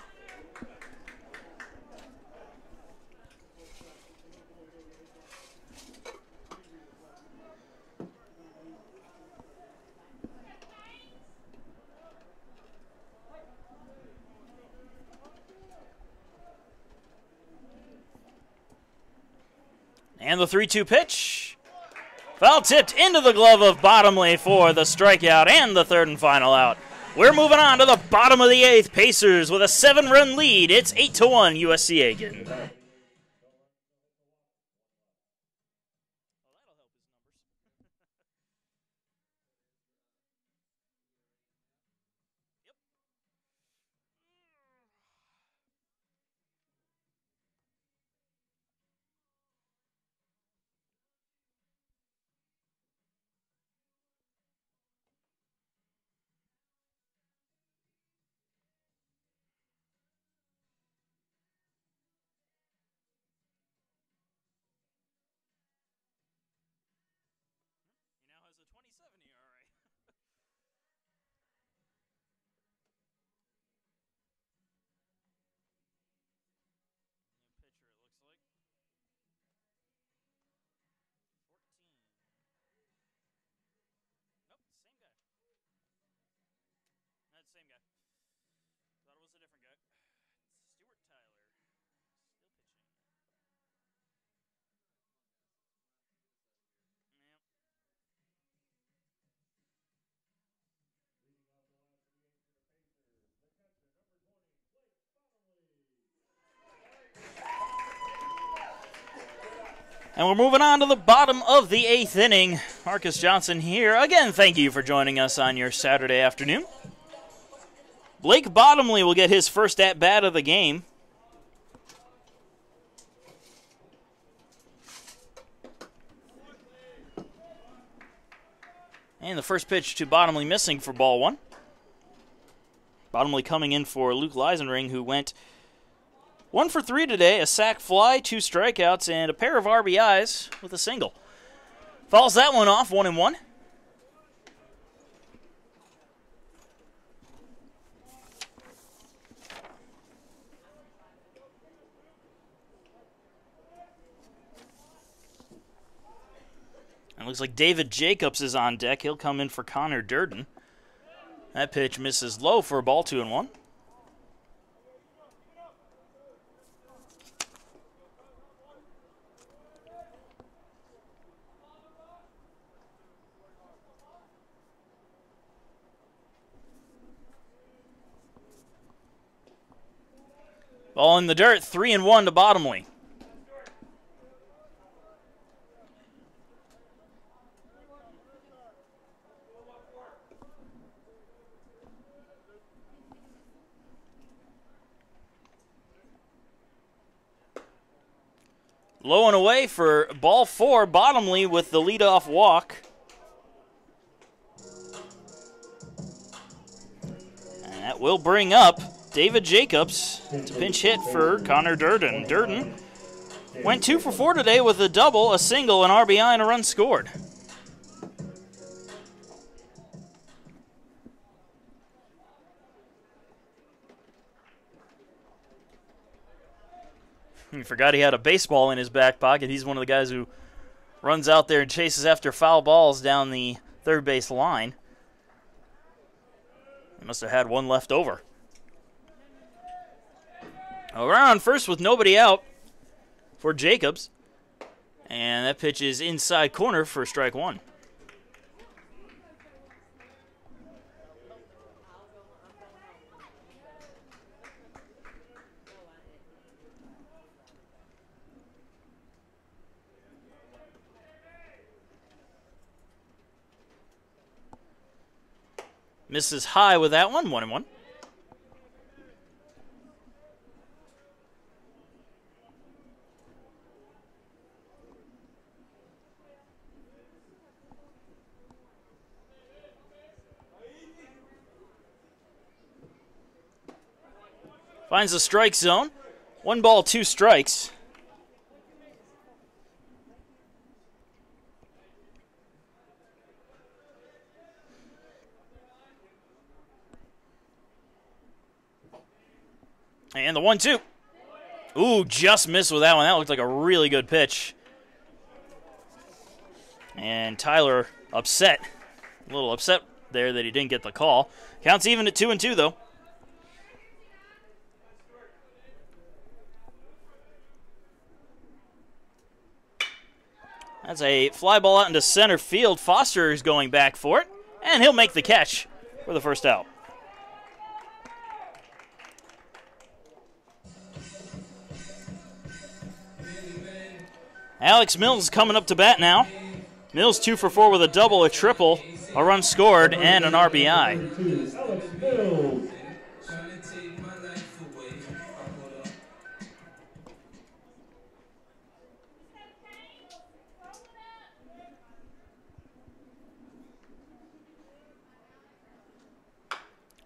And the 3-2 pitch. Foul tipped into the glove of Bottomley for the strikeout and the third and final out. We're moving on to the bottom of the 8th. Pacers with a 7-run lead. It's 8-1 USC Aiken. And we're moving on to the bottom of the 8th inning. Marcus Johnson here. Again, thank you for joining us on your Saturday afternoon. Blake Bottomley will get his first at-bat of the game. And the first pitch to Bottomley missing for ball 1. Bottomley coming in for Luke Leisenring, who went 1 for 3 today, a sac fly, 2 strikeouts, and a pair of RBIs with a single. Fouls that one off, 1-1. And looks like David Jacobs is on deck. He'll come in for Connor Durden. That pitch misses low for a ball, 2-1. Ball in the dirt, 3-1 to Bottomley. Low and away for ball 4, Bottomley with the leadoff walk. And that will bring up David Jacobs to pinch hit for Connor Durden. Durden went 2 for 4 today with a double, a single, an RBI, and a run scored. He forgot he had a baseball in his back pocket. He's one of the guys who runs out there and chases after foul balls down the third base line. He must have had one left over. Around first with nobody out for Jacobs. And that pitch is inside corner for strike 1. Misses high with that one, 1-1. Finds the strike zone. 1 ball, 2 strikes. And the 1-2. Ooh, just missed with that one. That looked like a really good pitch. And Tyler upset. A little upset there that he didn't get the call. Counts even at 2-2, though. That's a fly ball out into center field. Foster is going back for it, and he'll make the catch for the first out. Alex Mills coming up to bat now. Mills 2 for 4 with a double, a triple, a run scored, and an RBI. Alex Mills.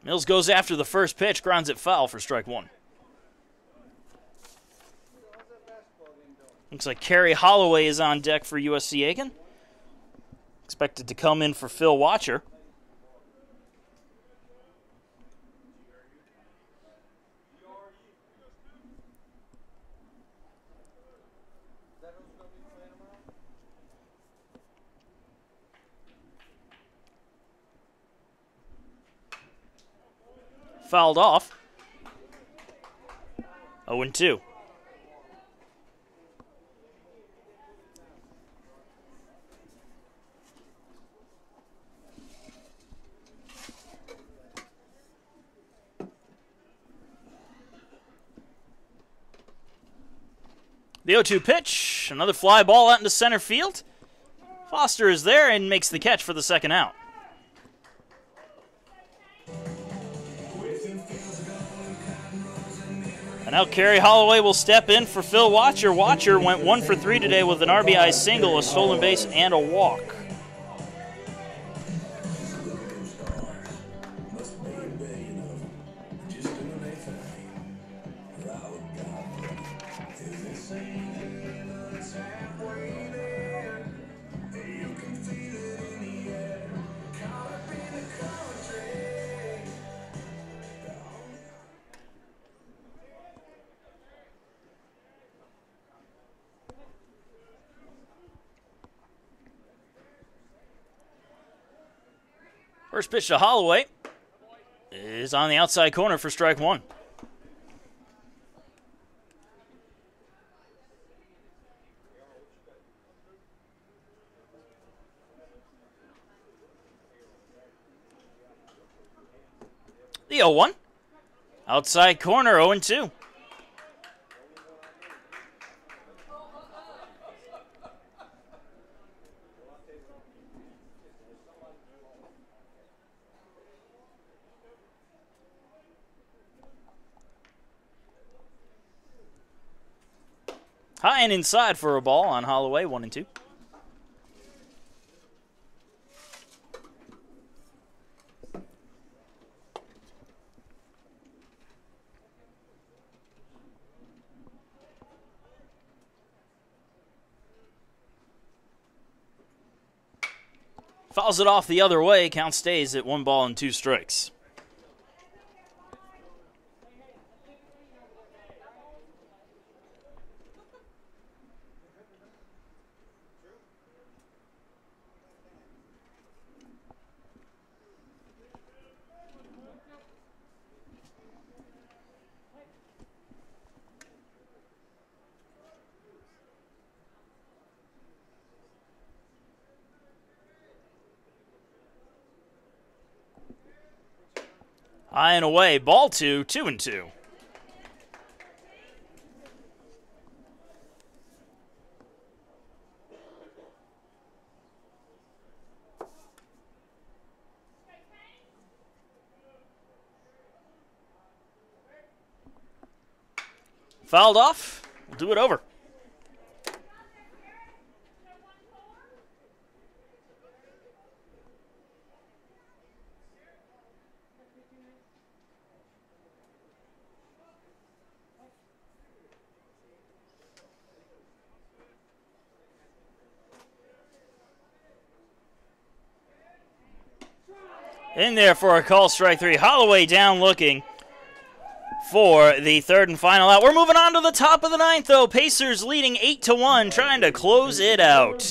Mills goes after the first pitch, grounds it foul for strike one. Looks like Kerry Holloway is on deck for USC Aiken. Expected to come in for Phil Watcher. Fouled off. 0-2. The 0-2 pitch, another fly ball out into center field. Foster is there and makes the catch for the second out. And now Kerry Holloway will step in for Phil Watcher. Watcher went 1 for 3 today with an RBI single, a stolen base, and a walk. First pitch to Holloway is on the outside corner for strike one. The 0-1. Outside corner, 0-2. High and inside for a ball on Holloway, 1-2. Fouls it off the other way. Count stays at 1-2 strikes. High and away, ball 2, 2-2. Fouled off. We'll do it over. In there for a call, strike 3. Holloway down looking for the third and final out. We're moving on to the top of the ninth, though. Pacers leading 8-1, trying to close it out.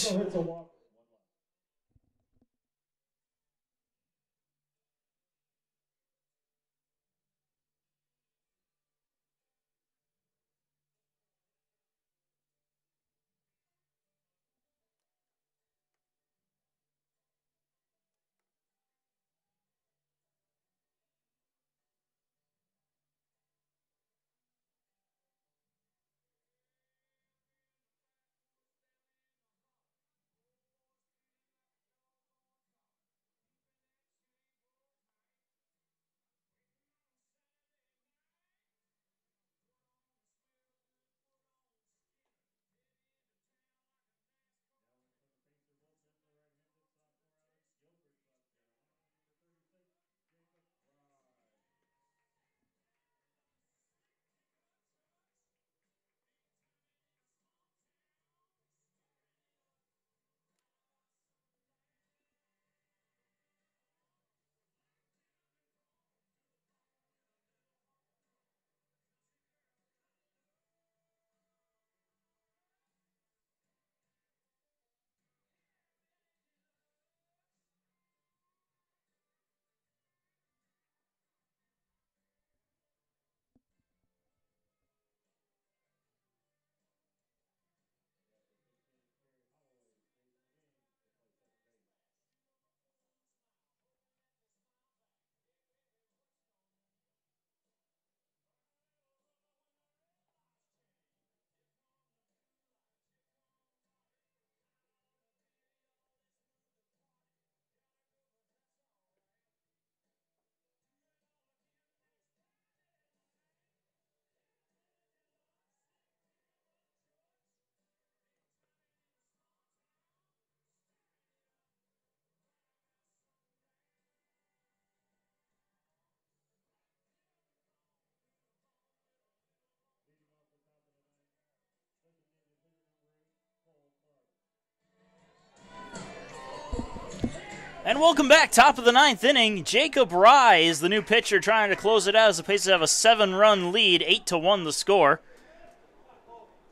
And welcome back. Top of the 9th inning. Jacob Rye is the new pitcher trying to close it out as the Pacers have a 7-run lead, 8-1 the score.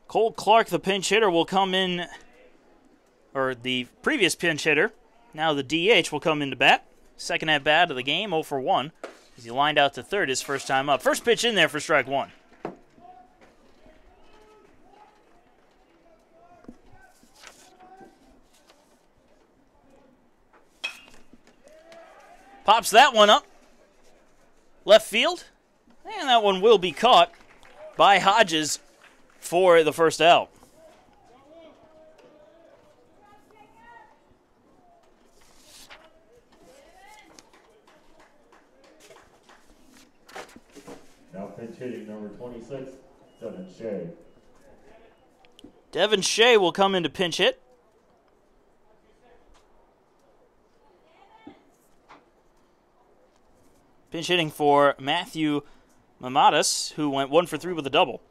Cole Clark, the pinch hitter, will come in, or the previous pinch hitter, now the DH, will come into bat. Second at bat of the game, 0 for 1. As he lined out to third his first time up. First pitch in there for strike one. Pops that one up. Left field. And that one will be caught by Hodges for the first out. Now pinch hitting number 26, Devin Shea. Devin Shea will come in to pinch hit. Pinch hitting for Matthew Mamadas, who went 1 for 3 with a double.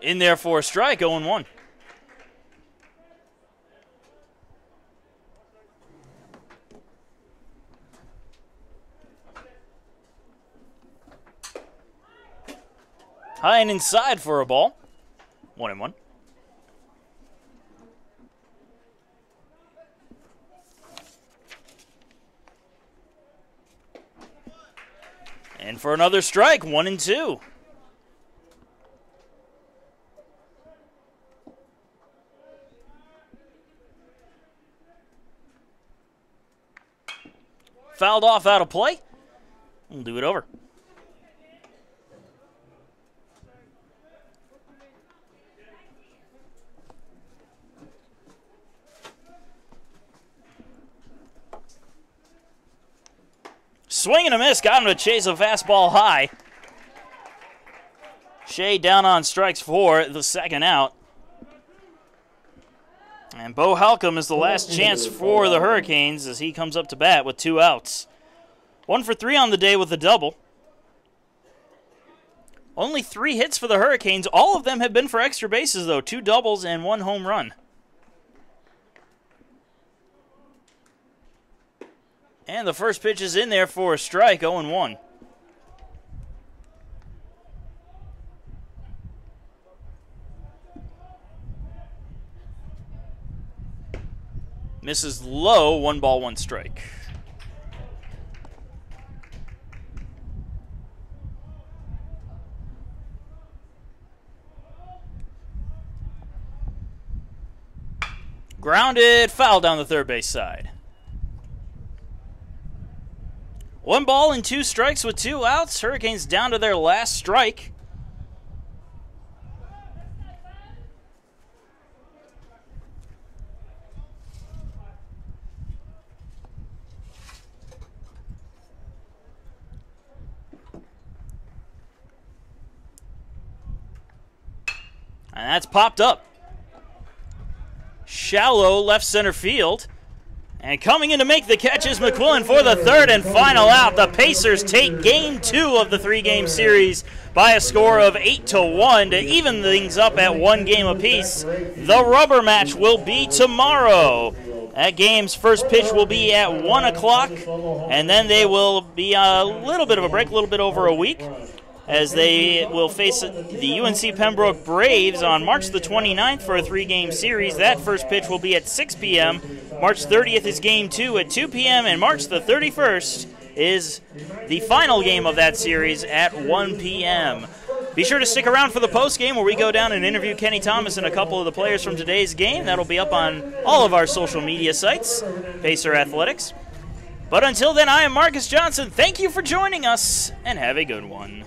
In there for a strike, 0-1. High and inside for a ball. 1-1. And for another strike, 1-2. Fouled off out of play. We'll do it over. Swing and a miss, got him to chase a fastball high. Shea down on strikes for the second out. And Bo Halcomb is the last chance for the Hurricanes as he comes up to bat with 2 outs. 1 for 3 on the day with a double. Only 3 hits for the Hurricanes. All of them have been for extra bases, though. 2 doubles and 1 home run. And the first pitch is in there for a strike, 0-1. Misses low, 1 ball, 1 strike. Grounded, foul down the third base side. 1 ball and 2 strikes with 2 outs. Hurricanes down to their last strike. And that's popped up. Shallow left center field. And coming in to make the catch is McQuillan for the third and final out. The Pacers take game 2 of the 3-game series by a score of 8-1 to even things up at 1 game apiece. The rubber match will be tomorrow. That game's first pitch will be at 1 o'clock, and then they will be a little bit of a break, a little bit over a week, as they will face the UNC Pembroke Braves on March the 29th for a 3-game series. That first pitch will be at 6 p.m. March 30th is Game 2 at 2 p.m., and March the 31st is the final game of that series at 1 p.m. Be sure to stick around for the postgame where we go down and interview Kenny Thomas and a couple of the players from today's game. That'll be up on all of our social media sites, Pacer Athletics. But until then, I am Marcus Johnson. Thank you for joining us, and have a good one.